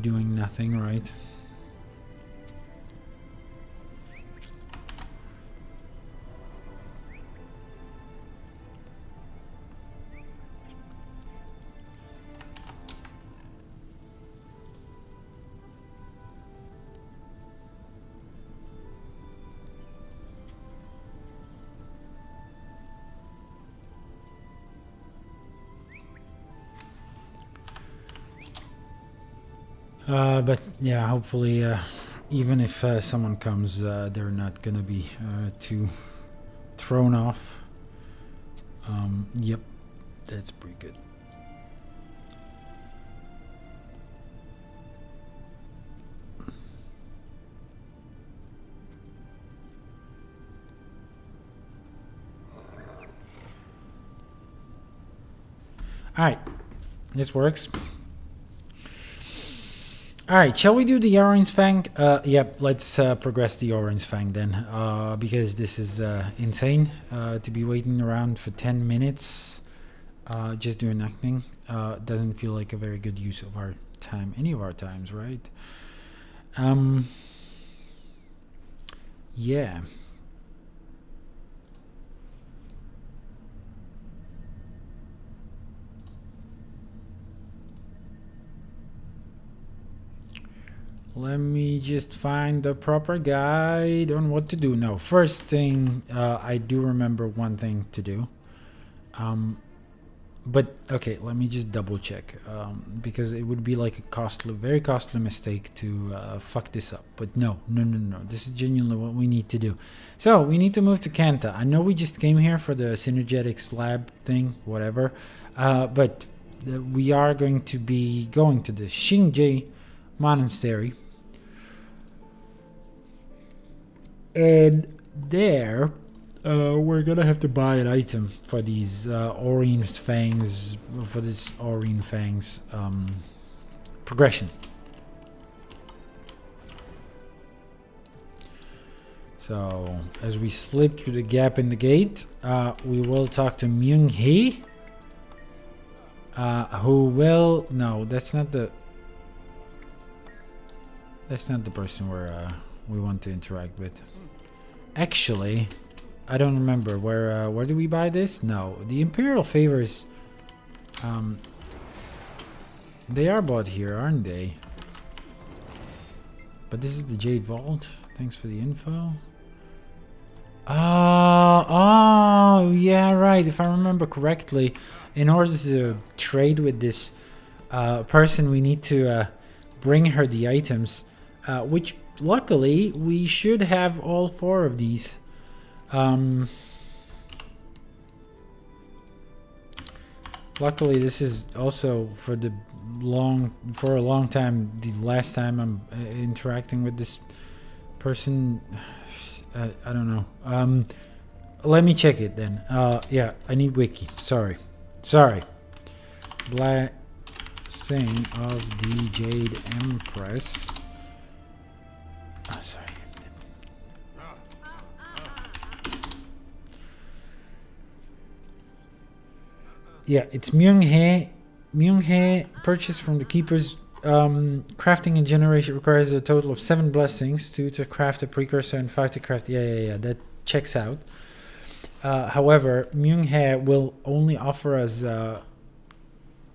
doing nothing, right? But yeah, hopefully, even if someone comes, they're not gonna be too thrown off. Yep, that's pretty good. All right, this works. Alright, shall we do the Aurene's Fang? Yep, let's progress the Aurene's Fang then, because this is insane to be waiting around for 10 minutes just doing nothing. Doesn't feel like a very good use of our time, any of our times, right? Yeah. Let me just find the proper guide on what to do. No, first thing, I do remember one thing to do. But okay, let me just double check, because it would be like a costly, very costly mistake to fuck this up. But no. This is genuinely what we need to do. So we need to move to Kanta. I know we just came here for the synergetics lab thing, whatever. But we are going to be going to the Xingje Monastery. And there, we're gonna have to buy an item for these Aurene's Fangs, for this Aurene Fangs progression. So, as we slip through the gap in the gate, we will talk to Myung Hee, who will... No, that's not the person we want to interact with. Actually, I don't remember where do we buy this? No, the Imperial favors. They are bought here, aren't they? But this is the Jade Vault. Thanks for the info. Oh, yeah, right. If I remember correctly, in order to trade with this person, we need to bring her the items, which luckily we should have all 4 of these. Luckily, this is also for a long time the last time I'm interacting with this person. I don't know. Let me check it then. Yeah, I need wiki. Sorry. Blessing of the Jade Empress. Oh, sorry. Yeah, it's Myung Hee. Myung Hee, purchased from the keepers. Crafting and generation requires a total of 7 blessings, 2 to craft a precursor and 5 to craft. Yeah. That checks out. However, Myung Hee will only offer us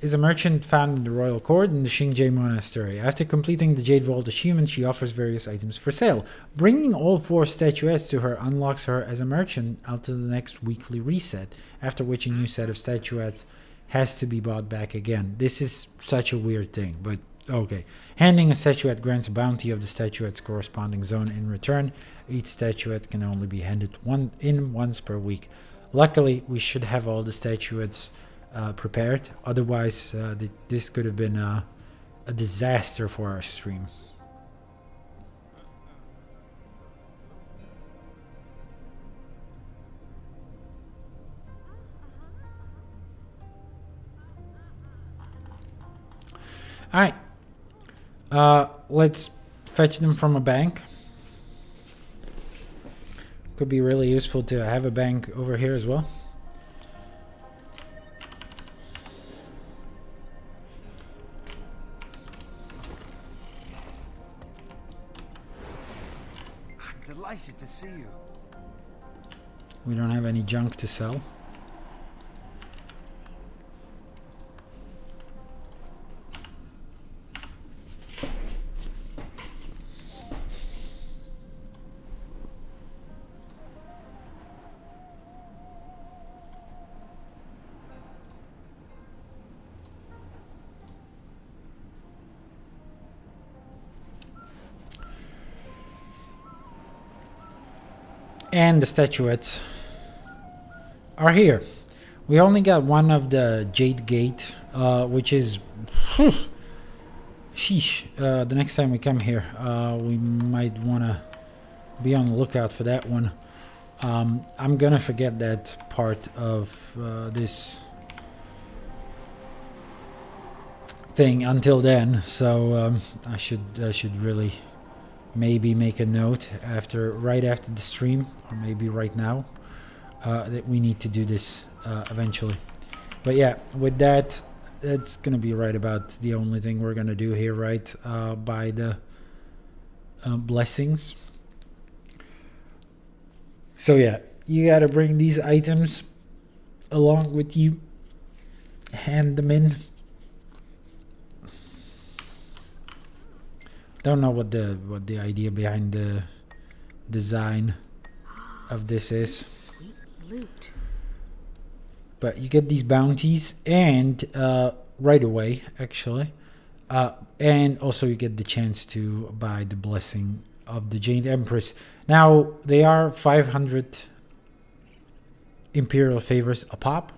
is a merchant found in the royal court in the Xingje Monastery. After completing the Jade Vault achievement, she offers various items for sale. Bringing all 4 statuettes to her unlocks her as a merchant until the next weekly reset, after which a new set of statuettes has to be bought back again. This is such a weird thing, but okay. Handing a statuette grants a bounty of the statuette's corresponding zone in return. Each statuette can only be handed once per week. Luckily, we should have all the statuettes prepared. Otherwise, this could have been a disaster for our stream. Alright. Let's fetch them from a bank. Could be really useful to have a bank over here as well. We don't have any junk to sell. And the statuettes are here. We only got one of the Jade Gate, which is... sheesh. The next time we come here, we might want to be on the lookout for that one. I'm gonna forget that part of this thing until then, so I should really maybe make a note right after the stream, or maybe right now, that we need to do this eventually. But yeah, with that, that's gonna be right about the only thing we're gonna do here, right? By the blessings. So yeah, you gotta bring these items along with you, hand them in. Don't know what the idea behind the design of this is. Sweet loot. But you get these bounties, and right away, actually, and also you get the chance to buy the blessing of the Jade Empress. Now they are 500 Imperial favors a pop,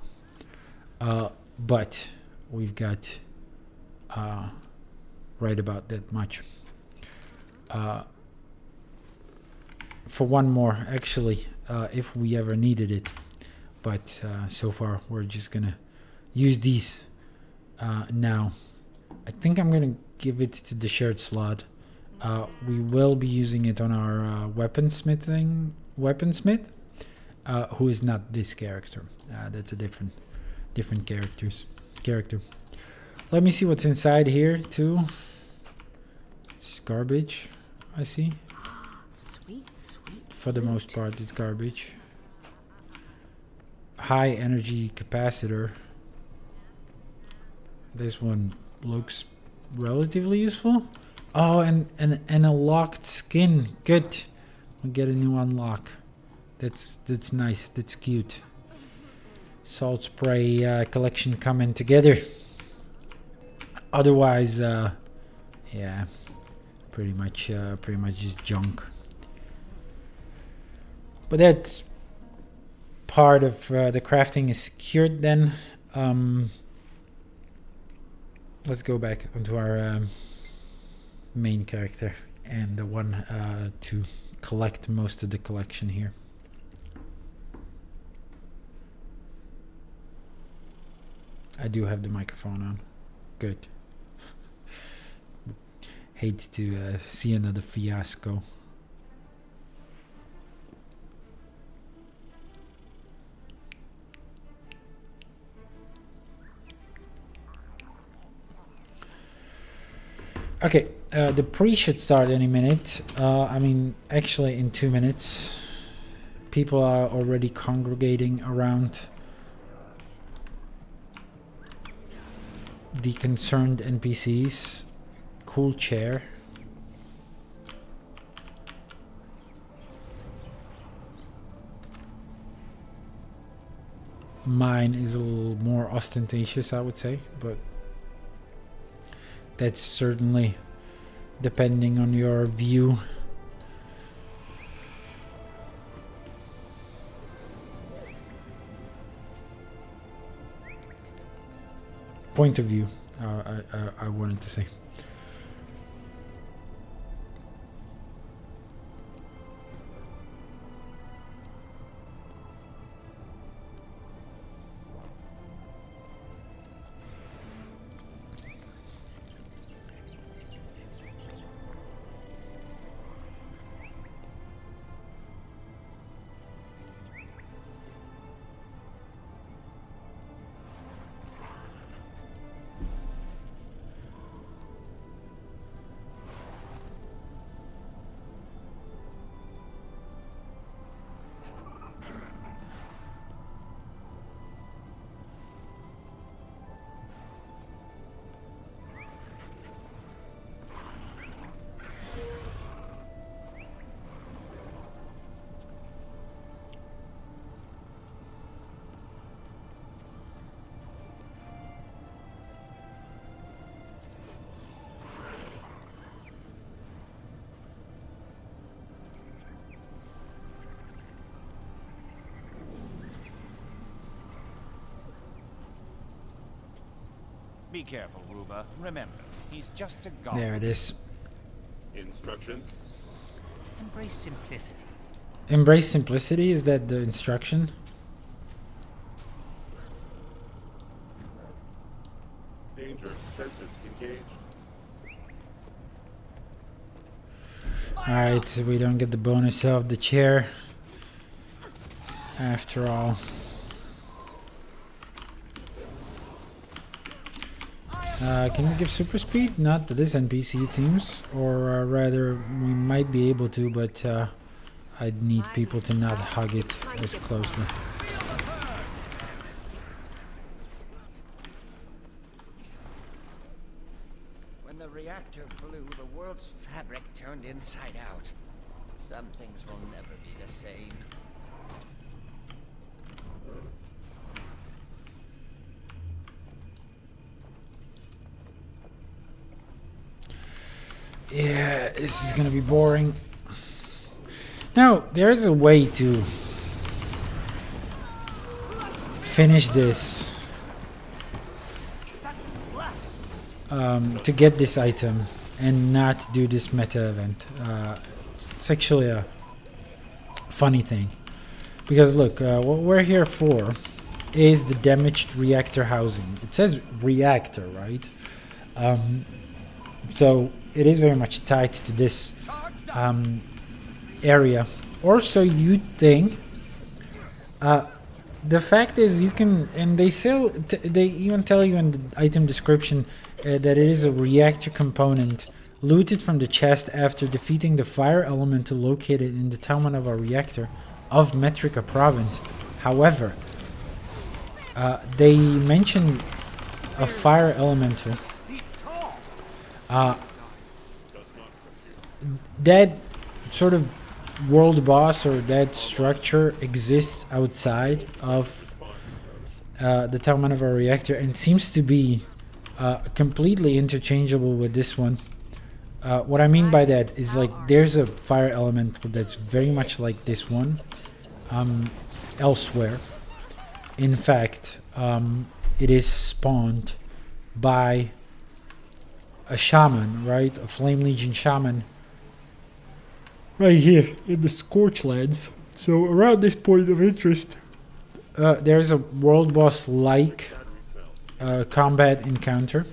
but we've got right about that much. For one more, actually, if we ever needed it. But so far, we're just gonna use these now. I think I'm gonna give it to the shared slot. We will be using it on our weaponsmith, who is not this character. That's a different character. Let me see what's inside here too. It's garbage, I see. Sweet, sweet. For the most part, it's garbage. High energy capacitor. This one looks relatively useful. Oh, and a locked skin. Good. We'll get a new unlock. That's nice. That's cute. Salt spray collection coming together. Otherwise, yeah, pretty much just junk. But that's part of the crafting is secured. Then let's go back onto our main character and the one to collect most of the collection here. I do have the microphone on. Good. Hate to see another fiasco. Okay, the pre should start any minute. I mean, actually in 2 minutes. People are already congregating around the concerned NPCs. Cool chair. Mine is a little more ostentatious, I would say, but that's certainly depending on your view. Point of view, I wanted to say. Be careful, Ruba. Remember, he's just a god. There it is. Instructions? Embrace simplicity. Embrace simplicity, is that the instruction? Danger. Sensors engaged. Alright, so we don't get the bonus of the chair. After all. Can we give super speed? Not to this NPC it seems. Or rather, we might be able to, but I'd need people to not hug it as closely. When the reactor blew, the world's fabric turned inside out. Some things will never be the same. Yeah, this is gonna be boring. Now, there's a way to finish this. To get this item and not do this meta event. It's actually a funny thing. Because look, what we're here for is the damaged reactor housing. It says reactor, right? So it is very much tied to this area, or so you think. The fact is, you can, and they even tell you in the item description that it is a reactor component looted from the chest after defeating the fire elemental located in the town of a reactor of Metrica province. However, they mention a fire elemental. That sort of world boss or that structure exists outside of the town of a reactor and seems to be completely interchangeable with this one. What I mean by that is, like, there's a fire elemental that's very much like this one elsewhere. In fact, it is spawned by a shaman, right? A Flame Legion shaman. Right here in the Scorchlands. So around this point of interest, there's a world boss like combat encounter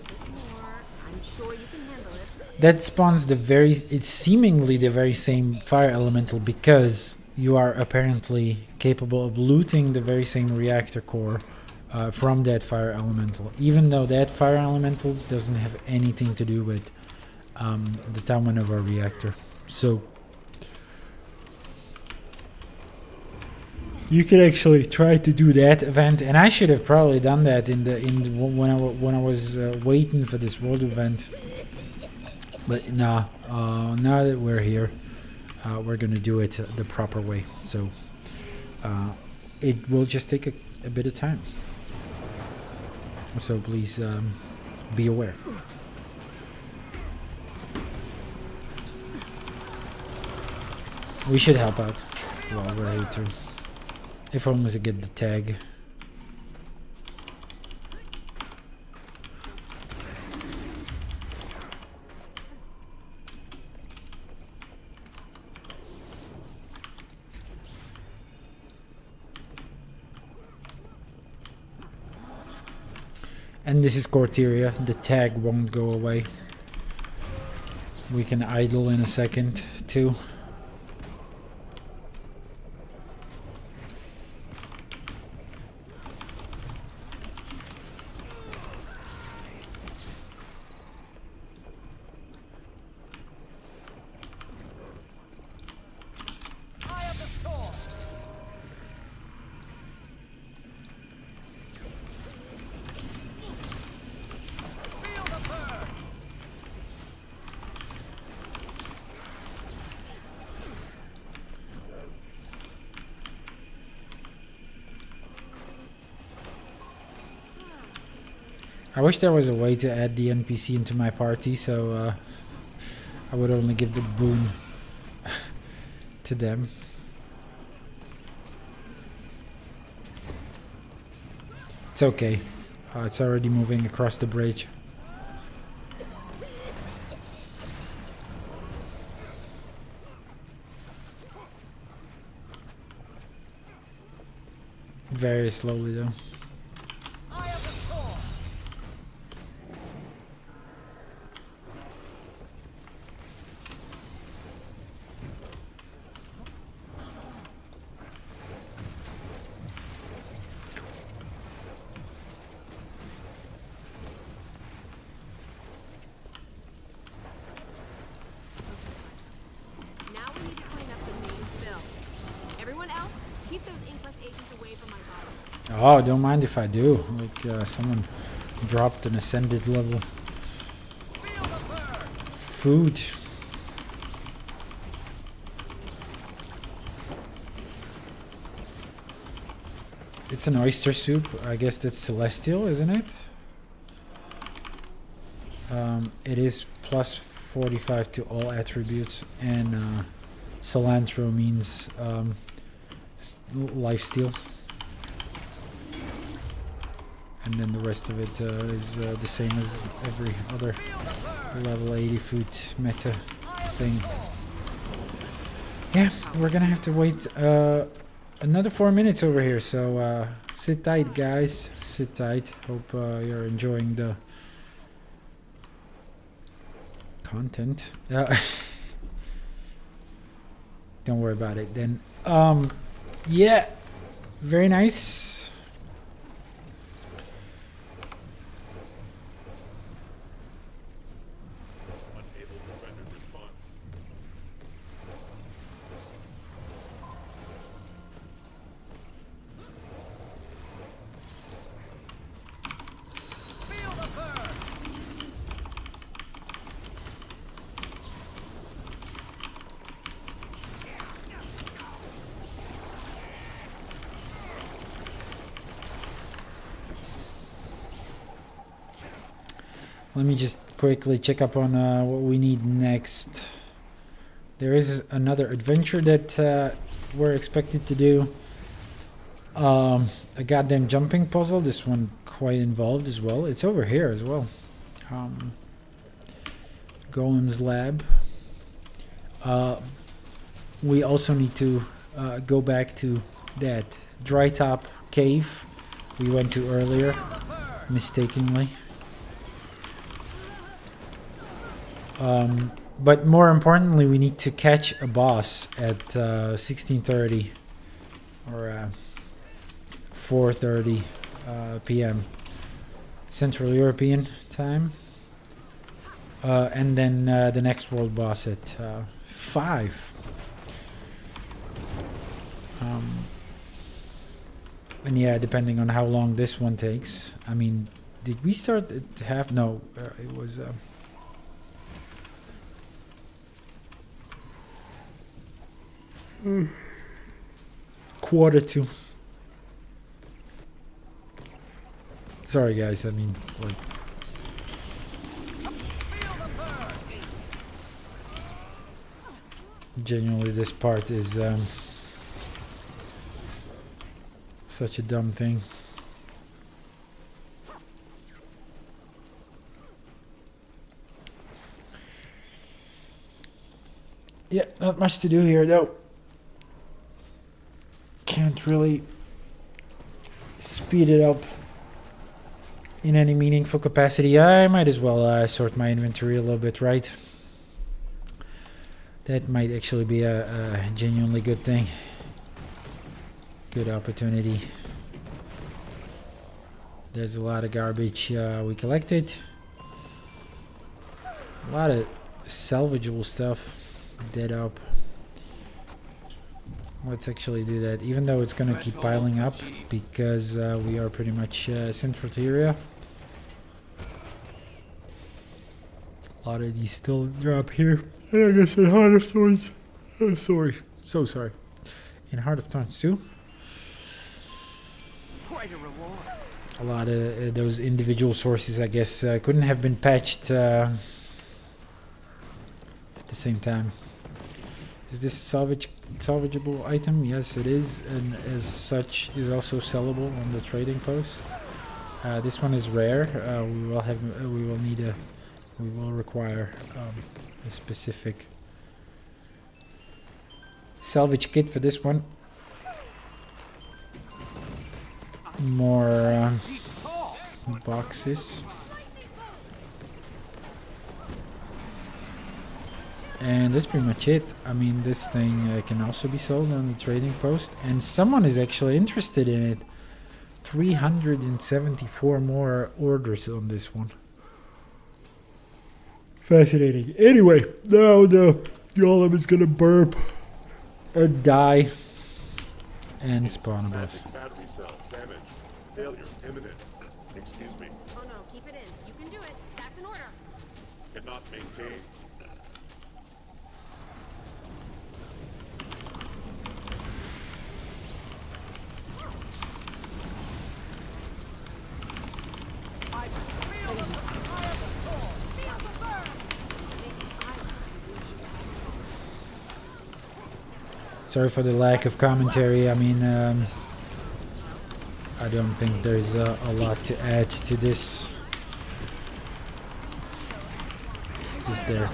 that spawns it's seemingly the very same fire elemental, because you are apparently capable of looting the very same reactor core from that fire elemental, even though that fire elemental doesn't have anything to do with the town of our reactor. So you could actually try to do that event, and I should have probably done that when I was waiting for this world event. But nah, now that we're here, we're gonna do it the proper way. So it will just take a bit of time. So please be aware. We should help out while we're here too. If only to get the tag. And this is Corteria. The tag won't go away. We can idle in a second too. I wish there was a way to add the NPC into my party, so I would only give the boon to them. It's okay. It's already moving across the bridge. Very slowly though. Now we need to clean up the main spill. Everyone else, keep those Inquest agents away from my body. Oh, don't mind if I do. Like someone dropped an ascended level. Food. It's an oyster soup. I guess that's celestial, isn't it? It is plus 45 to all attributes, and cilantro means lifesteal. And then the rest of it is the same as every other level 80 food meta thing. Yeah, we're gonna have to wait another 4 minutes over here, so sit tight guys, sit tight. Hope you're enjoying the content. Don't worry about it then. Yeah, very nice. Let me just quickly check up on what we need next. There is another adventure that we're expected to do. A goddamn jumping puzzle. This one quite involved as well. It's over here as well. Golem's lab. We also need to go back to that dry top cave we went to earlier, mistakenly. But more importantly, we need to catch a boss at 16:30 or 4:30 p.m. Central European time, and then the next world boss at 5. And yeah, depending on how long this one takes. I mean, did we start at half? No, it was. Quarter to. Sorry guys, I mean, like, genuinely this part is such a dumb thing. Yeah, not much to do here though. Can't really speed it up in any meaningful capacity. I might as well sort my inventory a little bit, right? That might actually be a genuinely good thing. Good opportunity. There's a lot of garbage we collected. A lot of salvageable stuff. Dead up. Let's actually do that, even though it's gonna keep piling up because we are pretty much central to area. A lot of these still drop here. And I guess in Heart of Thorns. I'm sorry. So sorry. In Heart of Thorns too. Quite a reward. A lot of those individual sources, I guess, couldn't have been patched at the same time. Is this salvageable item? Yes, it is, and as such is also sellable on the trading post. This one is rare. We will have. We will need a. We will require a specific salvage kit for this one. More boxes. And that's pretty much it. I mean, this thing can also be sold on the trading post. And someone is actually interested in it. 374 more orders on this one. Fascinating. Anyway, now the golem is gonna burp and die and spawn a boss. Battery cell damage. Failure imminent. Excuse me. Oh no, keep it in. You can do it. That's an order. Cannot maintain. Sorry for the lack of commentary. I mean, I don't think there's a lot to add to this. Is there?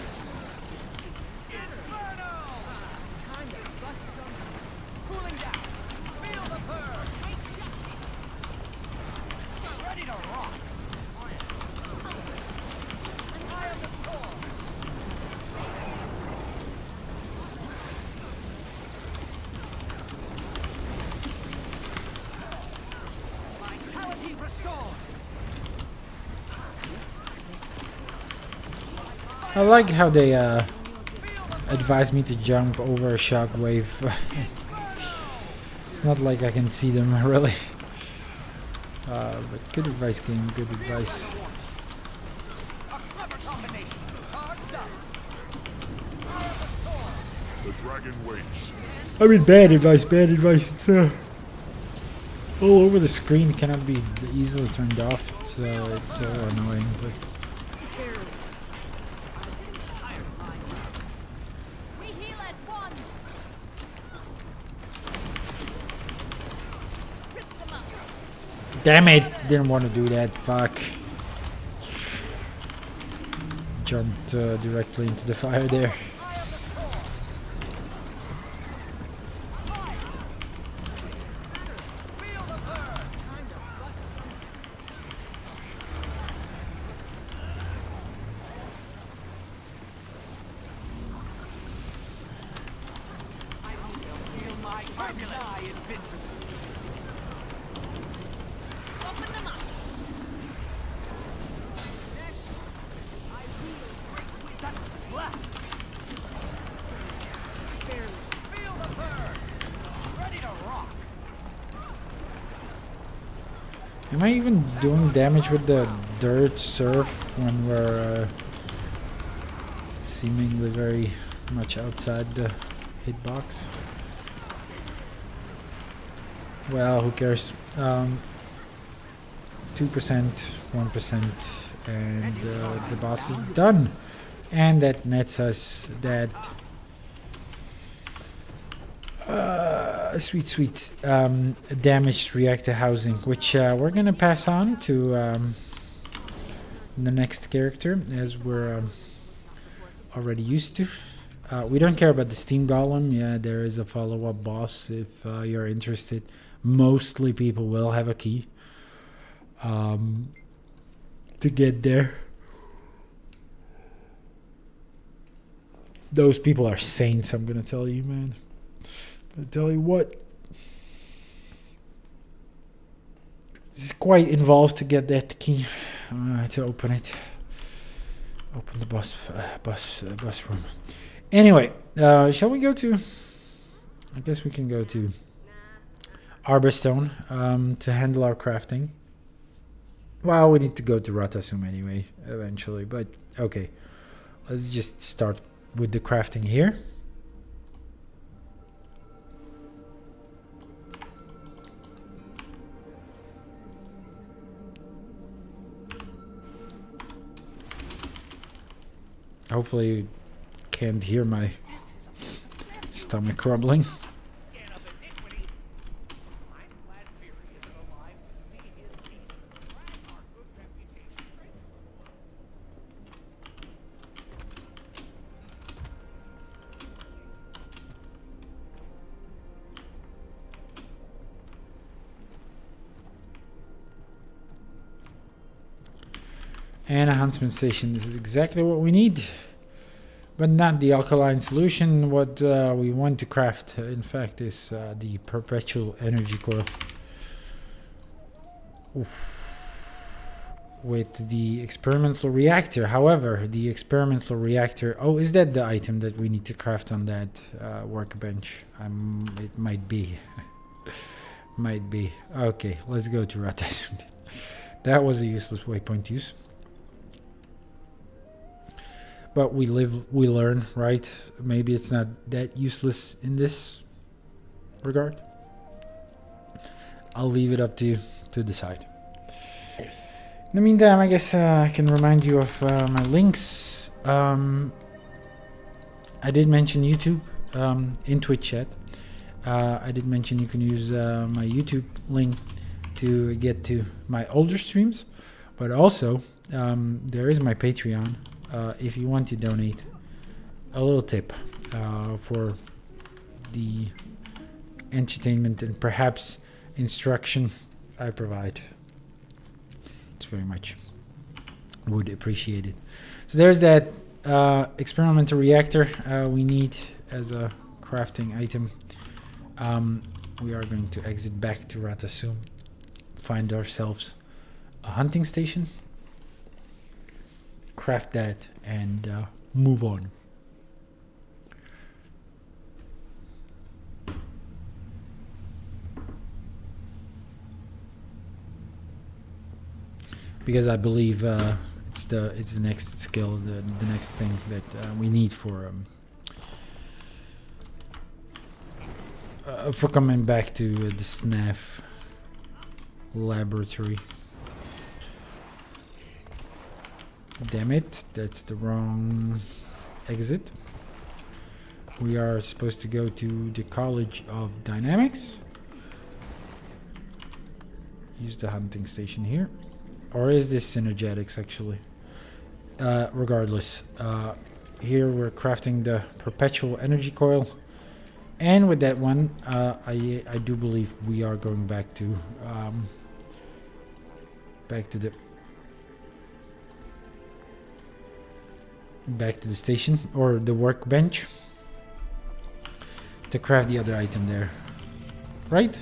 I like how they advise me to jump over a shockwave. It's not like I can see them really. But good advice, game. Good advice. The dragon waits. I mean, bad advice. Bad advice. It's all over the screen. It cannot be easily turned off. It's so annoying. But damn it! Didn't want to do that. Fuck. Jumped directly into the fire there. Am I even doing damage with the dirt surf when we're seemingly very much outside the hitbox? Well, who cares? 2%, 1%, and the boss is done. And that nets us that sweet damaged reactor housing, which we're gonna pass on to the next character, as we're already used to. We don't care about the steam golem. Yeah, there is a follow-up boss if you're interested. Mostly people will have a key to get there. Those people are saints, I'm gonna tell you, man. I tell you what, this is quite involved to get that key to open it. Open the bus room. Anyway, shall we go to? I guess we can go to Arborstone to handle our crafting. Well, we need to go to Ratasum anyway, eventually. But okay, let's just start with the crafting here. Hopefully you can't hear my stomach rumbling. And a huntsman station. This is exactly what we need. But not the alkaline solution. What we want to craft, in fact, is the perpetual energy coil. Oof. With the experimental reactor. However, the experimental reactor... Oh, is that the item that we need to craft on that workbench? It might be. Might be. Okay, let's go to Ratasund. That was a useless waypoint to use. But we live, we learn, right? Maybe it's not that useless in this regard. I'll leave it up to you to decide. In the meantime, I guess I can remind you of my links. I did mention YouTube in Twitch chat. I did mention you can use my YouTube link to get to my older streams. But also, there is my Patreon. If you want to donate a little tip for the entertainment and perhaps instruction I provide. It's very much would appreciate it. So there's that experimental reactor we need as a crafting item. We are going to exit back to Ratasum, find ourselves a hunting station, craft that, and move on. Because I believe it's the next skill, the next thing that we need for coming back to the SNAF laboratory. Damn it, that's the wrong exit. We are supposed to go to the College of Dynamics. Use the hunting station here. Or is this synergetics actually? Regardless, here we're crafting the perpetual energy coil, and with that one, I do believe we are going back to the station or the workbench to craft the other item there. Right?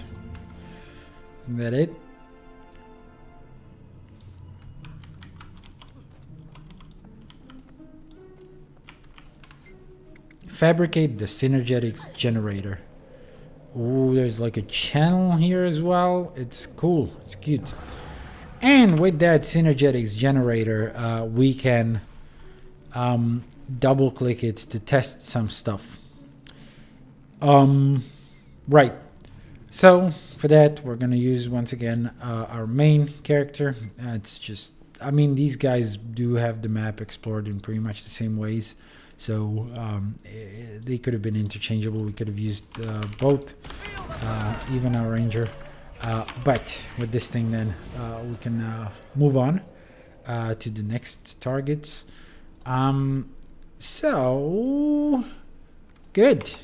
Isn't that it? Fabricate the synergetics generator. Ooh, there's like a channel here as well. It's cool. It's cute. And with that synergetics generator, we can double click it to test some stuff. Right. So for that, we're gonna use once again our main character. It's just, I mean, these guys do have the map explored in pretty much the same ways. So they could have been interchangeable. We could have used both, even our ranger. But with this thing, then we can move on to the next targets. So good.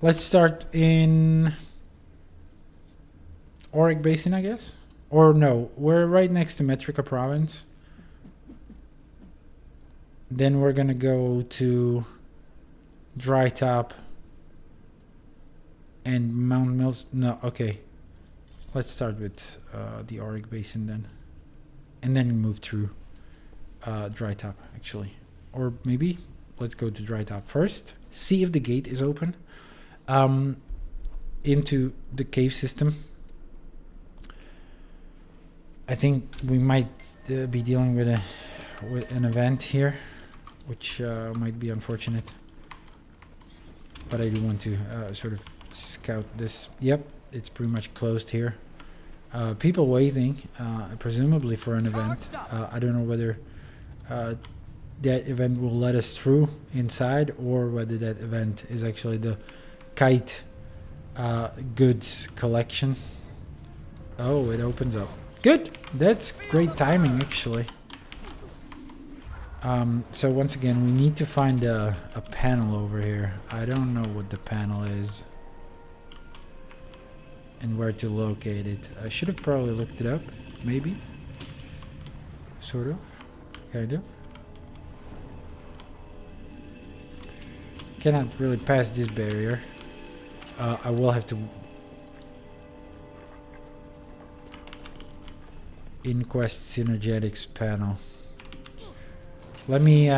Let's start in Auric Basin, I guess. Or no, we're right next to Metrica Province. Then we're gonna go to Dry Top and Mount Mills. No, okay. Let's start with the Auric Basin then, and then move through Dry Top actually, or maybe let's go to Dry Top first. See if the gate is open into the cave system. I think we might be dealing with an event here, which might be unfortunate, but I do want to sort of scout this. Yep, it's pretty much closed here. People waiting, presumably for an event. I don't know whether that event will let us through inside, or whether that event is actually the kite goods collection. Oh, it opens up. Good, that's great timing actually. So once again, we need to find a panel over here. I don't know what the panel is and where to locate it. I should have probably looked it up, maybe. Sort of. Kind of. Cannot really pass this barrier. I will have to Inquest Synergetics panel. Let me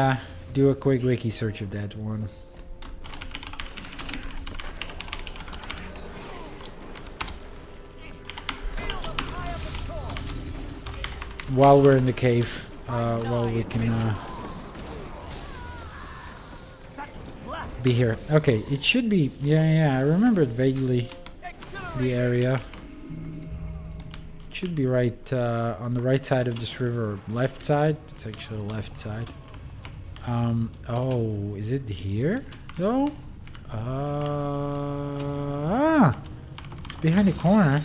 do a quick wiki search of that one. While we're in the cave, while we can be here. Okay, it should be. Yeah, I remembered vaguely the area. It should be right on the right side of this river, or left side. It's actually the left side. Oh, is it here? No. It's behind the corner.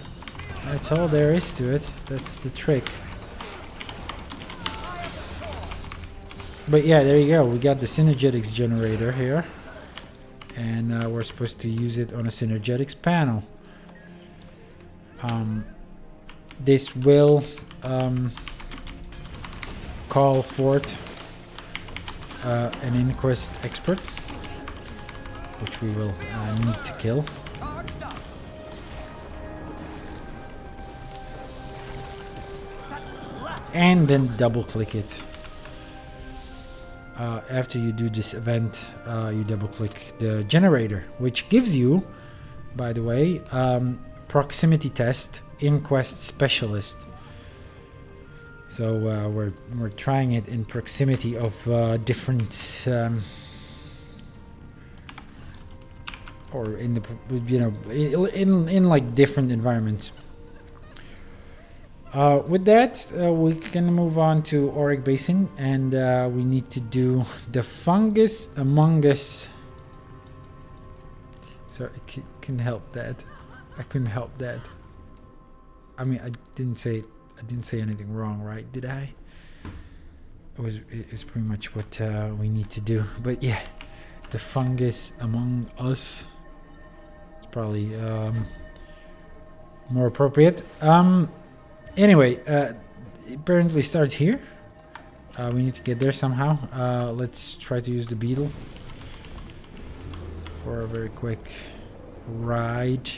That's all there is to it. That's the trick. But yeah, there you go. We got the synergetics generator here. And we're supposed to use it on a synergetics panel. This will call forth an Inquest expert, which we will need to kill. And then double click it. After you do this event, you double click the generator, which gives you, by the way, proximity test Inquest specialist. So we're trying it in proximity of different or in the in like different environments. With that, we can move on to Auric Basin, and we need to do the fungus among us. Sorry, I couldn't help that. I couldn't help that. I mean, I didn't say anything wrong, right? Did I? It's pretty much what we need to do. But yeah, the fungus among us is probably more appropriate. Anyway, it apparently starts here. We need to get there somehow. Let's try to use the beetle for a very quick ride.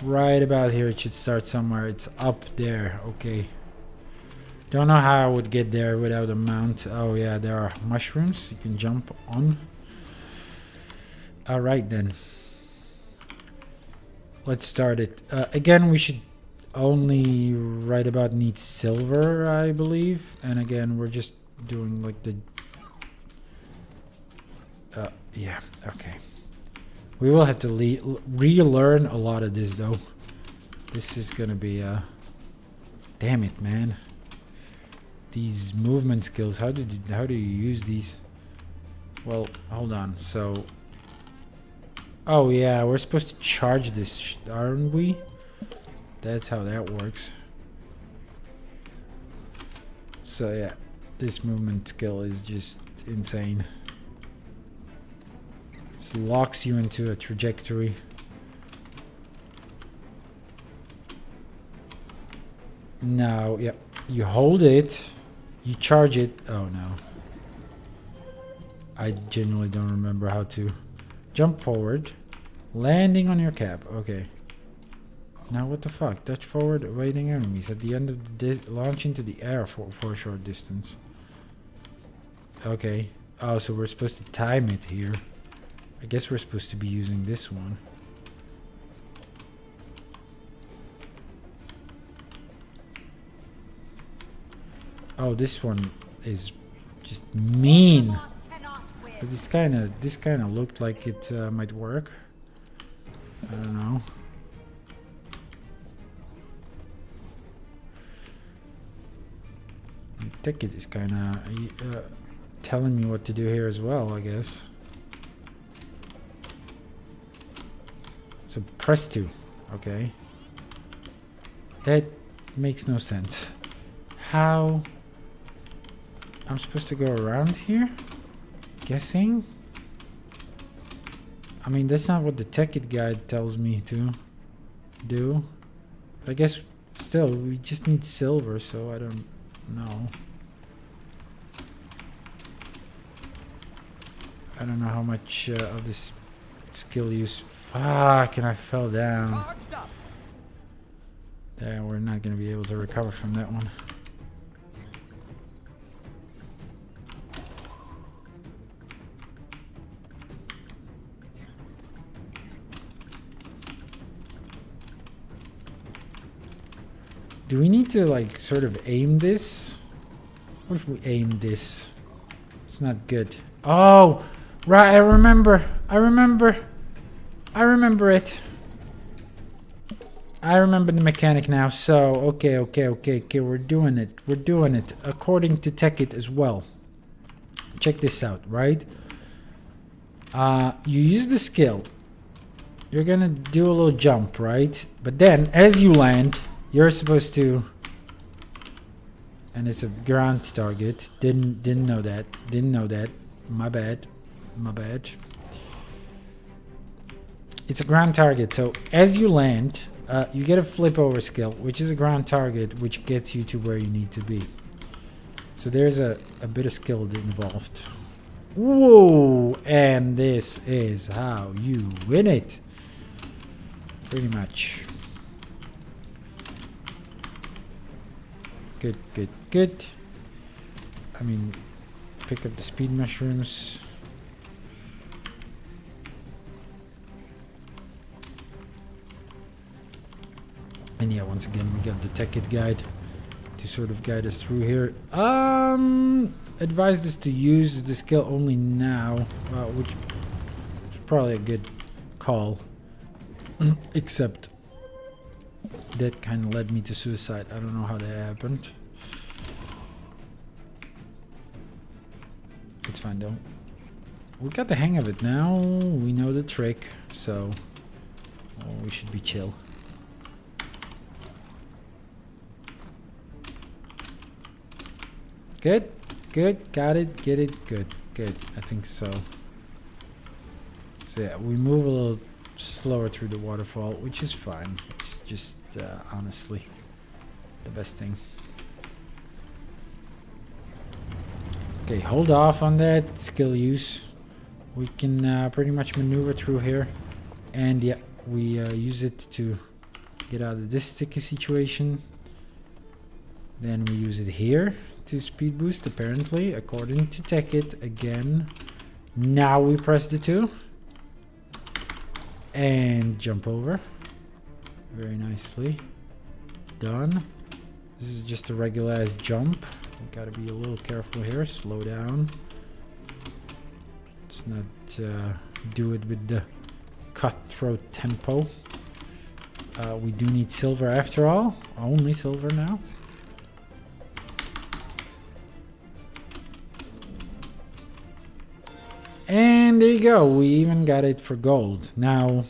Right about here, it should start somewhere. It's up there. Okay. Don't know how I would get there without a mount. Oh yeah, there are mushrooms you can jump on. Alright then. Let's start it. Again, we should only right about need silver, I believe. And again, we're just doing like the... yeah, okay. We will have to relearn a lot of this though. This is gonna be damn it, man. These movement skills, how do you use these? Well, hold on. So oh yeah, we're supposed to charge this, aren't we? That's how that works. So yeah, this movement skill is just insane. Locks you into a trajectory. No, yep. You hold it, you charge it. Oh no. I genuinely don't remember how to jump forward, landing on your cap. Okay. Now what the fuck? Touch forward, awaiting enemies at the end of the launch into the air for a short distance. Okay. Oh, so we're supposed to time it here. I guess we're supposed to be using this one. Oh, this one is just mean. But this kind of looked like it might work. I don't know. The ticket is kind of telling me what to do here as well, I guess. So press 2. Okay. That makes no sense. How? I'm supposed to go around here? Guessing? I mean, that's not what the Tech It guide tells me to do. But I guess still, we just need silver, so I don't know. I don't know how much of this skill use. Fuck, and I fell down. Yeah, we're not going to be able to recover from that one. Do we need to like sort of aim this? What if we aim this? It's not good. Oh, right, I remember it. I remember the mechanic now. So, okay, we're doing it. According to TechIt as well. Check this out, right? You use the skill. You're gonna do a little jump, right? But then, as you land, you're supposed to... And it's a ground target. Didn't know that. My bad. It's a ground target. So as you land, you get a flip over skill, which is a ground target, which gets you to where you need to be. So there's a bit of skill involved. Whoa! And this is how you win it. Pretty much. Good. I mean, pick up the speed mushrooms. And yeah, once again, we got the Tech It guide to sort of guide us through here. Advised us to use the skill only now, which is probably a good call. Except that kind of led me to suicide. I don't know how that happened. It's fine though. We got the hang of it now. We know the trick, so we should be chill. Good. Got it. Get it. Good. I think so. So yeah, we move a little slower through the waterfall, which is fine. It's just honestly the best thing. Okay, hold off on that skill use. We can pretty much maneuver through here, and yeah, we use it to get out of this sticky situation. Then we use it here to speed boost, apparently, according to TechIt again. Now we press the 2 and jump over. Very nicely done. This is just a regular jump. We gotta be a little careful here. Slow down. Let's not do it with the cutthroat tempo. We do need silver after all. Only silver now. And there you go. We even got it for gold. Now,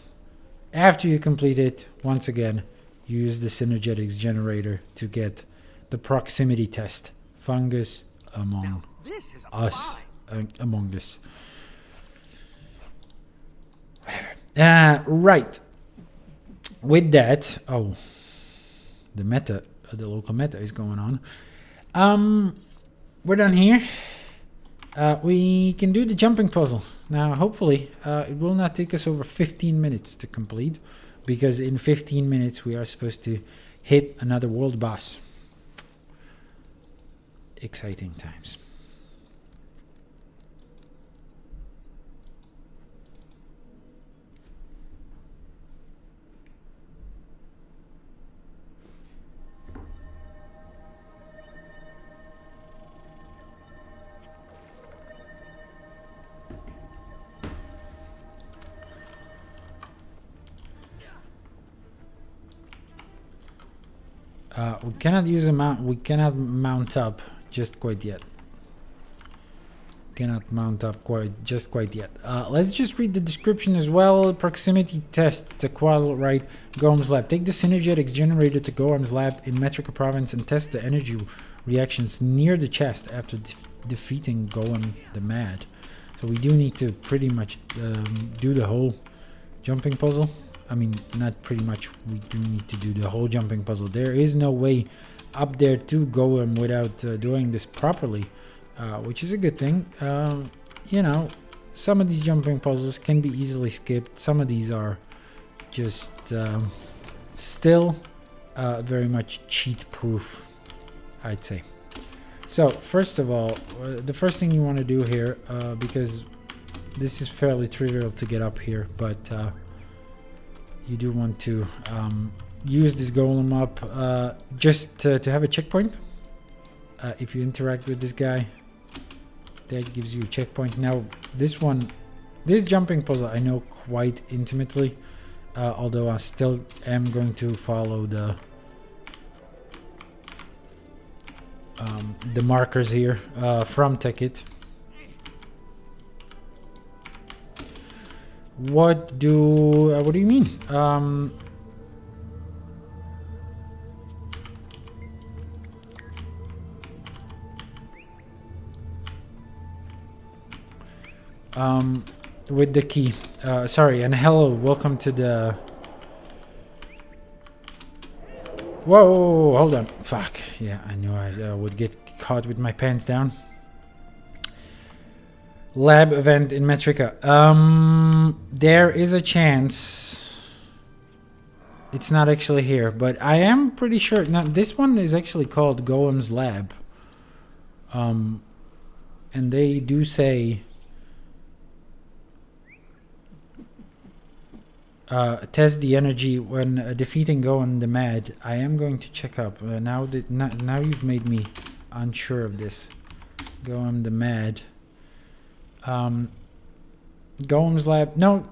after you complete it, once again, use the synergetics generator to get the proximity test. Fungus among us. Among us. Right. With that, the local meta is going on. We're done here. We can do the jumping puzzle. Now, hopefully, it will not take us over 15 minutes to complete, because in 15 minutes we are supposed to hit another world boss. Exciting times. We cannot use a mount. We cannot mount up just quite yet. Cannot mount up quite yet. Let's just read the description as well. Proximity test to Qual right Goem's lab. Take the synergetics generated to Goem's lab in Metrica province and test the energy reactions near the chest after defeating Goem the Mad. So we do need to pretty much do the whole jumping puzzle. I mean, not pretty much. We do need to do the whole jumping puzzle. There is no way up there to Goem without doing this properly. Which is a good thing. You know, some of these jumping puzzles can be easily skipped. Some of these are just still very much cheat proof, I'd say. So first of all, the first thing you want to do here, because this is fairly trivial to get up here, but you do want to use this golem up just to have a checkpoint. If you interact with this guy, that gives you a checkpoint. Now this jumping puzzle I know quite intimately, although I still am going to follow the markers here from Tekit. What do you mean? With the key. Sorry, and hello, welcome to the... Whoa, hold on. Fuck. Yeah, I knew I would get caught with my pants down. Lab event in Metrica. There is a chance it's not actually here, but I am pretty sure. Now, this one is actually called Goem's Lab. And they do say... test the energy when defeating Goem the Mad. I am going to check up. Now you've made me unsure of this. Goem the Mad. Goem's lab. No.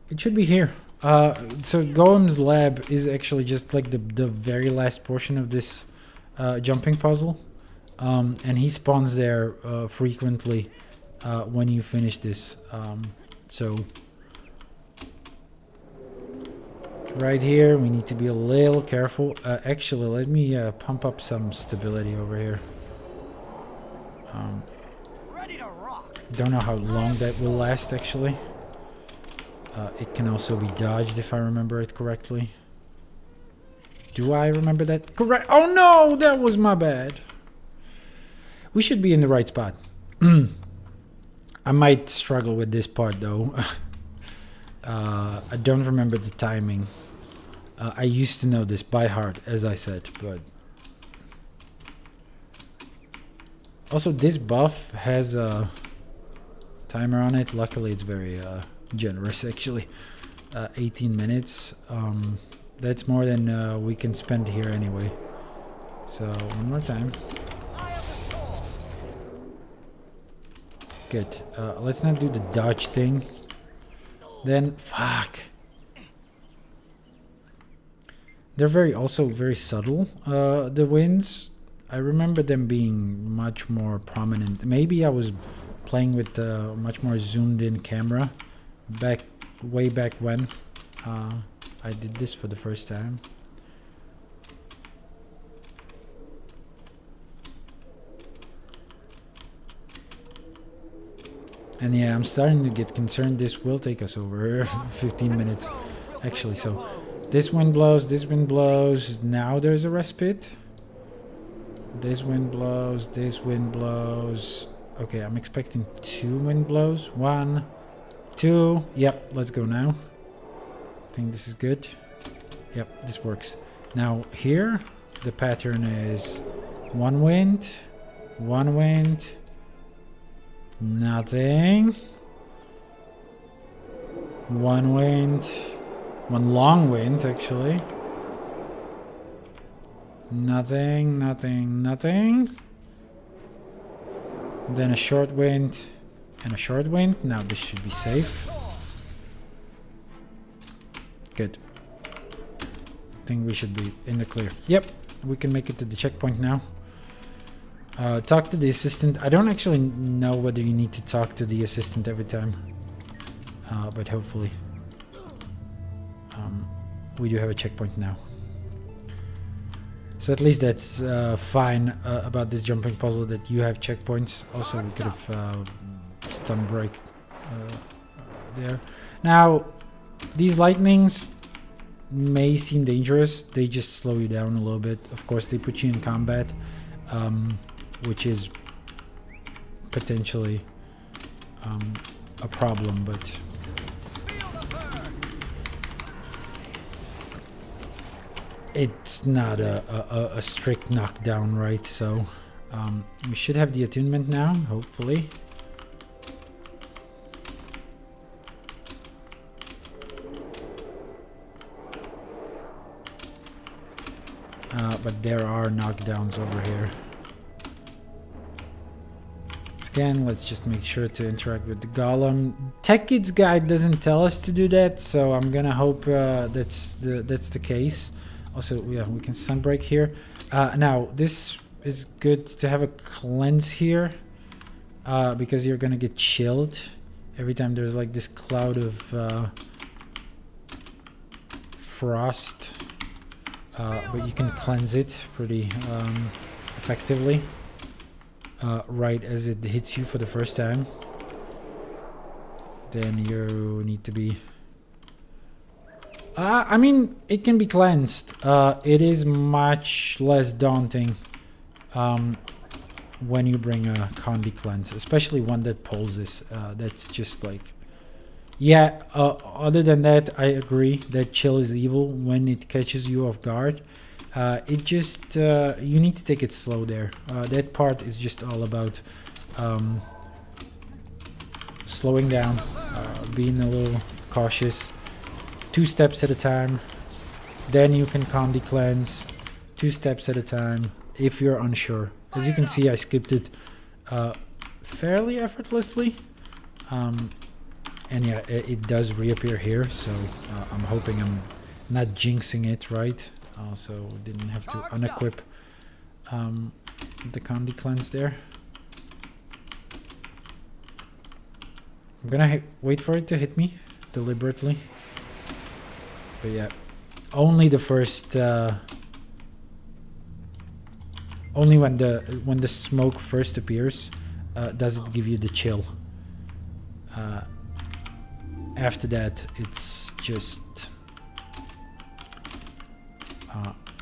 It should be here. So Goem's lab is actually just like the very last portion of this jumping puzzle. And he spawns there frequently when you finish this. So right here we need to be a little careful. Actually, let me pump up some stability over here. Ready to rock. Don't know how long that will last actually. It can also be dodged if I remember it correctly. Do I remember that correct? Oh no, that was my bad. We should be in the right spot. I might struggle with this part though. I don't remember the timing. I used to know this by heart, as I said, but... Also, this buff has a timer on it. Luckily, it's very generous, actually. 18 minutes. That's more than we can spend here anyway. So, one more time. Good. Let's not do the dodge thing. Then, fuck. They're also very subtle, the winds. I remember them being much more prominent. Maybe I was playing with a much more zoomed in camera way back when I did this for the first time. And yeah, I'm starting to get concerned this will take us over 15 minutes actually. So this wind blows, this wind blows. Now there's a respite. This wind blows, this wind blows. Okay, I'm expecting 2 wind blows. 1, 2. Yep, let's go now. I think this is good. Yep, this works. Now here, the pattern is 1 wind, 1 wind, nothing. 1 wind, 1 long wind actually. Nothing, nothing, nothing. Then a short wind and a short wind. Now this should be safe. Good. I think we should be in the clear. Yep, we can make it to the checkpoint now. Talk to the assistant. I don't actually know whether you need to talk to the assistant every time. But hopefully. We do have a checkpoint now. So at least that's fine about this jumping puzzle, that you have checkpoints. Also, we could have stun break there. Now, these lightnings may seem dangerous. They just slow you down a little bit. Of course, they put you in combat, which is potentially a problem, but it's not a strict knockdown, right? So we should have the attunement now, hopefully. But there are knockdowns over here. Again, let's just make sure to interact with the golem. Tech Kid's guide doesn't tell us to do that, so I'm gonna hope that's the case. Also, yeah, we can sunbreak here. Now, this is good to have a cleanse here, because you're gonna get chilled every time there's like this cloud of frost. But you can cleanse it pretty effectively right as it hits you for the first time. Then you need to be... I mean, it can be cleansed. It is much less daunting when you bring a Condi cleanse, especially one that pulls this. That's just like... Yeah, other than that, I agree that chill is evil when it catches you off guard. It just, you need to take it slow there. That part is just all about slowing down, being a little cautious. 2 steps at a time. Then you can Condi cleanse. 2 steps at a time if you're unsure. As you can see, I skipped it fairly effortlessly. And yeah, it does reappear here, so I'm hoping I'm not jinxing it, right? Also, didn't have to unequip the Condi cleanse there. I'm gonna wait for it to hit me deliberately. But yeah, only the first, only when the smoke first appears, does it give you the chill. After that, it's just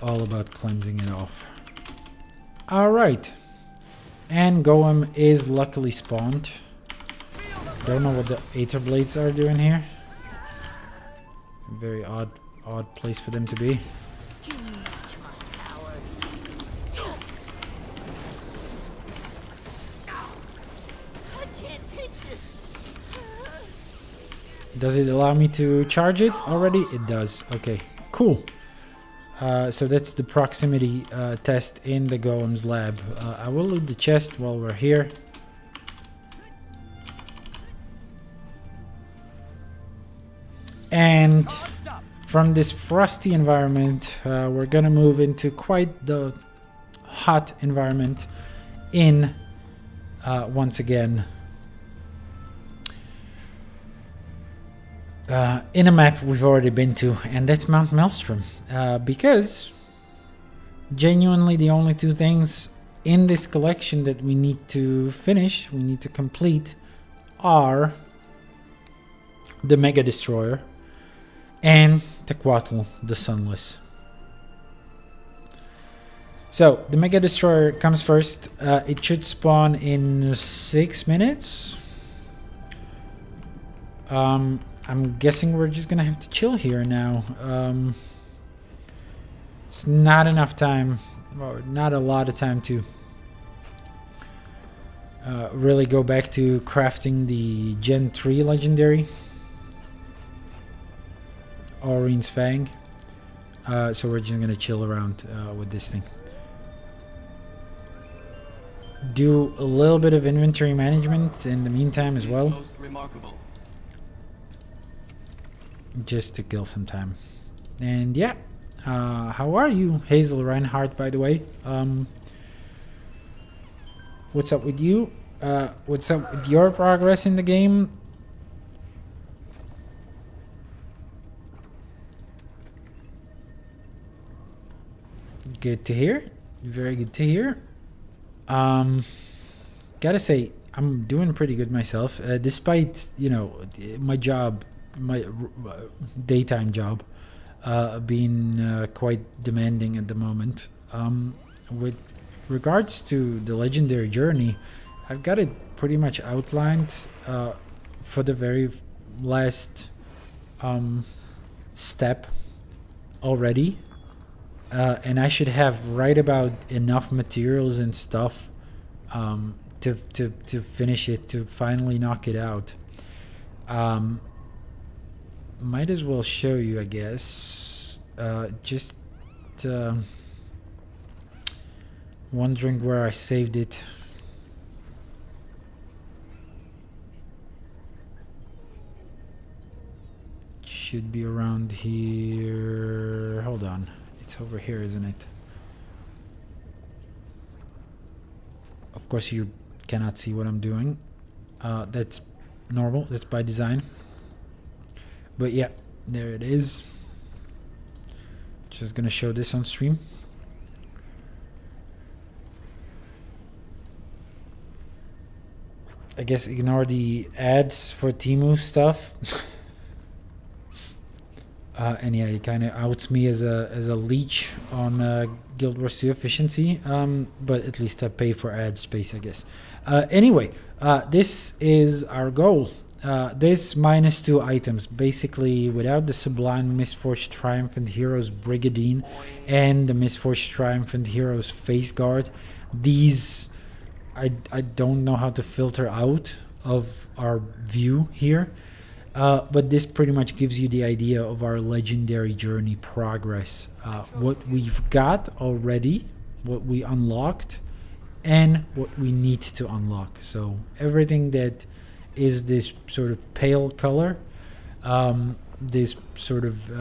all about cleansing it off. Alright. And Golem is luckily spawned. Don't know what the Aether Blades are doing here. Very odd place for them to be. Does it allow me to charge it already? It does. Okay, cool. So that's the proximity test in the Golem's lab. I will loot the chest while we're here. And from this frosty environment, we're gonna move into quite the hot environment in, once again, in a map we've already been to, and that's Mount Maelstrom. Because genuinely the only 2 things in this collection that we need to finish, we need to complete, are the Mega Destroyer and Tequatl the Sunless. So the Mega Destroyer comes first. It should spawn in 6 minutes. I'm guessing we're just gonna have to chill here now. It's not enough time, or not a lot of time to really go back to crafting the Gen 3 legendary, Aurene's Fang. So we're just gonna chill around with this thing. Do a little bit of inventory management in the meantime as well. Just to kill some time. And yeah, how are you, Hazel Reinhardt, by the way? what's up with you? What's up with your progress in the game? Good to hear. Very good to hear. Gotta say, I'm doing pretty good myself, despite, you know, my job, my daytime job, being quite demanding at the moment. With regards to the legendary journey, I've got it pretty much outlined for the very last step already. And I should have right about enough materials and stuff to finish it, to finally knock it out. Might as well show you, I guess. Just wondering where I saved it. Should be around here. Hold on. It's over here, isn't it? Of course, you cannot see what I'm doing. That's normal. That's by design. But yeah, there it is. Just gonna show this on stream. I guess ignore the ads for Temu stuff. And yeah, he kind of outs me as a leech on Guild Wars 2 efficiency, but at least I pay for ad space, I guess. Anyway, this is our goal. This -2 items, basically without the Sublime Mistforged Triumphant Heroes Brigadine and the Mistforged Triumphant Heroes Face Guard, these I don't know how to filter out of our view here. But this pretty much gives you the idea of our legendary journey progress. What we've got already, what we unlocked, and what we need to unlock. So everything that is this sort of pale color, this sort of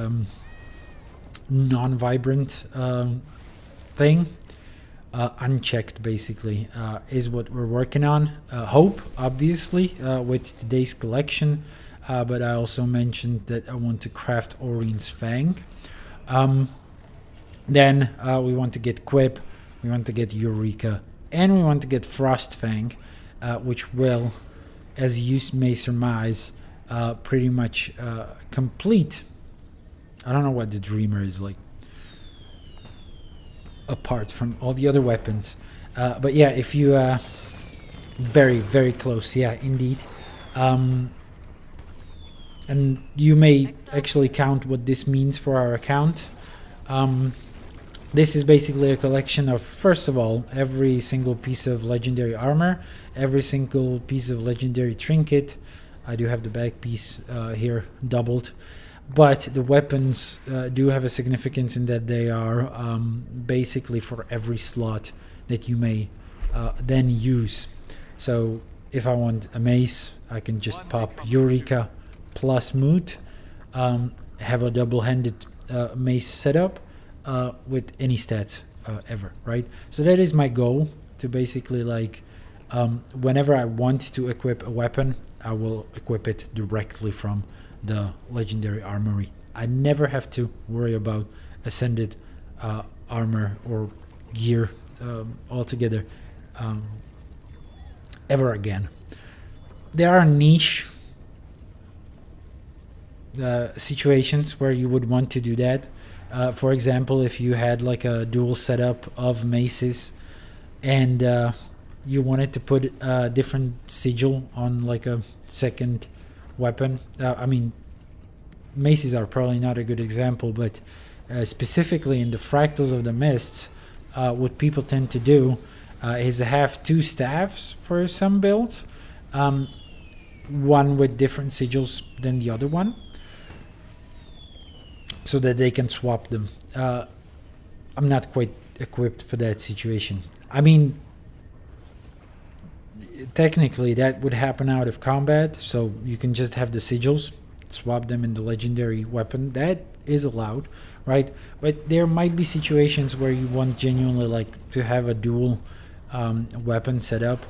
non-vibrant thing, unchecked basically, is what we're working on. Hope, obviously, with today's collection. But I also mentioned that I want to craft Aurene's Fang. Then we want to get Quip, we want to get Eureka, and we want to get Frost Fang, which will, as you may surmise, pretty much complete. I don't know what the Dreamer is like, apart from all the other weapons. But yeah, if you... very, very close, yeah, indeed. And you may actually count what this means for our account. This is basically a collection of, first of all, every single piece of legendary armor, every single piece of legendary trinket. I do have the back piece here doubled. But the weapons do have a significance in that they are basically for every slot that you may then use. So if I want a mace, I can just pop Eureka plus Moot, have a double-handed mace setup with any stats ever, right? So that is my goal, to basically like whenever I want to equip a weapon, I will equip it directly from the legendary armory. I never have to worry about ascended armor or gear altogether ever again. There are niche situations where you would want to do that. For example, if you had like a dual setup of maces and you wanted to put a different sigil on like a second weapon. I mean, maces are probably not a good example, but specifically in the Fractals of the Mists, what people tend to do is have two staffs for some builds, one with different sigils than the other one, so that they can swap them. I'm not quite equipped for that situation. I mean, technically that would happen out of combat, so you can just have the sigils, swap them in the legendary weapon. That is allowed, right? But there might be situations where you want genuinely like to have a dual weapon setup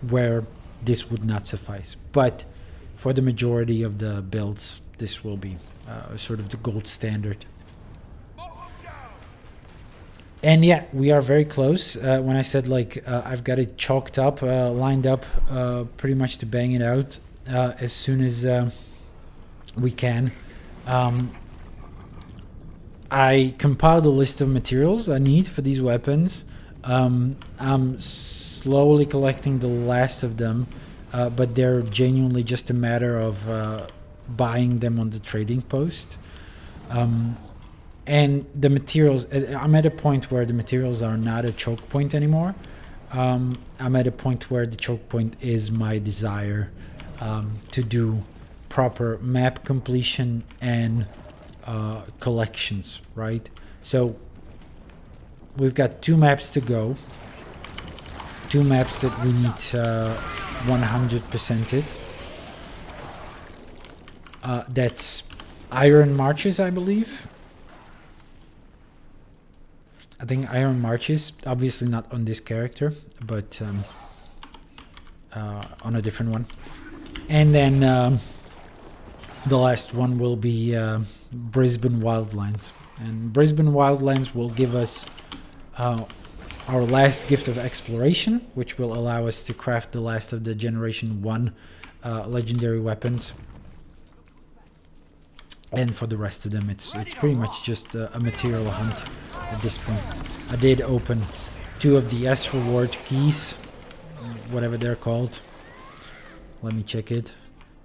where this would not suffice. But for the majority of the builds, this will be sort of the gold standard. And yeah, we are very close. When I said like I've got it chalked up, lined up pretty much to bang it out as soon as we can. I compiled a list of materials I need for these weapons. I'm slowly collecting the last of them, but they're genuinely just a matter of buying them on the trading post. And the materials, I'm at a point where the materials are not a choke point anymore. I'm at a point where the choke point is my desire to do proper map completion and collections, right? So we've got 2 maps to go. 2 maps that we need 100%ed. That's Iron Marches, I believe. I think Iron Marches, obviously not on this character, but on a different one. And then the last one will be Brisbane Wildlands. And Brisbane Wildlands will give us our last gift of exploration, which will allow us to craft the last of the Generation 1 legendary weapons. And for the rest of them, it's pretty much just a material hunt at this point. I did open 2 of the S reward keys, whatever they're called. Let me check it.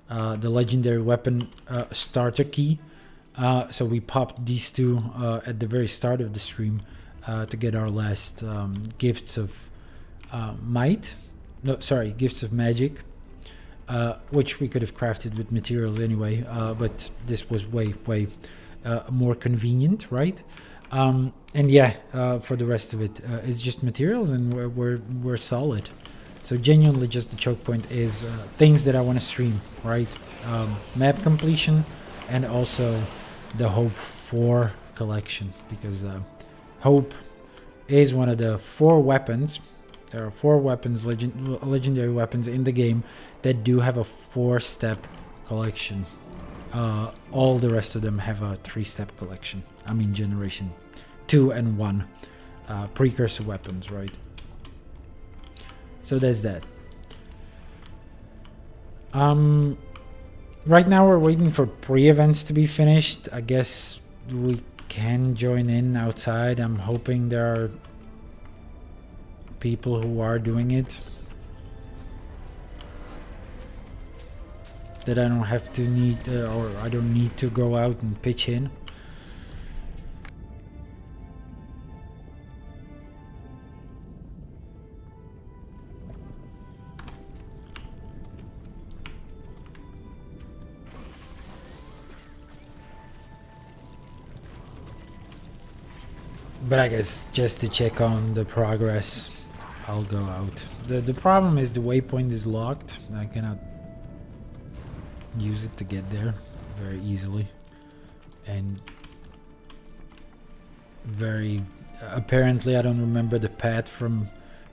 The legendary weapon starter key. So we popped these 2 at the very start of the stream to get our last gifts of might. No, sorry, gifts of magic. Which we could have crafted with materials anyway, but this was way more convenient, right? And yeah, for the rest of it, it's just materials, and we're solid. So genuinely, just the choke point is things that I want to stream, right? Map completion, and also the Hope 4 collection, because Hope is one of the 4 weapons. There are 4 weapons, legendary weapons in the game that do have a 4-step collection. All the rest of them have a 3-step collection. I mean, Generation 2 and 1 precursor weapons, right? So there's that. Right now we're waiting for pre-events to be finished. I guess we can join in outside. I'm hoping there are people who are doing it, that I don't have to need or I don't need to go out and pitch in. But I guess just to check on the progress, I'll go out. The problem is the waypoint is locked. I cannot use it to get there very easily, and very apparently I don't remember the path from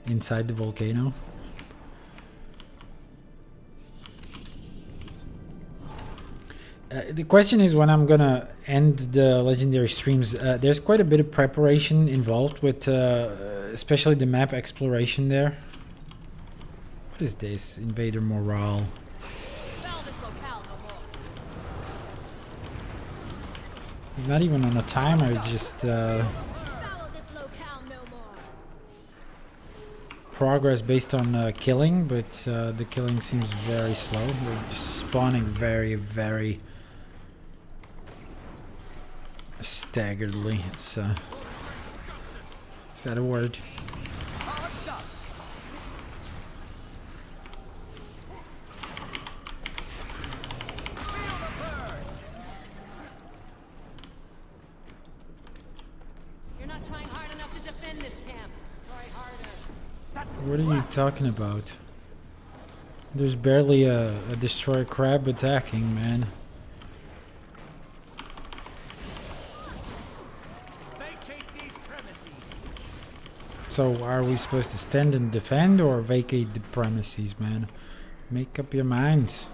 inside the volcano. The question is when I'm gonna end the legendary streams. There's quite a bit of preparation involved with especially the map exploration there. What is this? Invader morale. It's not even on a timer, it's just progress based on killing, but the killing seems very slow. We're just spawning very staggeredly. It's is that a word? You're not trying hard enough to defend this camp. Try harder. What are you talking about? There's barely a destroyer crab attacking, man. So are we supposed to stand and defend or vacate the premises, man? Make up your minds.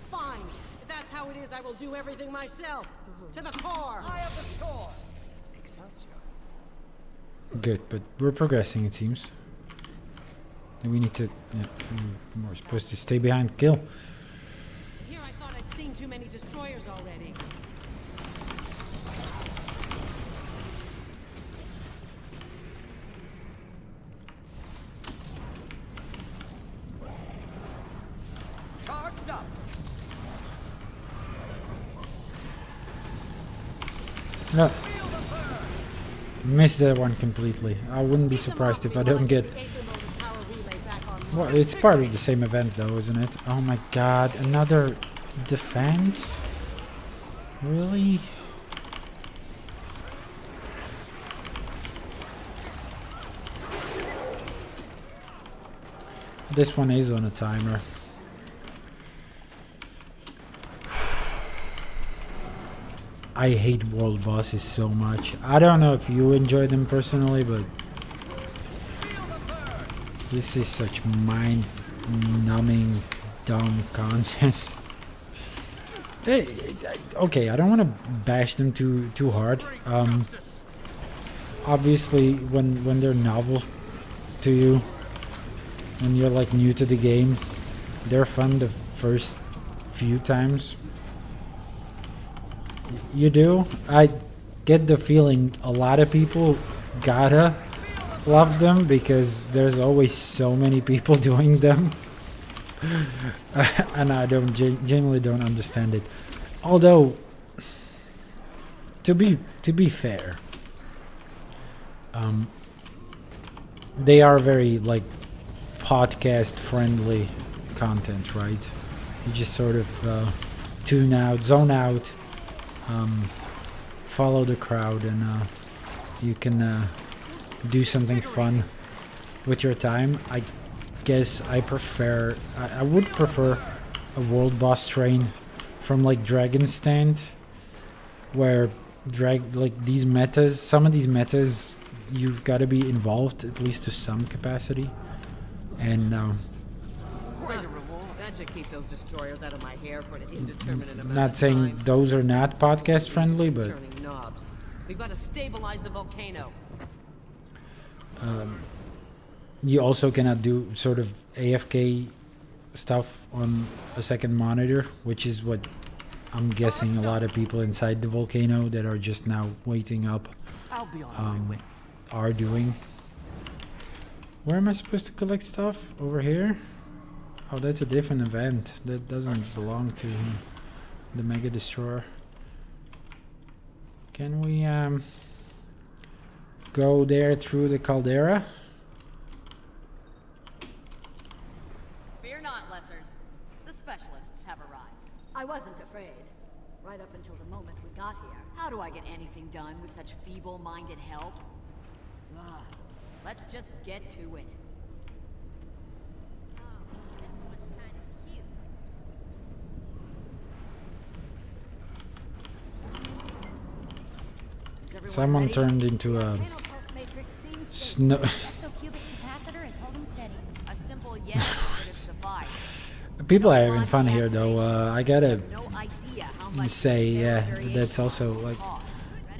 Fine. If that's how it is, I will do everything myself. To the core. Eye of the storm. Excelsior. Good, but we're progressing, it seems. And we need to... Yeah, we're supposed to stay behind kill. Here I thought I'd seen too many destroyers already. Charged up. No. Missed that one completely. I wouldn't be surprised if I don't get... Well, it's part of the same event though, isn't it? Oh my god, another defense? Really? This one is on a timer. I hate world bosses so much. I don't know if you enjoy them personally, but this is such mind-numbing, dumb content. Okay, I don't want to bash them too hard. Obviously, when they're novel to you, when you're like new to the game, they're fun the first few times. You do? I get the feeling a lot of people gotta love them because there's always so many people doing them. And I genuinely don't understand it. Although, to be fair, they are very like podcast friendly content, right? You just sort of tune out, zone out, follow the crowd, and you can do something fun with your time. I guess I would prefer a world boss train from like Dragon Stand, where these metas, some of these metas, you've got to be involved at least to some capacity, and That should keep those destroyers out of my hair for an indeterminate amount not of saying time. those are not podcast friendly, but Turning knobs. We've got to stabilize the volcano. you also cannot do sort of AFK stuff on a second monitor, which is what I'm guessing a lot of people inside the volcano that are just now waiting up I'll be on my way. are doing. Where am I supposed to collect stuff? Over here? Oh, that's a different event. That doesn't belong to the Mega Destroyer. Can we go there through the caldera? Fear not, Lessers. The specialists have arrived. I wasn't afraid. Right up until the moment we got here. How do I get anything done with such feeble-minded help? Ugh. Let's just get to it. Someone turned into a snow. A simple yes would have sufficed. People are having fun here, though. I gotta No idea how much say, yeah, that's also like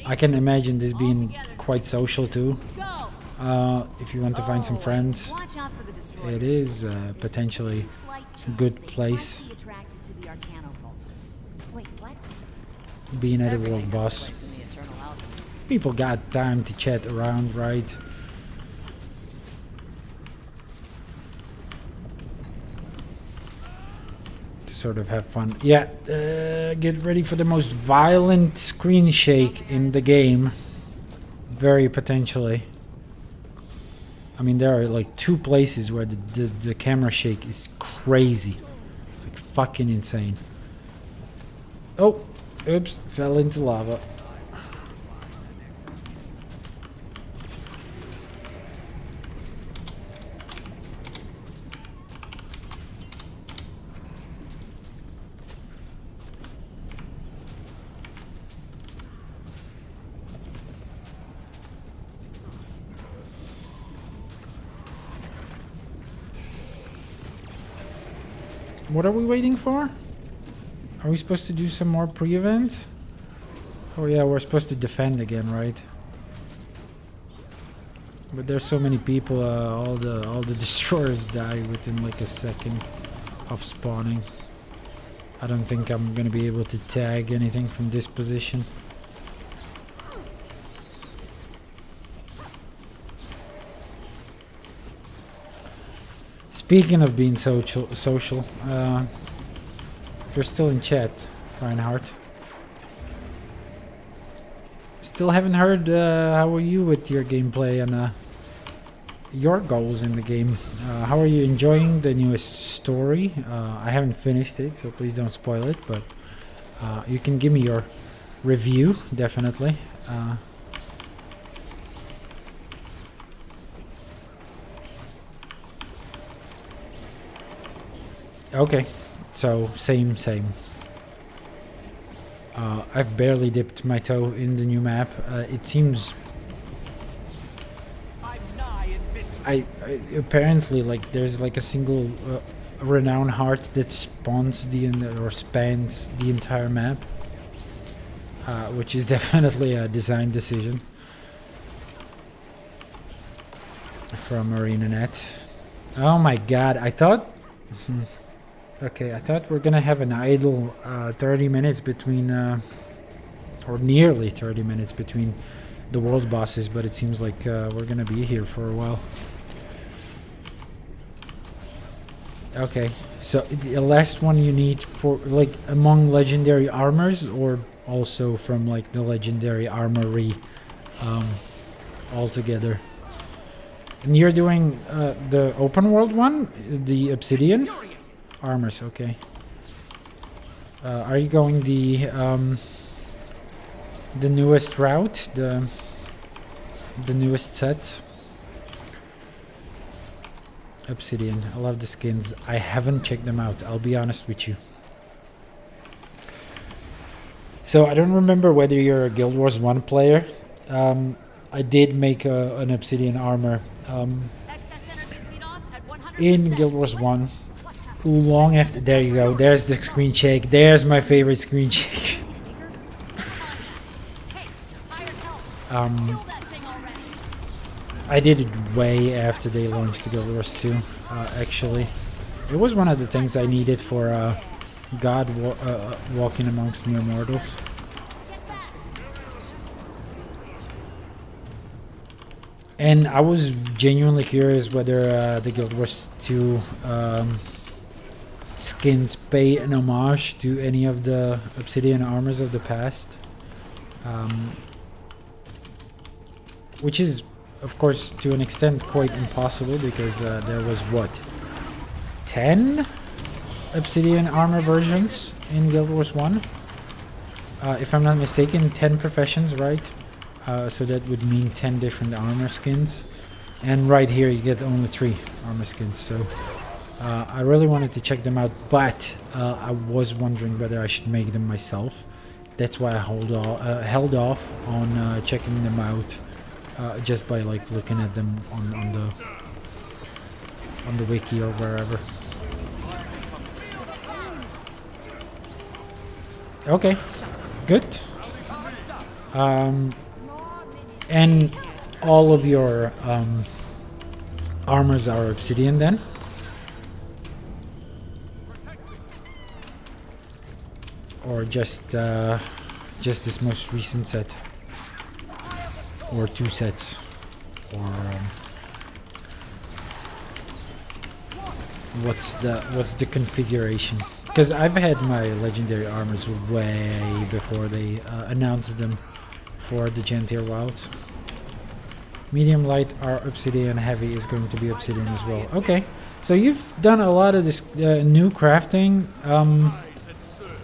I can imagine this being quite social too. If you want to find some friends, Watch out for the destroyers. it is potentially a good place. Be attracted to the Arcano pulses. Wait, what? Being at a Everything world has a boss, place in the eternal alchemy. people got time to chat around, right? To sort of have fun. Yeah, get ready for the most violent screen shake in the game. Very potentially. I mean, there are like 2 places where the camera shake is crazy. It's like fucking insane. Oh, oops, fell into lava. What are we waiting for? Are we supposed to do some more pre-events? Oh yeah, we're supposed to defend again, right? But there's so many people, all the destroyers die within like a second of spawning. I don't think I'm gonna be able to tag anything from this position. Speaking of being social, if you're still in chat, Reinhardt. Still haven't heard how are you with your gameplay and your goals in the game. How are you enjoying the newest story? I haven't finished it, so please don't spoil it, but you can give me your review, definitely. Okay, so same. I've barely dipped my toe in the new map. It seems I apparently like there's like a single renown heart that spawns or spans the entire map, which is definitely a design decision from ArenaNet. Oh my god! I thought. Okay, I thought we're gonna have an idle 30 minutes between, or nearly 30 minutes between the world bosses, but it seems like we're gonna be here for a while. Okay, so the last one you need for like among legendary armors, or also from like the legendary armory altogether. And you're doing the open world one, the obsidian armors. Okay. Are you going the newest route, the newest set? Obsidian. I love the skins. I haven't checked them out, I'll be honest with you. So I don't remember whether you're a Guild Wars 1 player. I did make an obsidian armor in Guild Wars 1 long after. There you go, there's the screen shake. There's my favorite screen shake. I did it way after they launched the Guild Wars 2, actually. It was one of the things I needed for God walking amongst mere mortals. And I was genuinely curious whether the Guild Wars 2 skins pay an homage to any of the obsidian armors of the past. Which is, of course, to an extent quite impossible, because there was, what, 10 obsidian armor versions in Guild Wars 1? If I'm not mistaken, 10 professions, right? So that would mean 10 different armor skins. And right here you get only 3 armor skins. So I really wanted to check them out, but I was wondering whether I should make them myself. That's why I held off on checking them out. Just by like looking at them on the wiki or wherever. Okay, good. And all of your armors are obsidian then? Or just this most recent set? Or 2 sets, or what's the configuration? Because I've had my legendary armors way before they announced them for the Gentier Wilds. Medium light are obsidian, heavy is going to be obsidian as well. Okay, so you've done a lot of this new crafting.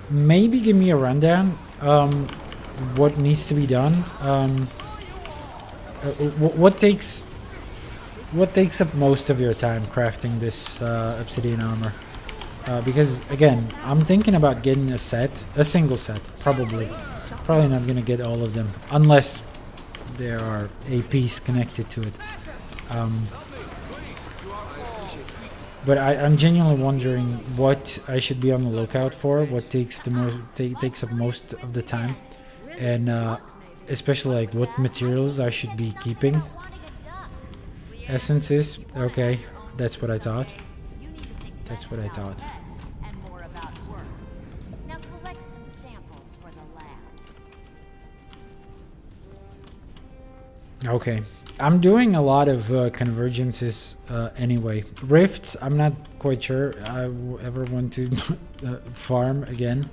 Maybe give me a rundown. What needs to be done? What takes up most of your time crafting this obsidian armor? Because again, I'm thinking about getting a single set, probably not gonna get all of them unless there are APs connected to it. But I'm genuinely wondering what I should be on the lookout for, what takes the most takes up most of the time, and especially like what materials I should be keeping. Essences, okay, that's what I thought. That's what I thought. And more about work. Now collect some samples for the lab. Okay, I'm doing a lot of convergences anyway. Rifts, I'm not quite sure I ever want to farm again.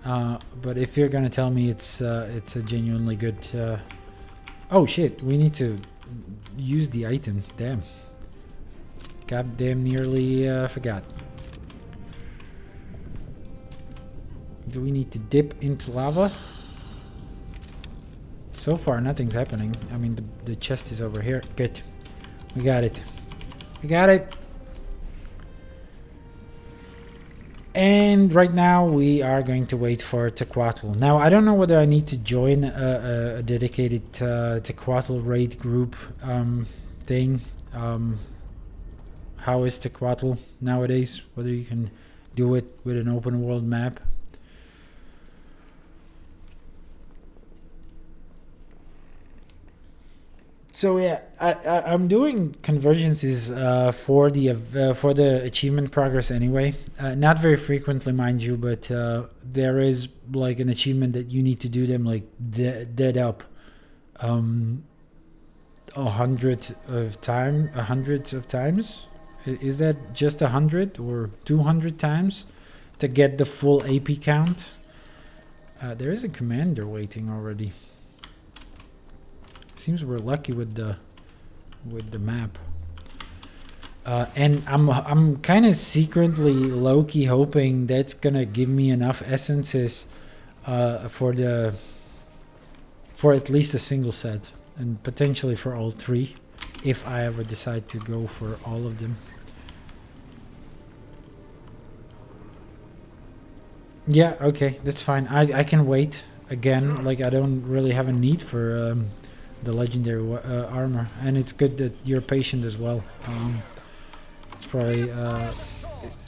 But if you're gonna tell me it's a genuinely good... oh shit, we need to use the item. Damn. God damn nearly forgot. Do we need to dip into lava? So far, nothing's happening. I mean, the chest is over here. Good. We got it. We got it. And right now, we are going to wait for Tequatl. Now, I don't know whether I need to join a dedicated Tequatl raid group thing. How is Tequatl nowadays? Whether you can do it with an open world map. So yeah, I'm doing convergences for the achievement progress anyway. Not very frequently, mind you, but there is like an achievement that you need to do them like dead up, 100 of times. Is that just 100 or 200 times to get the full AP count? There is a commander waiting already. Seems we're lucky with the map, and I'm kind of secretly low-key hoping that's gonna give me enough essences for at least a single set, and potentially for all three, if I ever decide to go for all of them. Yeah, okay, that's fine. I can wait again. Like I don't really have a need for the legendary armor, and it's good that you're patient as well. It's probably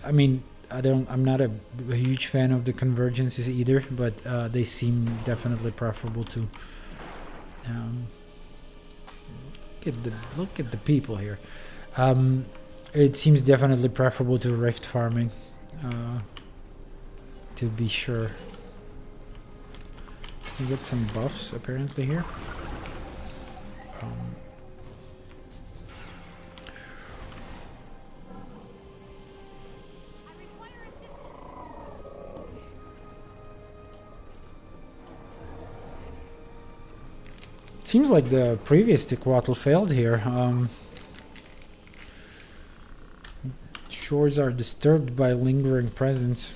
I mean, I'm not a huge fan of the convergences either, but they seem definitely preferable to look at the people here. It seems definitely preferable to rift farming, to be sure. We get some buffs apparently here. Seems like the previous Tequatl failed here. Shores are disturbed by lingering presence.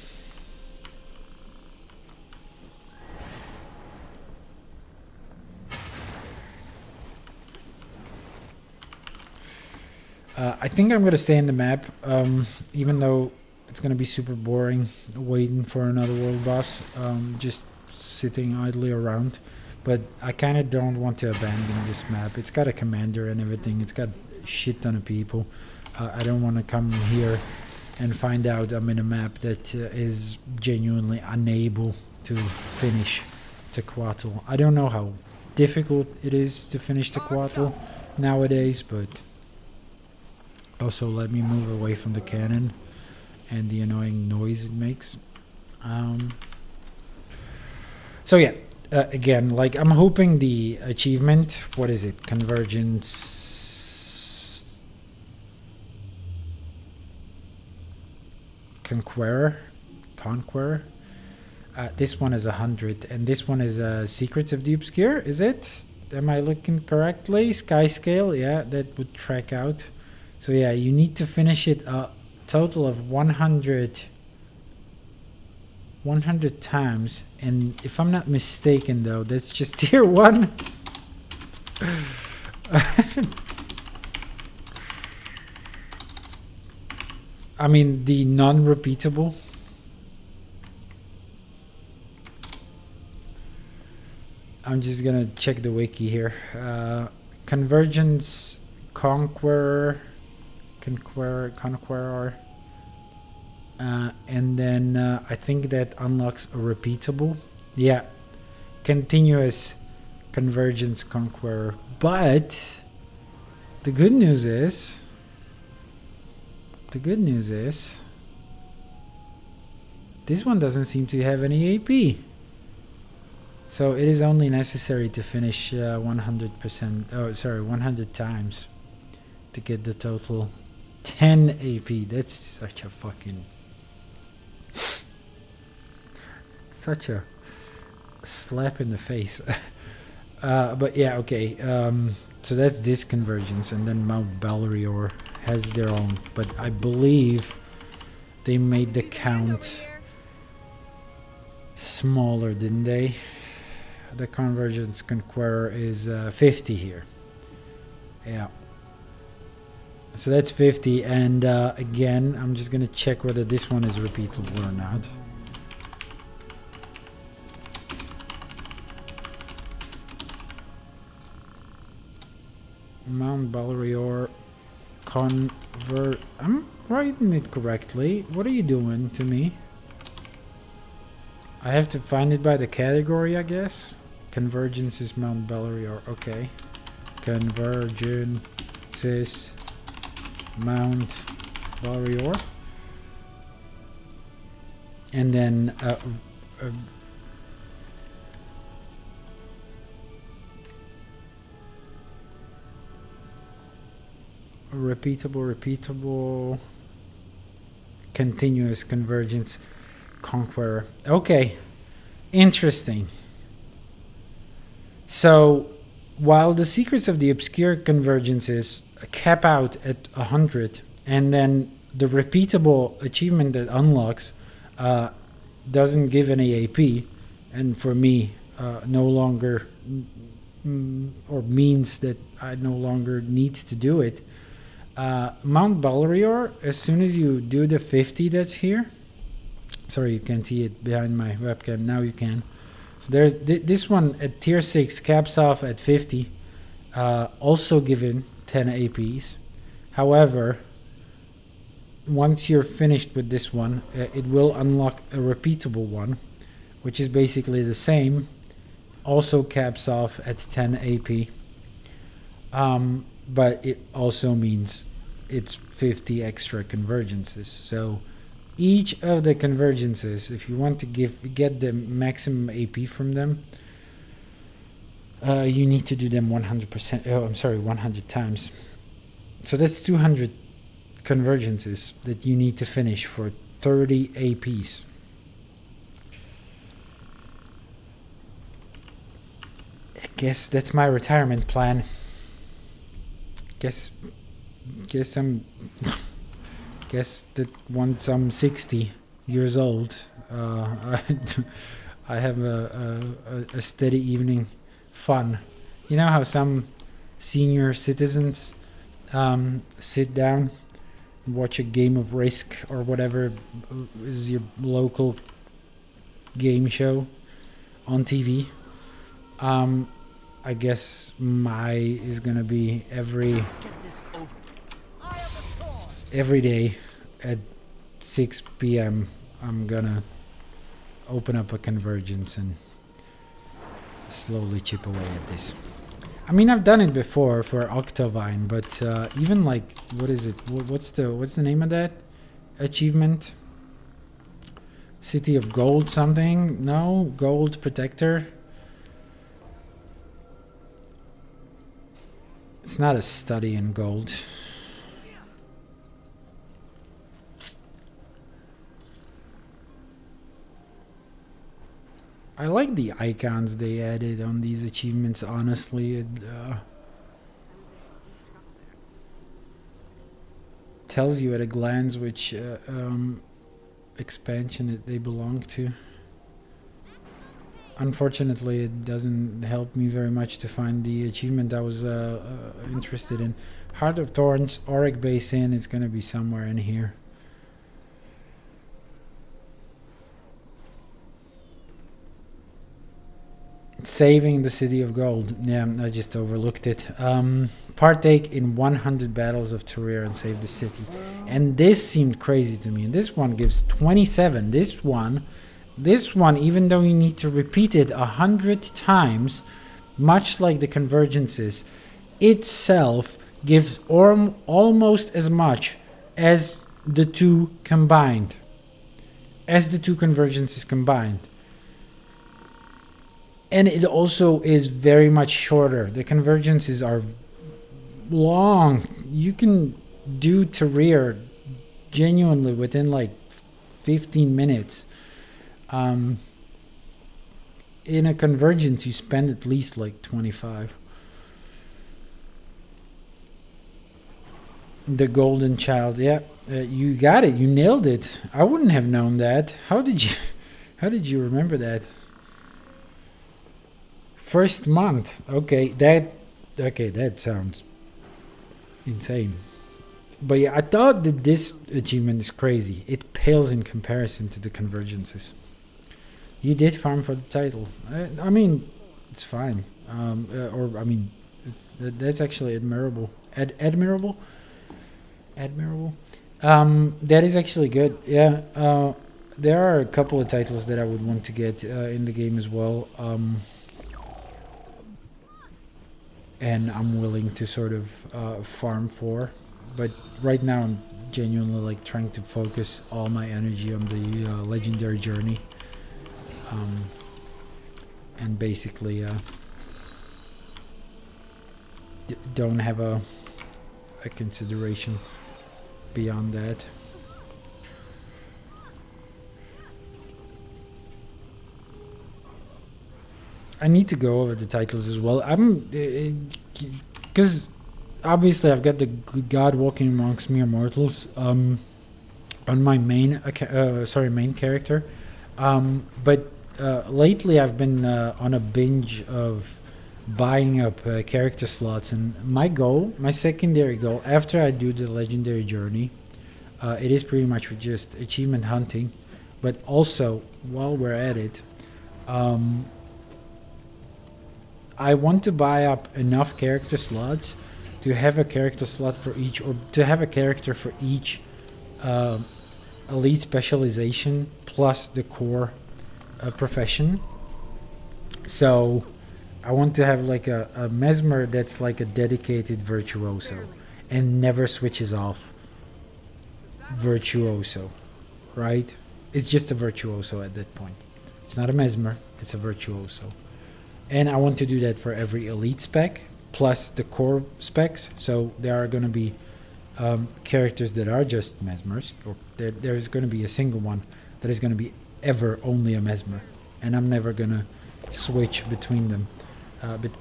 I think I'm gonna stay in the map, even though it's gonna be super boring waiting for another world boss, just sitting idly around. But I kind of don't want to abandon this map. It's got a commander and everything. It's got a shit ton of people. I don't want to come here and find out I'm in a map that is genuinely unable to finish Tequatl. I don't know how difficult it is to finish Tequatl nowadays, but also let me move away from the cannon and the annoying noise it makes. So yeah. Again, like I'm hoping the achievement, what is it? Convergence Conqueror. This one is 100, and this one is Secrets of the Obscure. Is it? Am I looking correctly? Sky scale, yeah, that would track out. So yeah, you need to finish it a total of 100 times, and if I'm not mistaken though, that's just tier 1. I mean the non-repeatable. I'm just gonna check the wiki here. Convergence Conqueror Conqueror. And then I think that unlocks a repeatable. Yeah, continuous convergence Conqueror. But the good news is this one doesn't seem to have any AP. So it is only necessary to finish 100%. Oh, sorry, 100 times to get the total 10 AP. That's such a fucking, such a slap in the face. But yeah, okay. So that's this convergence, and then Mount Balrior has their own. But I believe they made the count smaller, didn't they? The convergence Conqueror is 50 here. Yeah. So that's 50, and again, I'm just gonna check whether this one is repeatable or not. Mount Balrior convert. I'm writing it correctly. What are you doing to me? I have to find it by the category, I guess. Convergence is Mount Balrior. Okay. Convergence is Mount Balrior. And then repeatable continuous convergence Conqueror. Okay, interesting. So while the secrets of the obscure convergences cap out at 100, and then the repeatable achievement that unlocks doesn't give any AP, and for me no longer or means that I no longer need to do it. Mount Balrior, as soon as you do the 50 that's here, sorry you can't see it behind my webcam, now you can. So there's this one at tier 6 caps off at 50, also given 10 APs. However, once you're finished with this one, it will unlock a repeatable one, which is basically the same, also caps off at 10 AP. But it also means it's 50 extra convergences. So each of the convergences, if you want to get the maximum AP from them, you need to do them 100%. Oh, I'm sorry, 100 times. So that's 200 convergences that you need to finish for 30 APs. I guess that's my retirement plan. Guess that once I'm 60 years old, I have a steady evening fun. You know how some senior citizens sit down, watch a game of Risk or whatever is your local game show on TV. I guess my is gonna be every day at 6 p.m. I'm gonna open up a convergence and slowly chip away at this. I mean, I've done it before for Octavine, but even like, what is it? What's the name of that achievement? City of Gold something? No, Gold Protector. It's not a study in gold. I like the icons they added on these achievements, honestly. It tells you at a glance which expansion they belong to. Unfortunately, it doesn't help me very much to find the achievement I was interested in. Heart of Thorns, Auric Basin, it's gonna be somewhere in here. saving the City of Gold. Yeah, I just overlooked it. Partake in 100 battles of Terraria and save the city. And this seemed crazy to me. And this one gives 27. This one, even though you need to repeat it 100 times, much like the Convergences, itself gives almost as much as the two combined. As the two Convergences combined. And it also is very much shorter. The Convergences are long. You can do Terraria genuinely within like 15 minutes. In a Convergence, you spend at least like 25. The Golden Child, yeah, you got it. You nailed it. I wouldn't have known that. How did you remember that? First month. Okay, that sounds insane. But yeah, I thought that this achievement is crazy. It pales in comparison to the Convergences. You did farm for the title. I mean, it's fine. That's actually admirable. Admirable. That is actually good. Yeah. There are a couple of titles that I would want to get in the game as well. And I'm willing to sort of farm for, but right now I'm genuinely like trying to focus all my energy on the legendary journey, and basically don't have a consideration beyond that. I need to go over the titles as well. Because obviously I've got the God walking amongst mere mortals on my main character, but lately I've been on a binge of buying up character slots, and my secondary goal after I do the legendary journey, it is pretty much just achievement hunting, but also while we're at it, I want to buy up enough character slots to have a character slot for each, or to have a character for each elite specialization plus the core profession. So I want to have like a mesmer that's like a dedicated virtuoso and never switches off. Virtuoso, right? It's just a virtuoso at that point. It's not a mesmer, it's a virtuoso. And I want to do that for every elite spec plus the core specs. So there are going to be characters that are just mesmers, or there's going to be a single one that is going to be ever only a mesmer, and I'm never going to switch between them,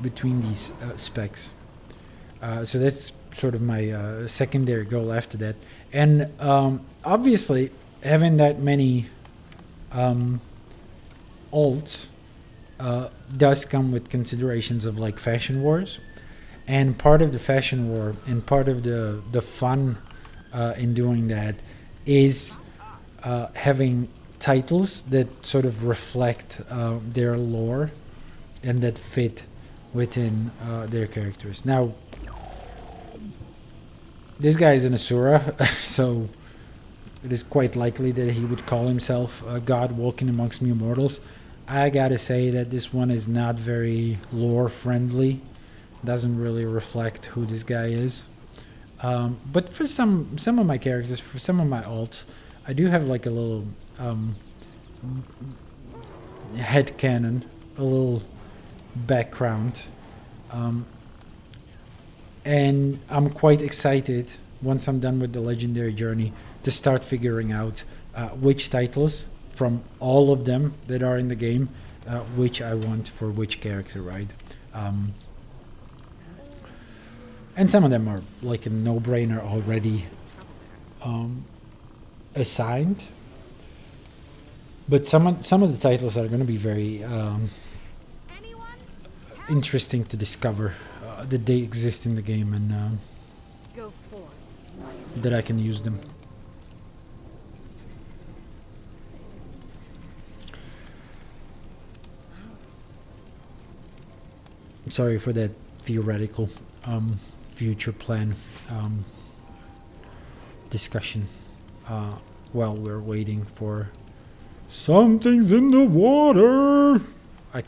between these specs. So that's sort of my secondary goal after that. And obviously having that many alts does come with considerations of like fashion wars, and part of the fashion war and part of the fun in doing that is having titles that sort of reflect their lore and that fit within their characters. Now this guy is an Asura, so it is quite likely that he would call himself a god walking amongst mere mortals. I gotta say that this one is not very lore friendly. Doesn't really reflect who this guy is. But for some of my characters, for some of my alts, I do have like a little headcanon, a little background. And I'm quite excited once I'm done with the legendary journey to start figuring out which titles from all of them that are in the game, which I want for which character, right? And some of them are like a no-brainer already assigned, but some of the titles are going to be very interesting to discover that they exist in the game, and that I can use them. Sorry for that theoretical future plan discussion while we're waiting for something's in the water. I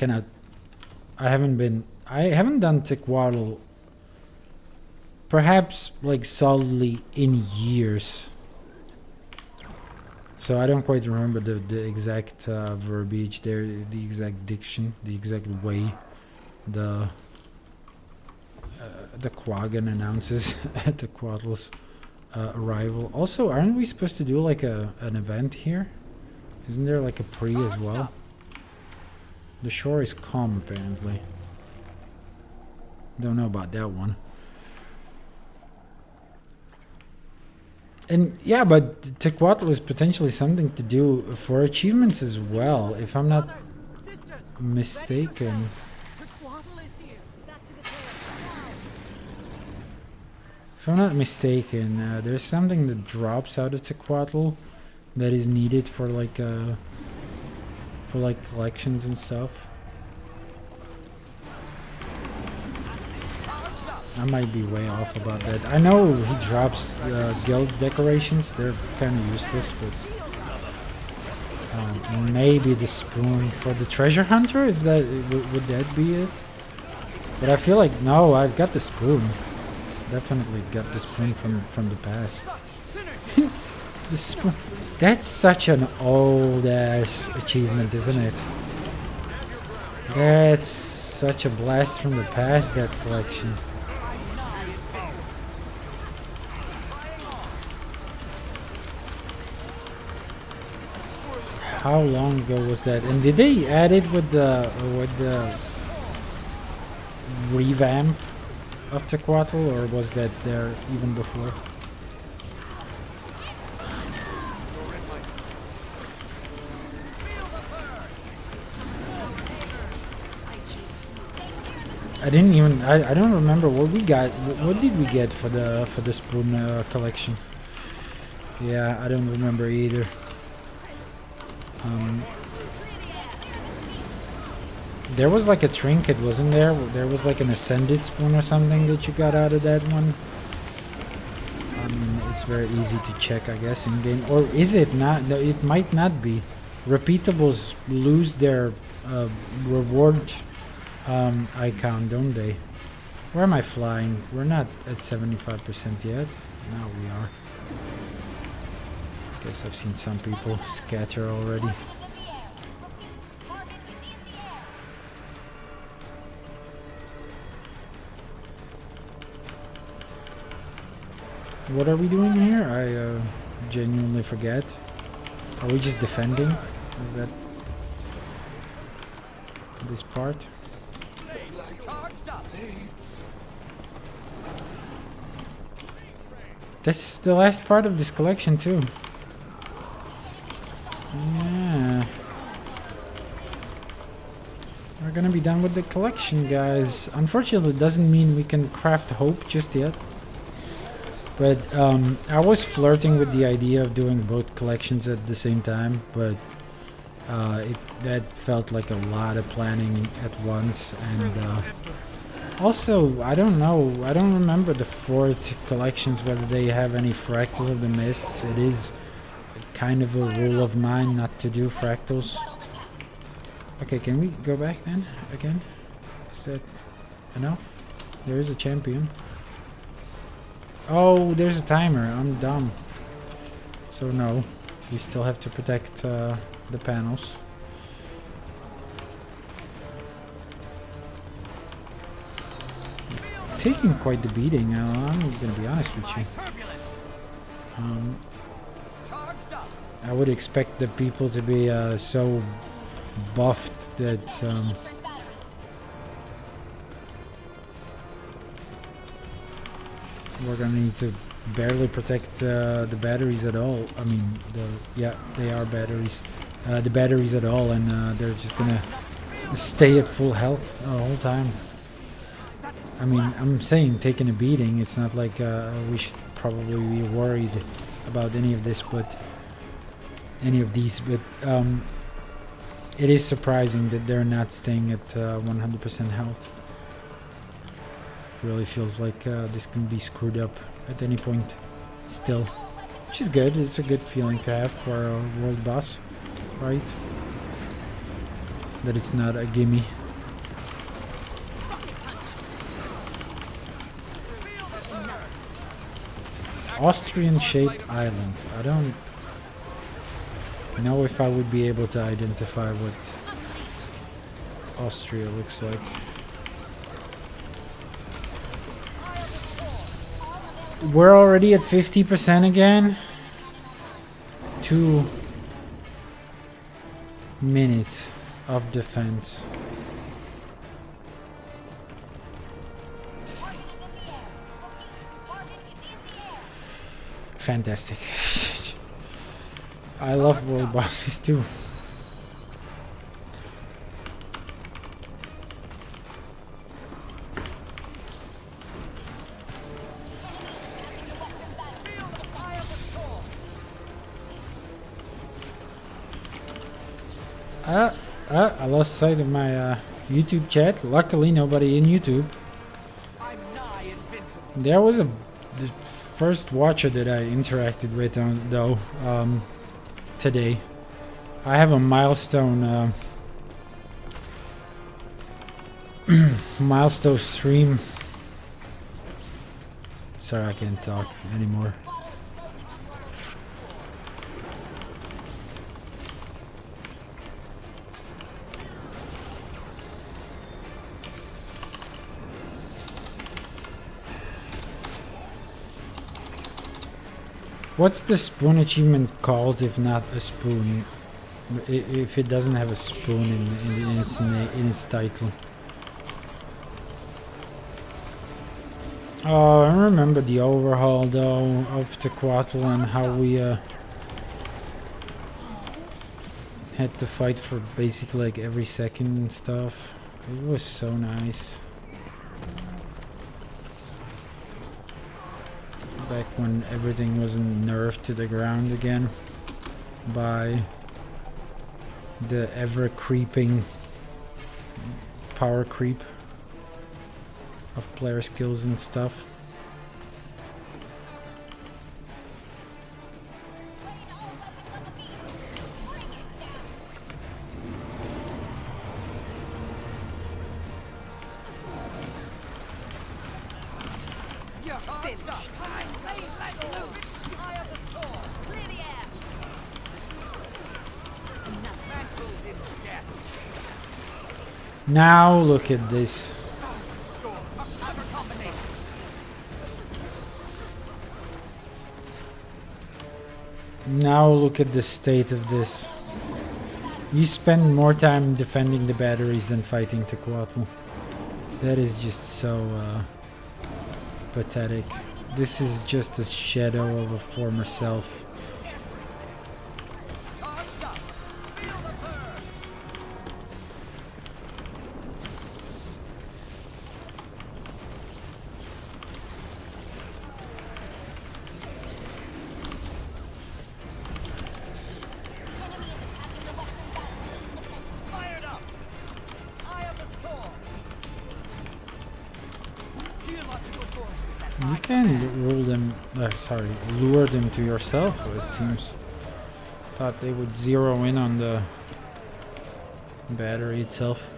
haven't done Tequatl perhaps like solidly in years, so I don't quite remember the exact verbiage there, the exact diction, the exact way the Quaggan announces at the Tequatl's arrival. Also, aren't we supposed to do like an event here? Isn't there like a pre as well? The shore is calm apparently. Don't know about that one. And yeah, but Tequatl is potentially something to do for achievements as well, if I'm not mistaken. If I'm not mistaken, there's something that drops out of Tequatl that is needed for like collections and stuff. I might be way off about that. I know he drops guild decorations. They're kind of useless, but maybe the spoon for the treasure hunter. Is that would that be it? But I feel like no. I've got the spoon. Definitely got the spoon from the past. The spoon. That's such an old ass achievement, isn't it? That's such a blast from the past, that collection. How long ago was that? And did they add it with the revamp of Tequatl, or was that there even before? I don't remember what we got. What did we get for the spoon collection? Yeah, I don't remember either. There was like a trinket, wasn't there? There was like an ascended spoon or something that you got out of that one. I mean, it's very easy to check, I guess, in game. Or is it not? No, it might not be. Repeatables lose their reward icon, don't they? Where am I flying? We're not at 75% yet. Now we are. Guess I've seen some people scatter already. What are we doing here? I genuinely forget. Are we just defending? Is that this part? That's the last part of this collection too. Yeah. We're gonna be done with the collection, guys. Unfortunately, it doesn't mean we can craft hope just yet. But I was flirting with the idea of doing both collections at the same time, but that felt like a lot of planning at once, and also I don't know, I don't remember the 4 collections whether they have any fractals of the mists. It is kind of a rule of mine not to do fractals. Okay, can we go back then again? Is that enough? There is a champion. Oh, there's a timer. I'm dumb. So no, we still have to protect the panels. Taking quite the beating. I'm gonna be honest with you. I would expect the people to be so buffed that we're gonna need to barely protect the batteries at all. I mean, yeah, they are batteries. The batteries at all, and they're just gonna stay at full health the whole time. I mean, I'm saying taking a beating. It's not like we should probably be worried about any of this, but it is surprising that they're not staying at 100% health. really feels like this can be screwed up at any point still. Which is good. It's a good feeling to have for a world boss, right? That it's not a gimme. Austrian-shaped island. I don't know if I would be able to identify what Austria looks like. We're already at 50% again. 2 minutes of defense. Fantastic. I love world bosses too. I lost sight of my YouTube chat. Luckily nobody in YouTube. There was the first watcher that I interacted with though today. I have a milestone milestone stream. Sorry, I can't talk anymore. What's the spoon achievement called if not a spoon? If it doesn't have a spoon in its title. Oh, I remember the overhaul though of Tequatl and how we had to fight for basically like every second and stuff. It was so nice. Back when everything wasn't nerfed to the ground again by the ever creeping power creep of player skills and stuff. Now look at this. Now look at the state of this. You spend more time defending the batteries than fighting Tequatl. That is just so pathetic. This is just a shadow of a former self. You can rule them, lure them to yourself, it seems. Thought they would zero in on the battery itself.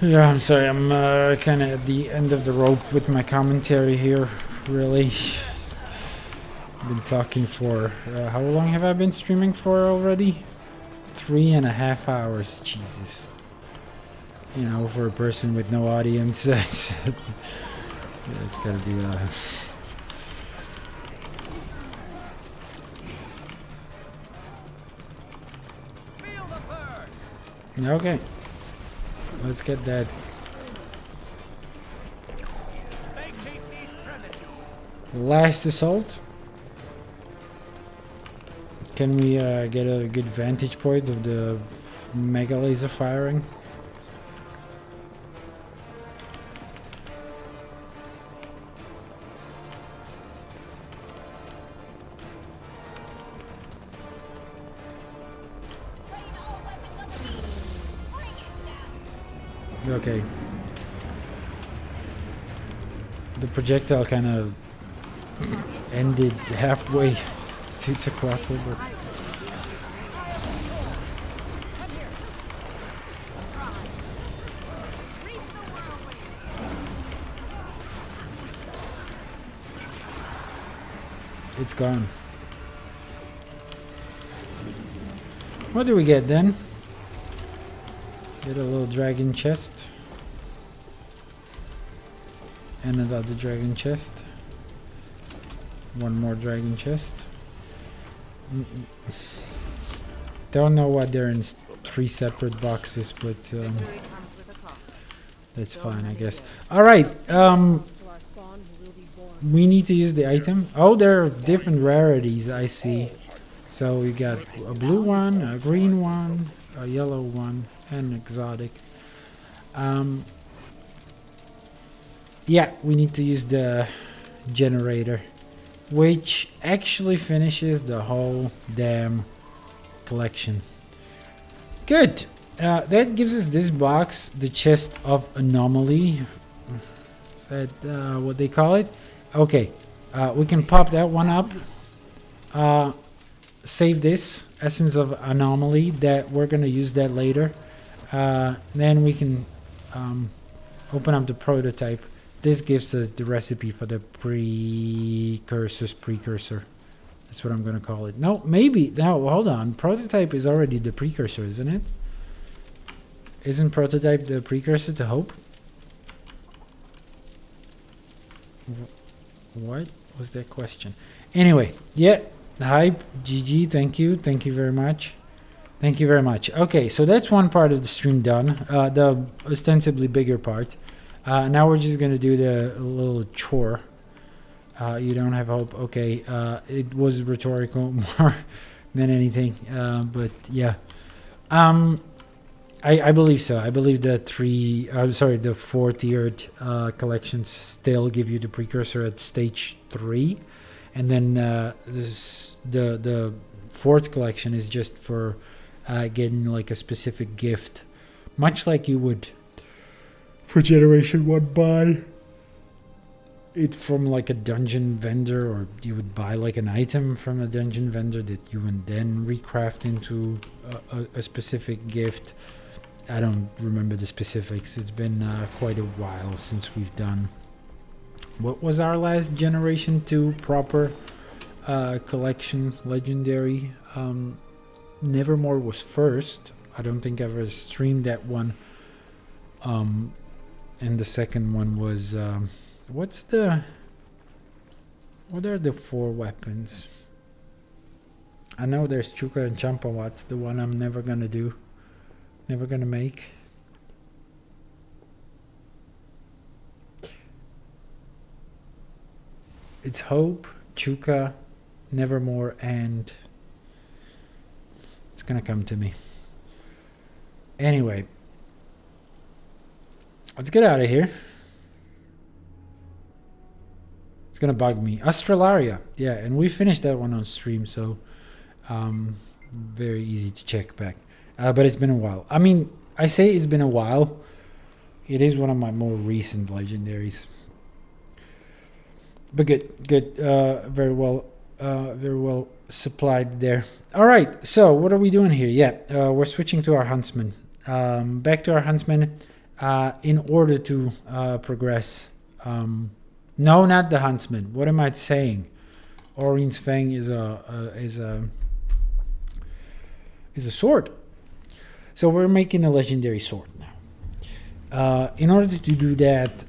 Yeah, I'm sorry, I'm kind of at the end of the rope with my commentary here, really. I've been talking for, how long have I been streaming for already? 3.5 hours, Jesus. You know, for a person with no audience, it's gotta be, okay. Let's get that. Last assault. Can we get a good vantage point of the mega laser firing? Okay. The projectile kind of ended halfway to Quattro, but it's gone. What do we get then? Get a little dragon chest. And another dragon chest. One more dragon chest. Don't know why they're in 3 separate boxes, but that's fine, I guess. Alright, we need to use the item. Oh, there are different rarities, I see. So we got a blue one, a green one, a yellow one, and exotic. Yeah, we need to use the generator, which actually finishes the whole damn collection. Good. That gives us this box, the chest of anomaly. Is that what they call it? Okay, we can pop that one up. Save this essence of anomaly. That we're gonna use that later. Then we can open up the prototype. This gives us the recipe for the precursor. That's what I'm gonna call it. No, maybe. No, hold on. Prototype is already the precursor, isn't it? Isn't prototype the precursor to hope? What was that question? Anyway, yeah. Hype, GG, thank you very much. Thank you very much. Okay, so that's one part of the stream done. The ostensibly bigger part. Now we're just gonna do the little chore. You don't have hope. Okay, it was rhetorical more than anything. But yeah, I believe so. I believe the the 4-tiered collections still give you the precursor at stage 3, and then the 4th collection is just for getting like a specific gift, much like you would for Generation 1 buy it from like a dungeon vendor, or you would buy like an item from a dungeon vendor that you would then recraft into a specific gift. I don't remember the specifics. It's been quite a while since we've done. What was our last Generation 2 proper collection legendary? Nevermore was first. I don't think I ever streamed that one. And the second one was what are the 4 weapons? I know there's Chuka and Champawat, the one I'm never gonna do. Never gonna make. It's Hope, Chuka, Nevermore, and it's gonna come to me. Anyway, let's get out of here. It's gonna bug me. Astralaria, yeah, and we finished that one on stream, so very easy to check back. But it's been a while. I mean, I say it's been a while. It is one of my more recent legendaries. But good. Very well supplied there. All right. So what are we doing here? Yeah, we're switching to our huntsman. Back to our huntsman. In order to progress. No, not the huntsman. What am I saying? Aurene's Fang is a sword. So we're making a legendary sword now. In order to do that,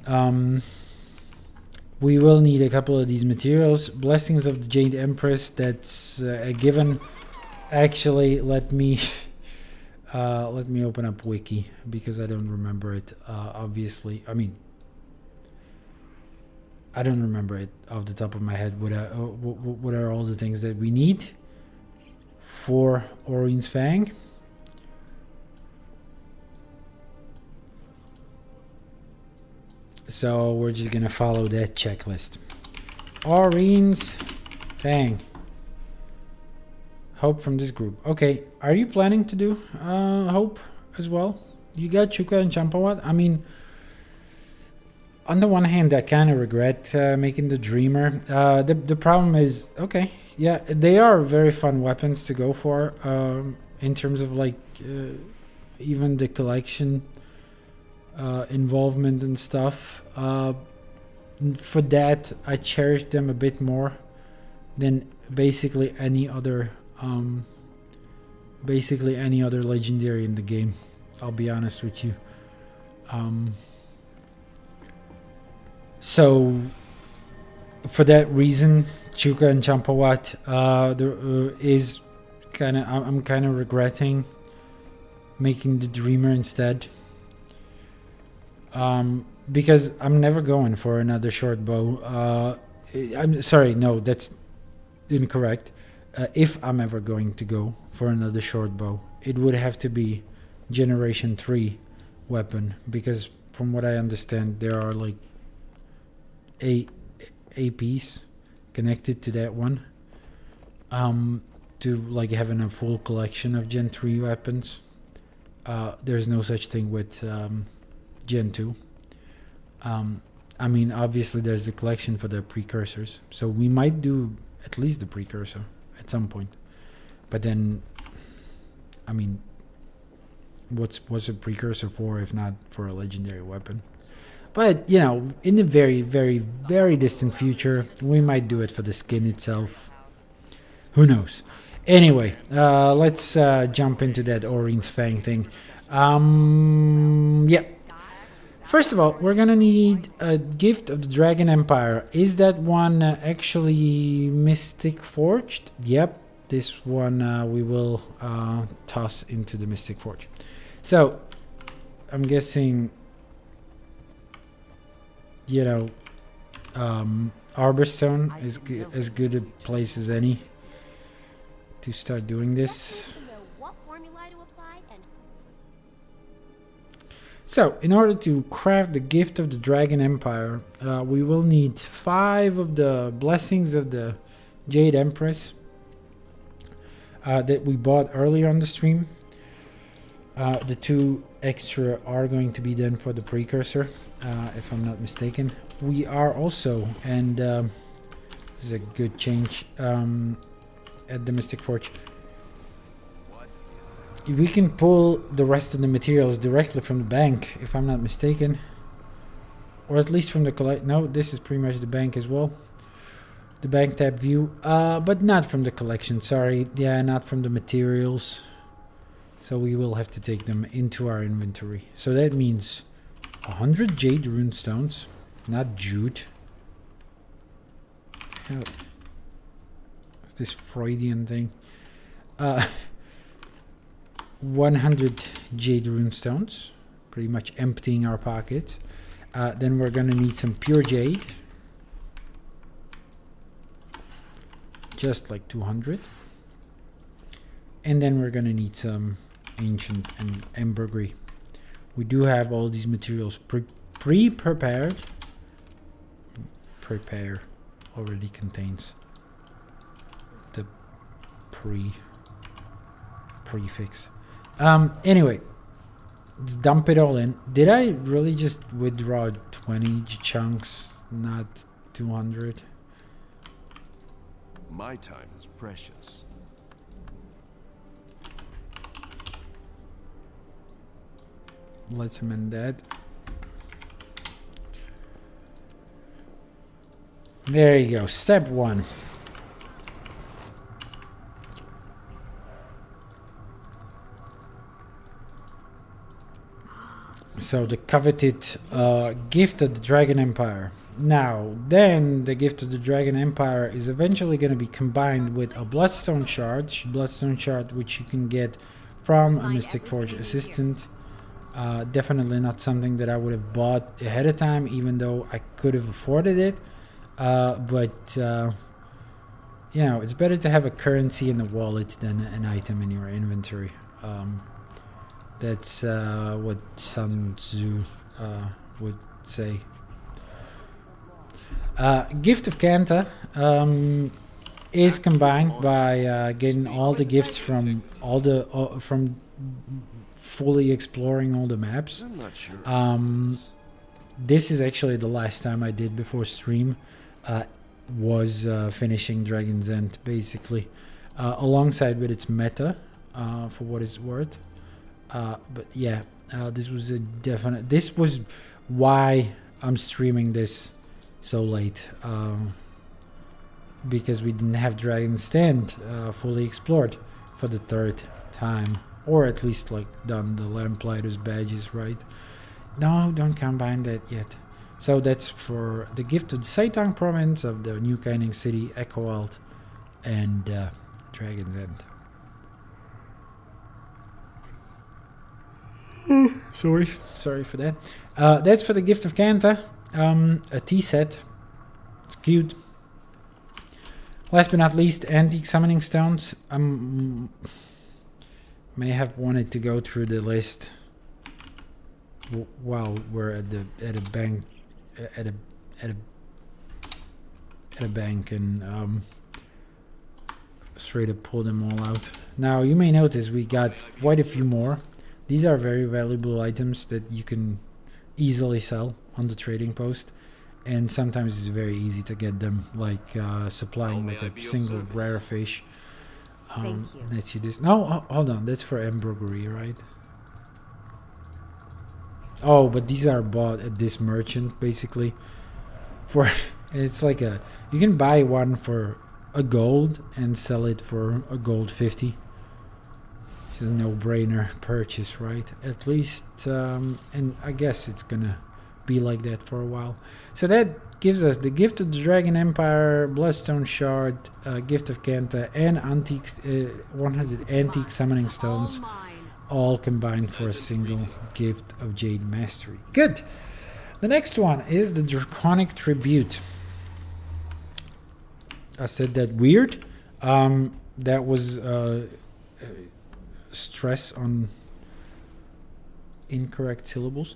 we will need a couple of these materials. Blessings of the Jade Empress. That's a given. Actually, let me open up Wiki because I don't remember it. Obviously, I mean, I don't remember it off the top of my head. What are all the things that we need for Aurene's Fang. So we're just gonna follow that checklist. Aurene's Fang. Hope from this group. Okay, are you planning to do Hope as well? You got Chuka and Champawat? I mean, on the one hand, I kind of regret making the Dreamer. The problem is, okay, yeah, they are very fun weapons to go for in terms of like even the collection involvement and stuff. For that, I cherish them a bit more than basically any other legendary in the game. I'll be honest with you. So for that reason, Chuka and Champawat is kind of, I'm kind of regretting making the Dreamer instead. Because I'm never going for another short bow. I'm sorry, no, that's incorrect. If I'm ever going to go for another short bow, it would have to be Generation 3 weapon, because from what I understand, there are like 8 APs connected to that one. To like having a full collection of Gen 3 weapons. There's no such thing with Gen 2. I mean, obviously there's the collection for the precursors, so we might do at least the precursor at some point. But then, I mean, what's a precursor for if not for a legendary weapon? But you know, in the very, very, very distant future, we might do it for the skin itself. Who knows? Anyway, let's jump into that Aurene's Fang thing. Yeah. First of all, we're gonna need a Gift of the Dragon Empire. Is that one actually Mystic Forged? Yep, this one we will toss into the Mystic Forge. So, I'm guessing, you know, Arborstone is as good a place as any to start doing this. So, in order to craft the Gift of the Dragon Empire, we will need 5 of the Blessings of the Jade Empress that we bought earlier on the stream. The 2 extra are going to be then for the Precursor, if I'm not mistaken. We are also, and this is a good change at the Mystic Forge, we can pull the rest of the materials directly from the bank, if I'm not mistaken. Or at least from the collect. No, this is pretty much the bank as well. The bank tab view. But not from the collection, sorry. Yeah, not from the materials. So we will have to take them into our inventory. So that means 100 Jade Runestones. Not Jute. Hell. This Freudian thing. 100 Jade Runestones, pretty much emptying our pocket. Then we're gonna need some pure Jade, just like 200. And then we're gonna need some Ancient and Ambergris. We do have all these materials pre-prepared. Prepare already contains the prefix. Anyway, let's dump it all in. Did I really just withdraw 20 chunks, not 200? My time is precious. Let's amend that. There you go. Step 1. So the coveted Gift of the Dragon Empire. Now, then the Gift of the Dragon Empire is eventually going to be combined with a Bloodstone Shard. Bloodstone Shard, which you can get from a Mystic Forge Assistant. Definitely not something that I would have bought ahead of time, even though I could have afforded it. But you know, it's better to have a currency in the wallet than an item in your inventory. That's what Sun Tzu would say. Gift of Kanta is combined by getting all the gifts from all the from fully exploring all the maps. I'm not sure. This is actually the last time I did before stream. Was finishing Dragon's End basically, alongside with its meta, for what it's worth. But yeah, this was a definite. This was why I'm streaming this so late, because we didn't have Dragon's End fully explored for the third time, or at least like done the Lamplighter's badges right. No, don't combine that yet. So that's for the gift of the Saitang province of the New Kaining City, Echoalt, and Dragon's End. Sorry for that. That's for the gift of Kanta. A tea set. It's cute. Last but not least, antique summoning stones. May have wanted to go through the list while we're at a bank. At a bank and straight up pull them all out. Now you may notice we got quite a few more. These are very valuable items that you can easily sell on the trading post, and sometimes it's very easy to get them, like supplying like a single rare fish. Thank you. Let's see this. No, hold on, that's for embroidery, right? Oh, but these are bought at this merchant basically. For it's like you can buy one for a gold and sell it for a gold 50. It's a no-brainer purchase, right? At least, and I guess it's gonna be like that for a while. So that gives us the gift of the Dragon Empire, Bloodstone Shard, gift of Kanta, and 100 antique summoning stones. All combined for a single gift of Jade Mastery. Good. The next one is the Draconic Tribute. I said that weird. That was stress on incorrect syllables.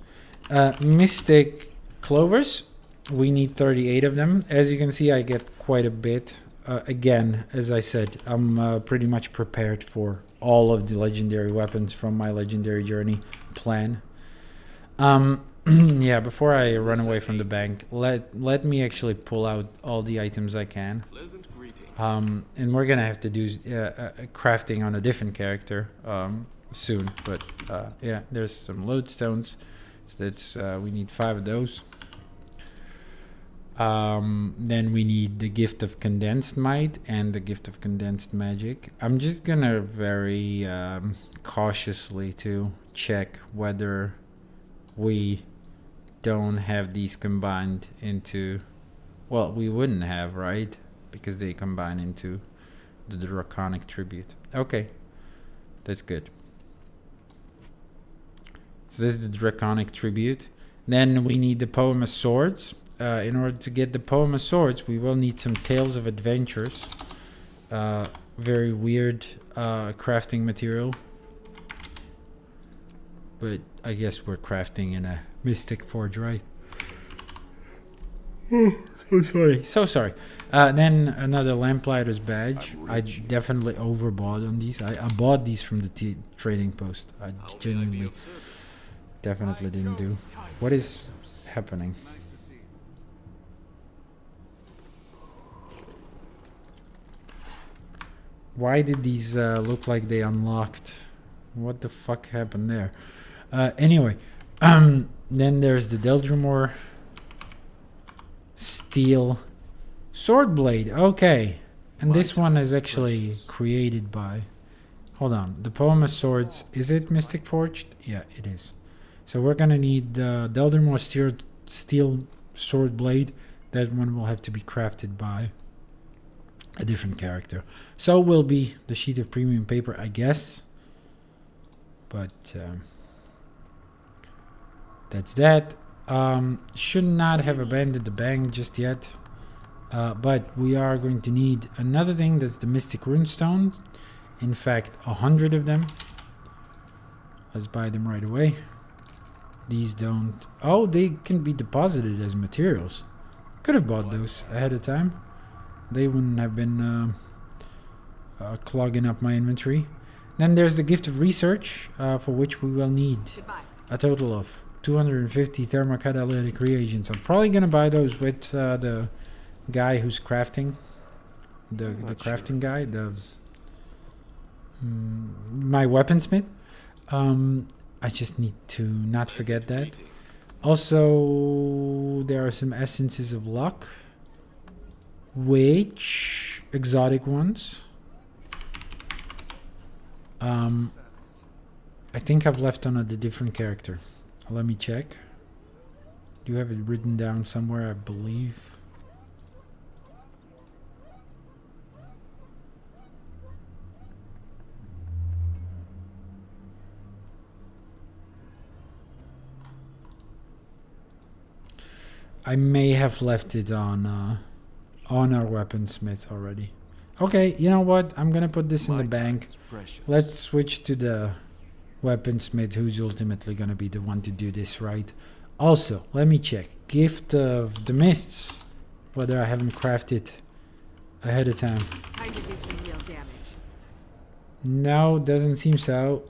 Mystic Clovers. We need 38 of them. As you can see, I get quite a bit. Again, as I said, I'm pretty much prepared for all of the legendary weapons from my legendary journey plan. Yeah, before I run away from the bank, let me actually pull out all the items I can. And we're gonna have to do crafting on a different character soon. But yeah, there's some lodestones. So that's we need 5 of those. Then we need the gift of condensed might and the gift of condensed magic. I'm just gonna very cautiously to check whether we don't have these combined into, well, we wouldn't have, right? Because they combine into the Draconic Tribute. Okay, that's good. So this is the Draconic Tribute. Then we need the Poem of Swords. In order to get the Poem of Swords, we will need some Tales of Adventures. Very weird crafting material. But I guess we're crafting in a Mystic Forge, right? So sorry. Then another Lamplighter's Badge. I definitely overbought on these. I bought these from the trading post. I genuinely definitely didn't do. What is happening? Why did these look like they unlocked? What the fuck happened there? Anyway, then there's the Deldrimor Steel Sword Blade. Okay. And this one is actually created by... Hold on. The Poem of Swords. Is it Mystic Forged? Yeah, it is. So we're going to need Deldrimor Steel Sword Blade. That one will have to be crafted by a different character. So will be the sheet of premium paper, I guess. But that's that. Should not have abandoned the bank just yet. But we are going to need another thing, that's the Mystic Runestone. In fact, 100 of them. Let's buy them right away. These don't... Oh, they can be deposited as materials. Could have bought those ahead of time. They wouldn't have been clogging up my inventory. Then there's the Gift of Research, for which we will need a total of 250 thermocatalytic reagents. I'm probably going to buy those with the guy who's crafting. The crafting guy. My weaponsmith. I just need to not forget that. Also, there are some essences of luck, which exotic ones. I think I've left on a different character. Let me check. Do you have it written down somewhere? I believe. I may have left it on our weaponsmith already. Okay, you know what? I'm gonna put this in the bank. Let's switch to the weaponsmith, who's ultimately gonna be the one to do this, right? Also, let me check. Gift of the Mists. Whether I haven't crafted ahead of time. Time to do some real damage. No, doesn't seem so.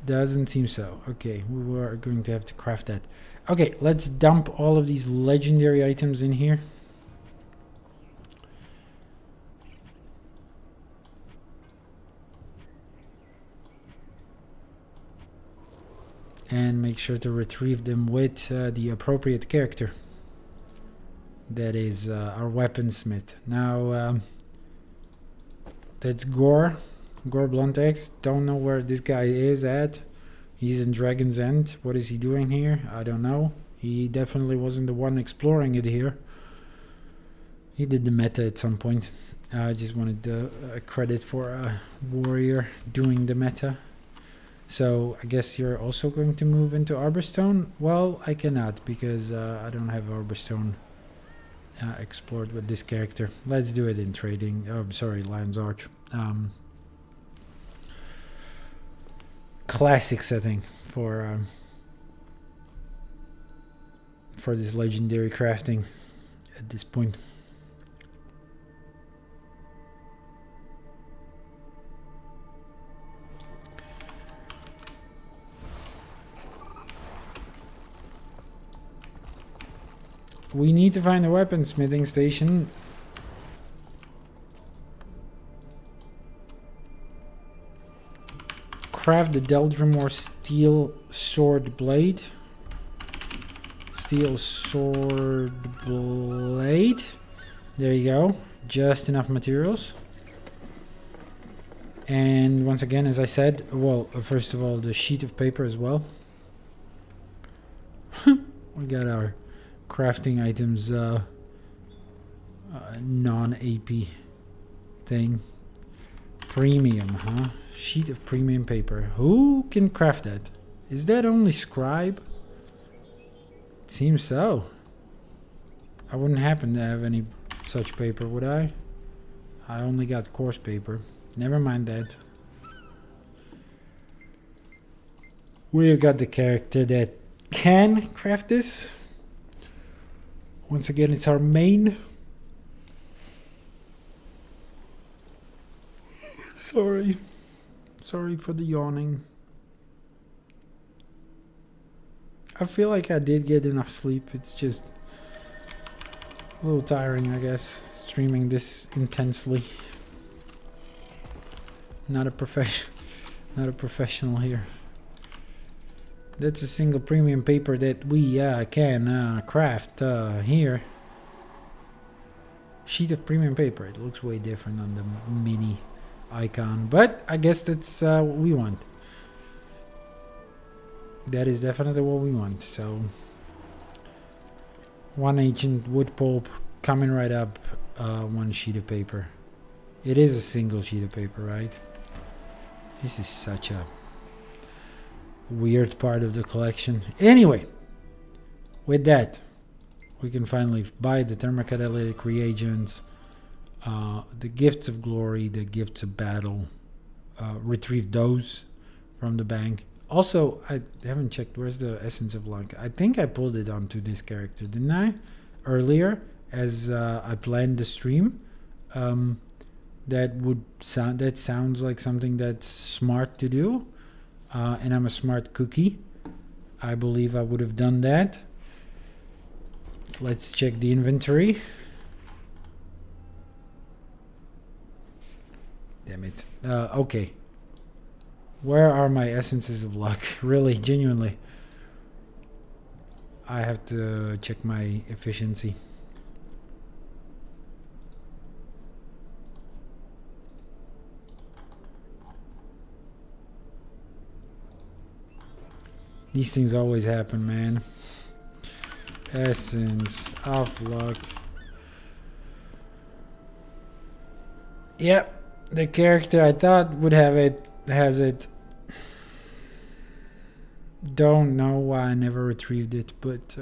Doesn't seem so. Okay, we were going to have to craft that. Okay, let's dump all of these legendary items in here. And make sure to retrieve them with the appropriate character. That is our weaponsmith. Now, that's Gore. Gore Bluntex. Don't know where this guy is at. He's in Dragon's End. What is he doing here? I don't know. He definitely wasn't the one exploring it here. He did the meta at some point. I just wanted a credit for a warrior doing the meta. So I guess you're also going to move into Arborstone? Well, I cannot because I don't have Arborstone explored with this character. Let's do it in trading. Oh, sorry, Lion's Arch. Classic setting for this legendary crafting at this point. We need to find a weaponsmithing station. Craft the Deldrimor Steel Sword Blade. Steel Sword Blade. There you go. Just enough materials. And once again, as I said, well, first of all, the sheet of paper as well. We got our crafting items non-AP thing. Premium, huh? Sheet of premium paper. Who can craft that? Is that only scribe? It seems so. I wouldn't happen to have any such paper, would I? I only got coarse paper. Never mind that. We've got the character that can craft this. Once again, it's our main. Sorry. Sorry for the yawning. I feel like I did get enough sleep. It's just a little tiring, I guess, streaming this intensely. Not a professional here. That's a single premium paper that we can craft here. Sheet of premium paper. It looks way different on the mini icon, but I guess that's what we want. That is definitely what we want. So, one ancient wood pulp coming right up. One sheet of paper. It is a single sheet of paper, right? This is such a weird part of the collection. Anyway, with that, we can finally buy the thermocatalytic reagents, the gifts of glory, the gifts of battle, retrieve those from the bank. Also, I haven't checked where's the essence of luck. I think I pulled it onto this character, didn't I? Earlier, as I planned the stream. That sounds like something that's smart to do, and I'm a smart cookie. I believe I would have done that. Let's check the inventory. Damn it. Okay. Where are my essences of luck? Really, genuinely. I have to check my efficiency. These things always happen, man. Essence of luck. Yep, the character I thought would have it has it. Don't know why I never retrieved it, but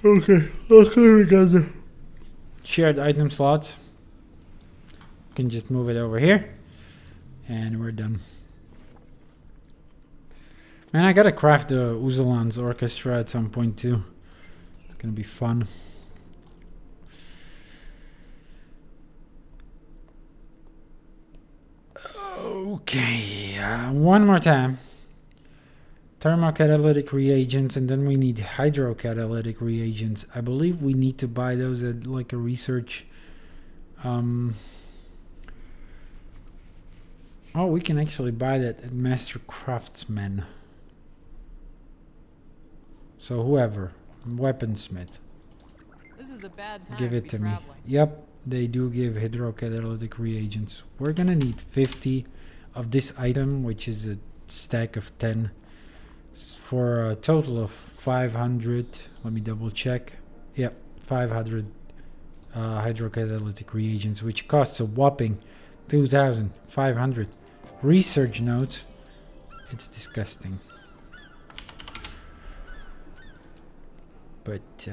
okay, we got the shared item slots. Can just move it over here, and we're done. Man, I gotta craft the Uzulan's orchestra at some point too. It's gonna be fun. Okay, one more time. Thermocatalytic reagents, and then we need hydrocatalytic reagents. I believe we need to buy those at like a research. Oh, we can actually buy that at Master Craftsman. So whoever, weaponsmith, This is a bad time give to it be to me. traveling. Yep, they do give hydrocatalytic reagents. We're gonna need 50 of this item, which is a stack of 10, for a total of 500. Let me double check. Yep, 500 hydrocatalytic reagents, which costs a whopping 2,500 research notes. It's disgusting. But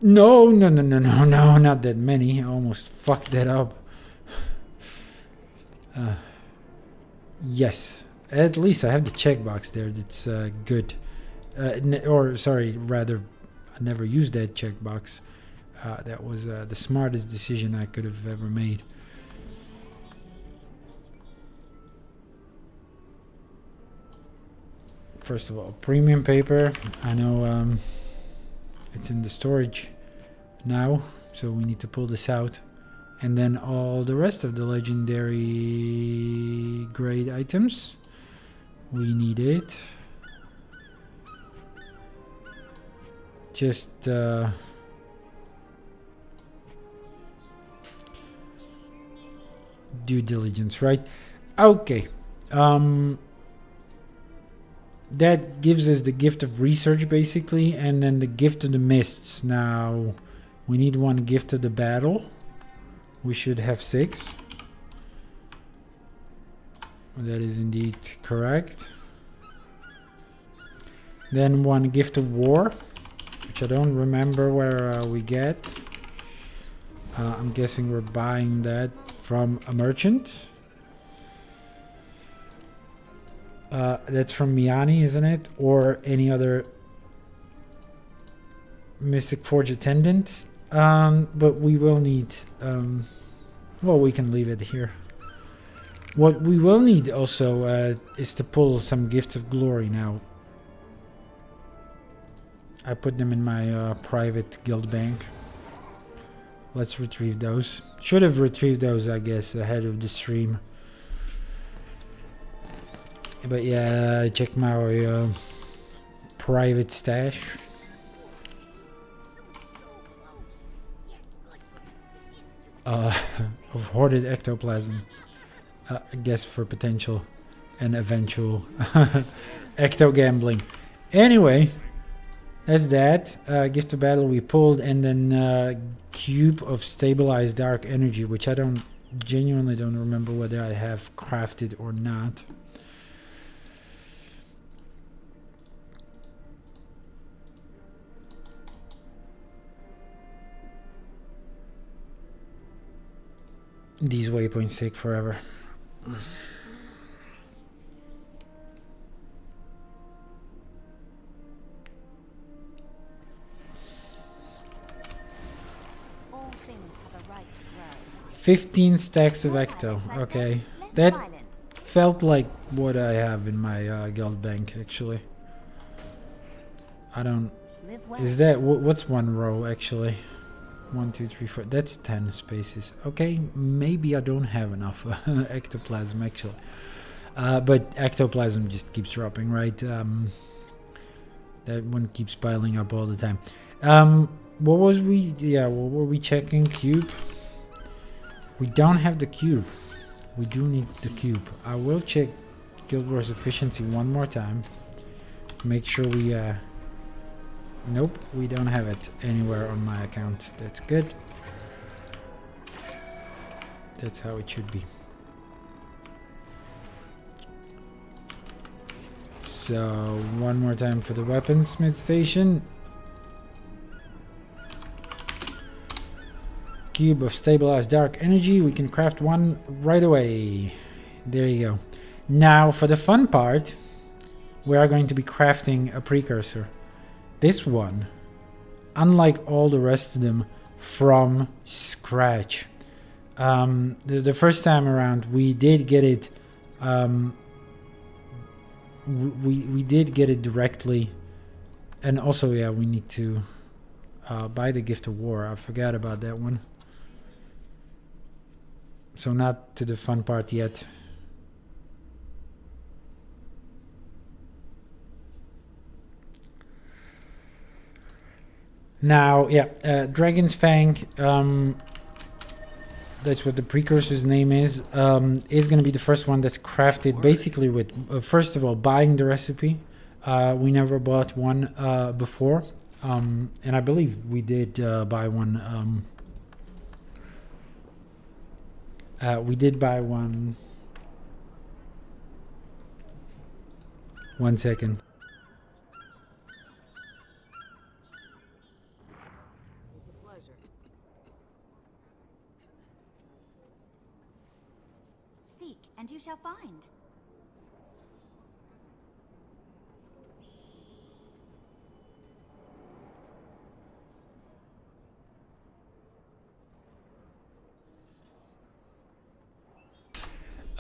no, not that many. I almost fucked that up. Yes, at least I have the checkbox there. That's good. Or sorry, rather, I never used that checkbox. That was the smartest decision I could have ever made. First of all, premium paper. I know it's in the storage now, so we need to pull this out. And then all the rest of the legendary grade items. We need it. Just due diligence, right? Okay. That gives us the gift of research, basically, and then the gift of the mists. Now, we need one gift of the battle. We should have 6. That is indeed correct. Then one gift of war, which I don't remember where we get. I'm guessing we're buying that from a merchant. That's from Miani, isn't it? Or any other Mystic Forge attendant. But we will need... well, we can leave it here. What we will need also is to pull some gifts of glory now. I put them in my private guild bank. Let's retrieve those. Should have retrieved those, I guess, ahead of the stream. But yeah, I checked my private stash. Of hoarded ectoplasm. I guess for potential and eventual ecto gambling. Anyway, That's that. Gift of battle we pulled, and then cube of stabilized dark energy, which I genuinely don't remember whether I have crafted or not. These waypoints take forever. All things have a right to grow. 15 stacks of ecto. Okay. That felt like what I have in my guild bank, actually. I don't... Is that... What's one row, actually? 1, 2, 3, 4. That's 10 spaces. Okay, maybe I don't have enough ectoplasm, actually. But ectoplasm just keeps dropping, right? That one keeps piling up all the time. What was we... Yeah, what were we checking? Cube? We don't have the cube. We do need the cube. I will check Guild Wars efficiency one more time. Make sure we... Nope, we don't have it anywhere on my account. That's good. That's how it should be. So, one more time for the weaponsmith station. Cube of stabilized dark energy. We can craft one right away. There you go. Now, for the fun part, we are going to be crafting a precursor. This one, unlike all the rest of them, from scratch. The first time around, we did get it. We did get it directly, and also, yeah, we need to buy the Gift of War. I forgot about that one. So not to the fun part yet. Now, yeah, Dragon's Fang, that's what the precursor's name is going to be the first one that's crafted basically with, first of all, buying the recipe. We never bought one before, and I believe we did buy one. We did buy one. 1 second. Seek, and you shall find.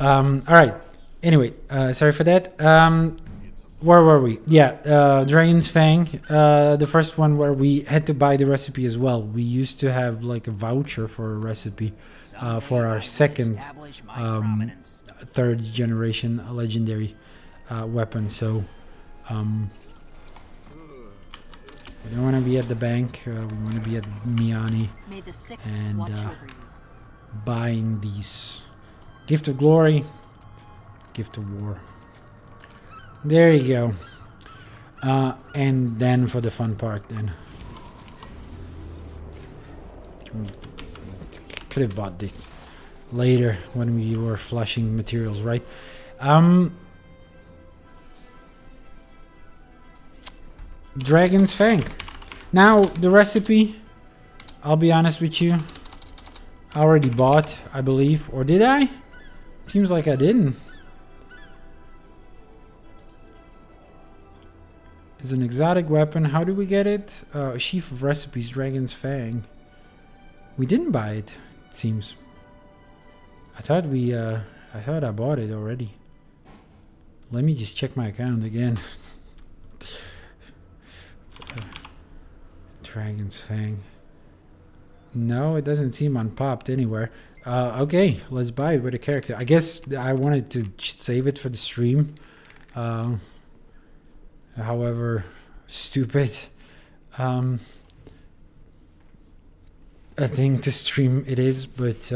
All right. Anyway, sorry for that. Where were we? Yeah, Dragon's Fang. The first one where we had to buy the recipe as well. We used to have like a voucher for a recipe for our second, third generation legendary weapon. So we don't want to be at the bank. We want to be at Miani and buying these. Gift of Glory, Gift of War. There you go. And then for the fun part, then. Could have bought this later when we were flushing materials, right? Dragon's Fang. Now, the recipe, I'll be honest with you, I already bought, I believe. Or did I? Seems like I didn't. It's an exotic weapon. How do we get it? Sheaf of Recipes, Dragon's Fang. We didn't buy it, it seems. I thought I bought it already. Let me just check my account again. Dragon's Fang. No, it doesn't seem unpopped anywhere. Okay, let's buy it with a character. I guess I wanted to save it for the stream. However stupid I think the stream it is, but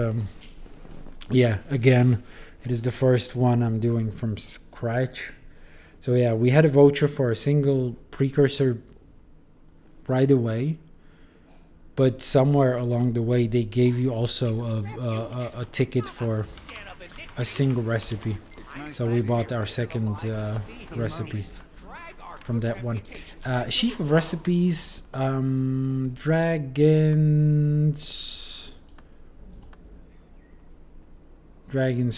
yeah, again, it is the first one I'm doing from scratch. So yeah, we had a voucher for a single precursor right away, but somewhere along the way they gave you also a ticket for a single recipe. So we bought our second recipe from that one. Sheaf of recipes, Dragon's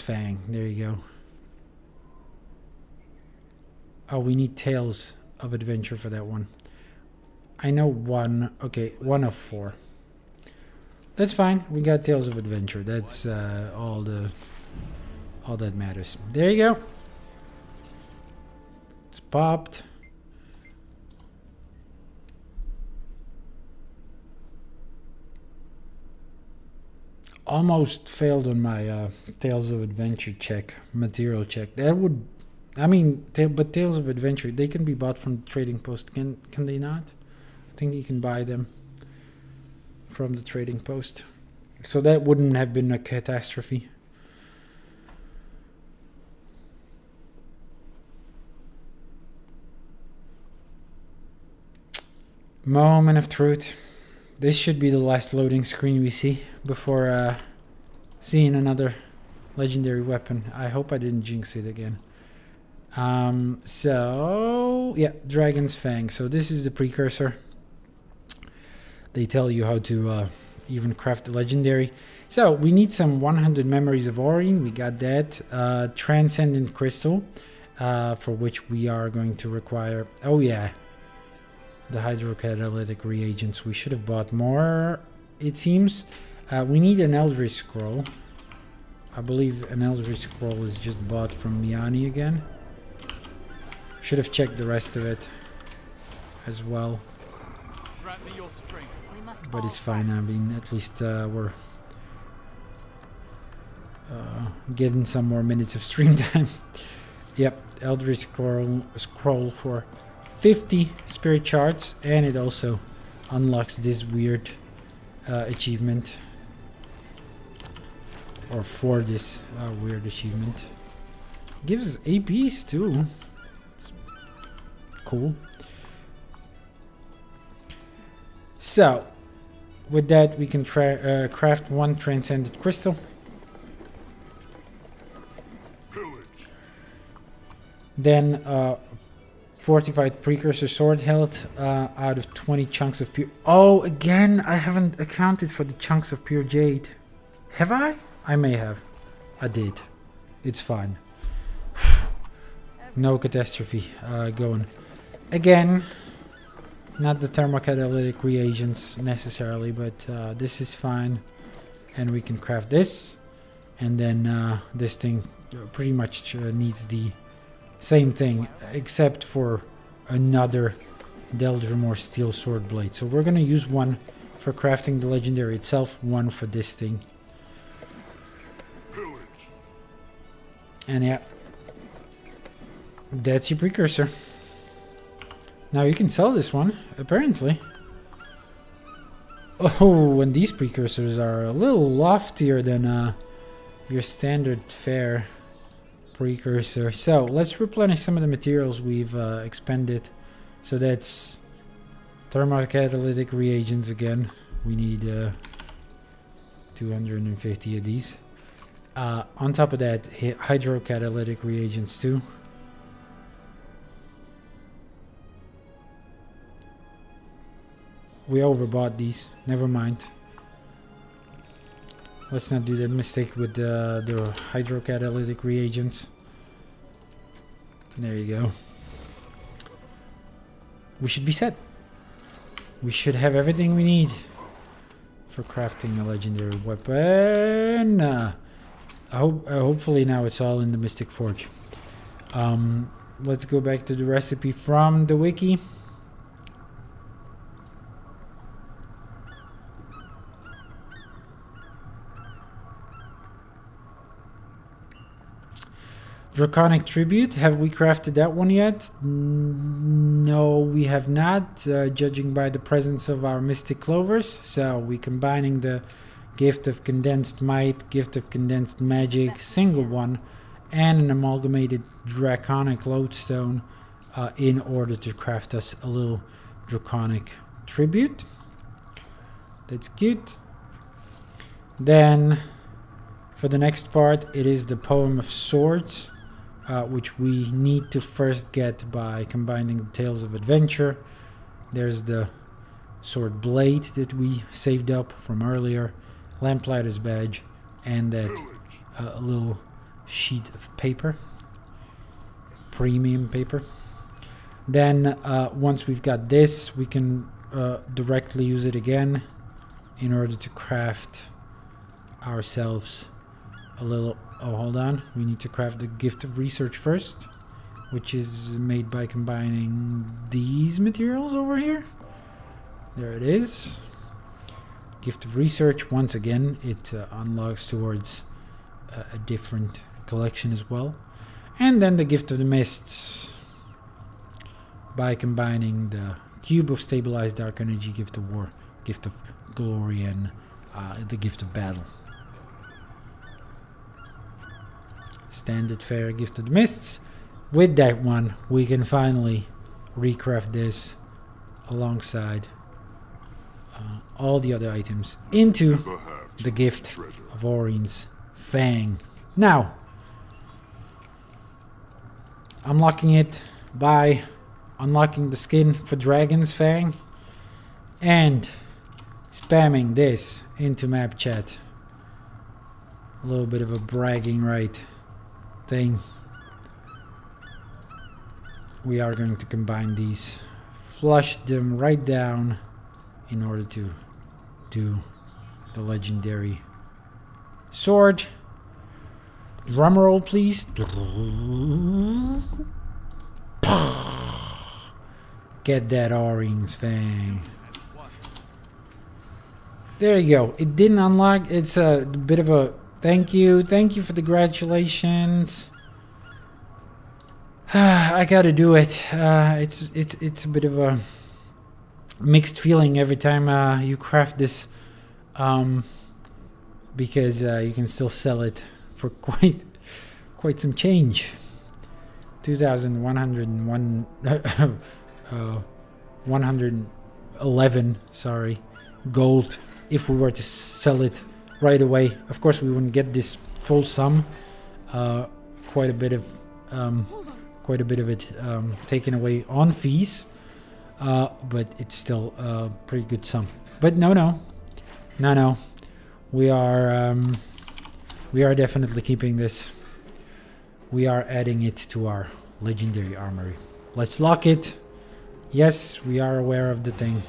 Fang. There you go. Oh, we need Tales of Adventure for that one. I know one. Okay, 1 of 4. That's fine. We got Tales of Adventure. That's all that matters. There you go. It's popped. Almost failed on my Tales of Adventure check, material check. That would, I mean, but Tales of Adventure, they can be bought from the trading post. Can they not? I think you can buy them from the trading post. So that wouldn't have been a catastrophe. Moment of truth. This should be the last loading screen we see before seeing another legendary weapon. I hope I didn't jinx it again. So yeah, Dragon's Fang. So this is the precursor. They tell you how to even craft the legendary. So we need some 100 memories of Aurene. We got that. Transcendent crystal, for which we are going to require. Oh yeah. The hydrocatalytic reagents. We should have bought more, it seems. We need an Eldritch Scroll. I believe an Eldritch Scroll is just bought from Miani again. Should have checked the rest of it as well. But it's fine. I mean, at least we're getting some more minutes of stream time. Yep, Eldritch Scroll for 50 spirit shards, and it also unlocks this weird achievement, or for this weird achievement. Gives us APs too. It's cool. So with that we can craft 1 transcendent crystal. Then fortified precursor sword health out of 20 chunks of pure... Oh, again, I haven't accounted for the chunks of pure jade. Have I? I may have. I did. It's fine. No catastrophe going. Again, not the thermocatalytic reagents necessarily, but this is fine. And we can craft this. And then this thing pretty much needs the same thing, except for another Deldrimor steel sword blade. So we're gonna use 1 for crafting the legendary itself, 1 for this thing. And yeah, that's your precursor. Now you can sell this one, apparently. Oh, and these precursors are a little loftier than your standard fare precursor. So let's replenish some of the materials we've expended. So that's thermocatalytic reagents again. We need 250 of these. On top of that, hydrocatalytic reagents too. We overbought these. Never mind. Let's not do that mistake with the hydrocatalytic reagents. There you go. We should be set. We should have everything we need for crafting a legendary weapon. Hopefully now it's all in the Mystic Forge. Let's go back to the recipe from the wiki. Draconic Tribute, have we crafted that one yet? No, we have not, judging by the presence of our Mystic Clovers. So we're combining the Gift of Condensed Might, Gift of Condensed Magic, single one, and an amalgamated Draconic Lodestone in order to craft us a little Draconic tribute. That's good. Then for the next part, it is the Poem of Swords, which we need to first get by combining the Tales of Adventure. There's the sword blade that we saved up from earlier, Lamplighter's badge, and that little sheet of paper, premium paper. Then once we've got this, we can directly use it again in order to craft ourselves a little... Oh, hold on. We need to craft the Gift of Research first, which is made by combining these materials over here. There it is. Gift of Research. Once again, it unlocks towards a different collection as well. And then the Gift of the Mists, by combining the Cube of Stabilized Dark Energy, Gift of War, Gift of Glory, and the Gift of Battle. Standard fare, Gift of the Mists. With that one, we can finally recraft this alongside all the other items into the Gift of Aurene's Fang. Now, unlocking it by unlocking the skin for Dragon's Fang and spamming this into map chat. A little bit of a bragging right thing. We are going to combine these, flush them right down in order to do the legendary sword. Drumroll, please. Get that Aurene's Fang. There you go. It didn't unlock. It's a bit of a thank you. Thank you for the congratulations. I gotta do it. It's a bit of a mixed feeling every time you craft this, because you can still sell it for quite some change. 2,101 111, sorry, gold if we were to sell it right away. Of course, we wouldn't get this full sum. Quite a bit of it taken away on fees, but it's still a pretty good sum. But no, we are definitely keeping this. We are adding it to our legendary armory. Let's lock it. Yes, we are aware of the thing.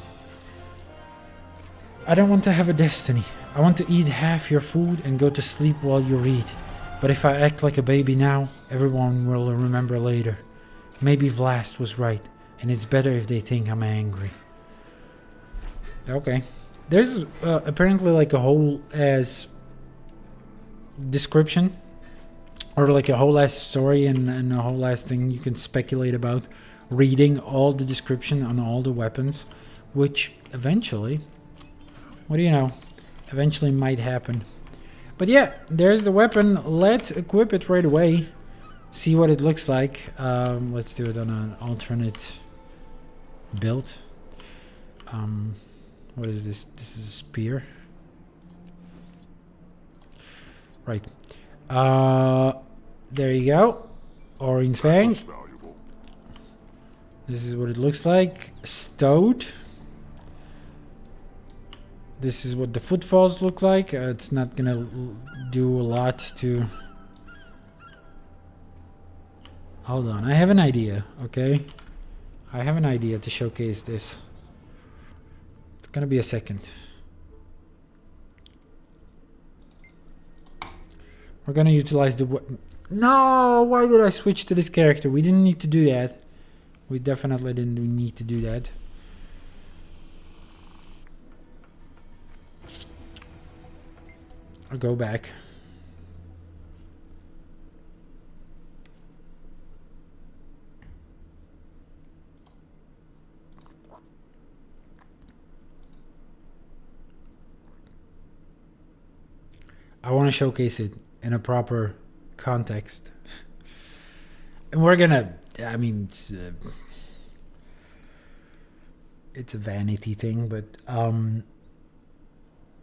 I don't want to have a destiny. I want to eat half your food and go to sleep while you read. But if I act like a baby now, everyone will remember later. Maybe Vlast was right, and it's better if they think I'm angry. Okay. There's apparently like a whole ass description, or like a whole ass story and a whole ass thing you can speculate about, reading all the description on all the weapons, which eventually, what do you know, eventually might happen. But yeah, there's the weapon. Let's equip it right away, see what it looks like. Let's do it on an alternate build. What is this? This is a spear, right? There you go. Aurene's Fang. This is what it looks like. Stowed. This is what the footfalls look like. It's not gonna do a lot to... Hold on, I have an idea, okay? I have an idea to showcase this. It's gonna be a second. We're gonna utilize the... No! Why did I switch to this character? We didn't need to do that. We definitely didn't need to do that. I'll go back. I want to showcase it in a proper context. And we're gonna, I mean, it's a vanity thing, but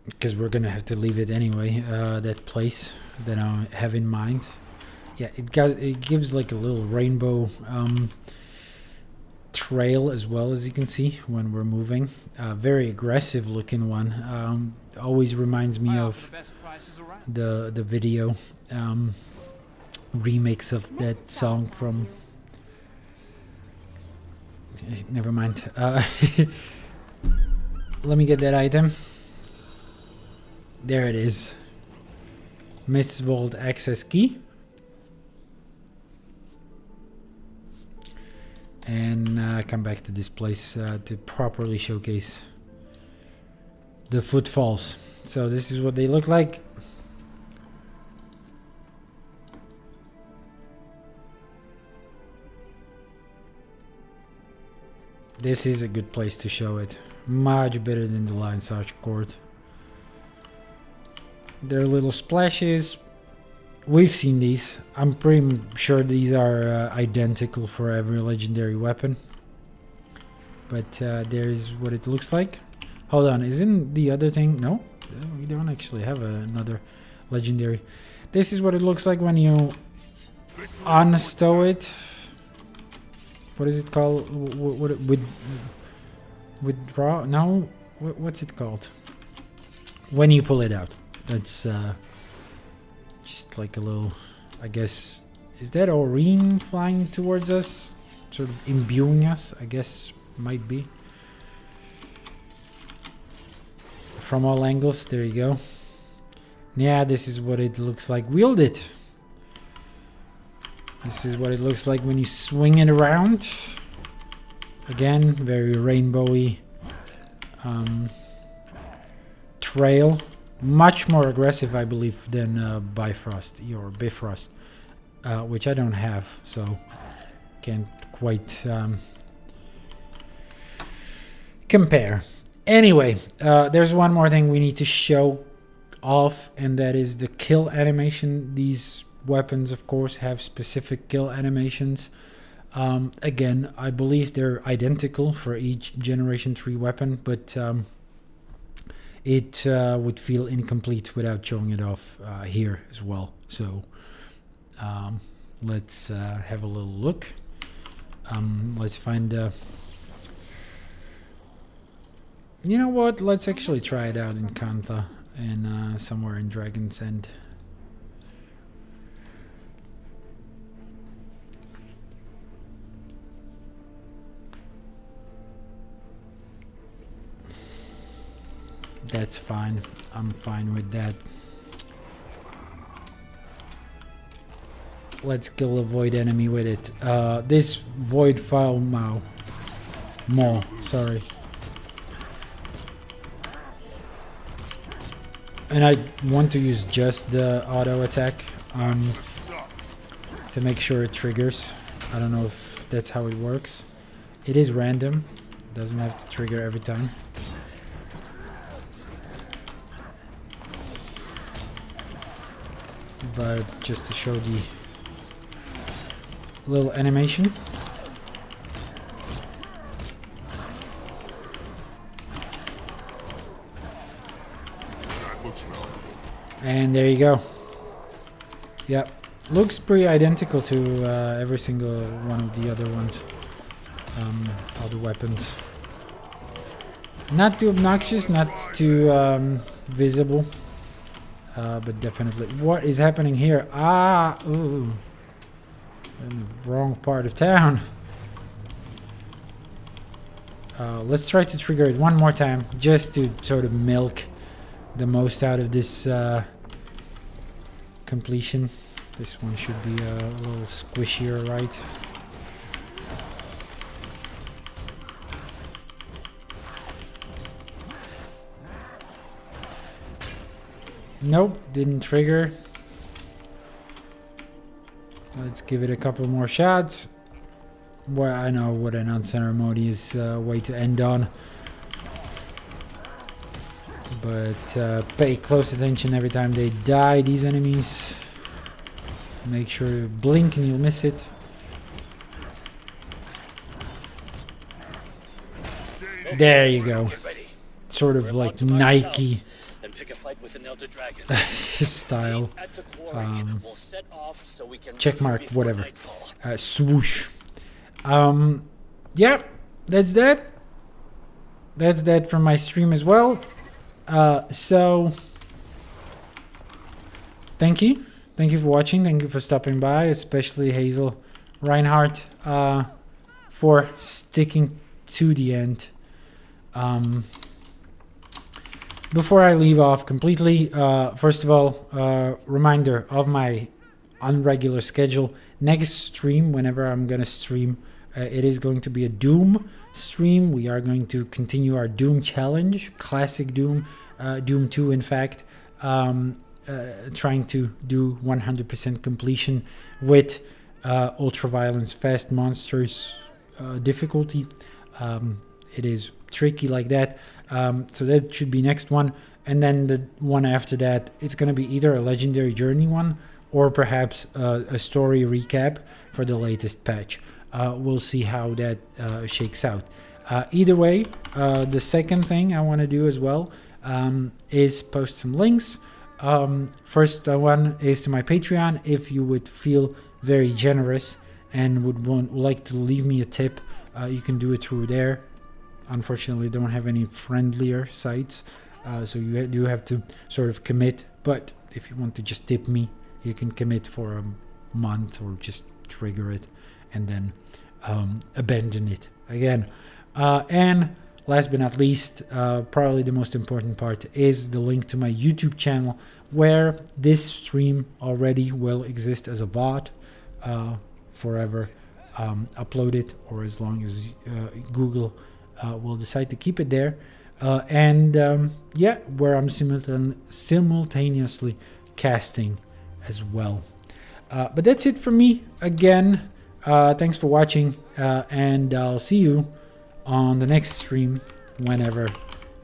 because we're gonna have to leave it anyway. That place that I have in mind. Yeah, it gives like a little rainbow trail as well, as you can see when we're moving. Very aggressive looking one. Always reminds me of the video remix of that song from. Never mind. Let me get that item. There it is. Mist's Vault access key. And come back to this place to properly showcase the footfalls. So this is what they look like. This is a good place to show it. Much better than the Lion's Arch Court. There are little splashes. We've seen these. I'm pretty sure these are identical for every legendary weapon. But there's what it looks like. Hold on, isn't the other thing? No, we don't actually have another legendary. This is what it looks like when you unstow it. What is it called? Withdraw? No, what's it called? When you pull it out. That's just like a little, I guess, is that Aurene flying towards us? Sort of imbuing us, I guess, might be. From all angles, there you go. Yeah, this is what it looks like wielded. This is what it looks like when you swing it around. Again, very rainbowy trail. Much more aggressive, I believe, than Bifrost or Bifrost, which I don't have, so can't quite compare. Anyway, there's one more thing we need to show off, and that is the kill animation. These weapons, of course, have specific kill animations. Again, I believe they're identical for each Generation 3 weapon, but it would feel incomplete without showing it off here as well. So let's have a little look. Let's find... you know what? Let's actually try it out in Kanta and somewhere in Dragon's End. That's fine. I'm fine with that. Let's kill a void enemy with it. This void file Maw, sorry. And I want to use just the auto attack to make sure it triggers. I don't know if that's how it works. It is random. Doesn't have to trigger every time. But just to show the little animation. And there you go. Yep. Looks pretty identical to every single one of the other ones. All the weapons. Not too obnoxious, not too visible. But definitely. What is happening here? Ah! Ooh. In the wrong part of town. Let's try to trigger it one more time. Just to sort of milk the most out of this completion. This one should be a little squishier, right? Nope, didn't trigger. Let's give it a couple more shots. Well, I know what an unceremonious way to end on. But pay close attention every time they die, these enemies. Make sure you blink and you'll miss it. There you go. Get ready. Sort of We're like about to buy Nike south and pick a fight with an elder dragon. style. At the quarry, we'll set off so we can Check reach mark, before whatever. nightfall. Swoosh. Yeah, that's that. That's that from my stream as well. So thank you for watching. Thank you for stopping by, especially Hazel Reinhardt, for sticking to the end. Before I leave off completely, first of all, reminder of my unregular schedule. Next stream, whenever I'm gonna stream, it is going to be a Doom stream. We are going to continue our Doom challenge, classic Doom, Doom 2 in fact, trying to do 100% completion with ultra-violence, fast monsters difficulty. It is tricky like that, so that should be next one. And then the one after that, it's going to be either a Legendary Journey one or perhaps a story recap for the latest patch. We'll see how that shakes out. Either way, the second thing I want to do as well is post some links. First one is to my Patreon. If you would feel very generous and would like to leave me a tip, you can do it through there. Unfortunately, don't have any friendlier sites, so you do have to sort of commit. But if you want to just tip me, you can commit for a month or just trigger it and then abandon it again. And last but not least, probably the most important part is the link to my YouTube channel, where this stream already will exist as a VOD forever, uploaded, or as long as Google will decide to keep it there. Yeah, where I'm simultaneously casting as well. But that's it for me. Again, thanks for watching, and I'll see you on the next stream, whenever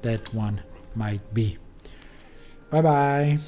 that one might be. Bye bye.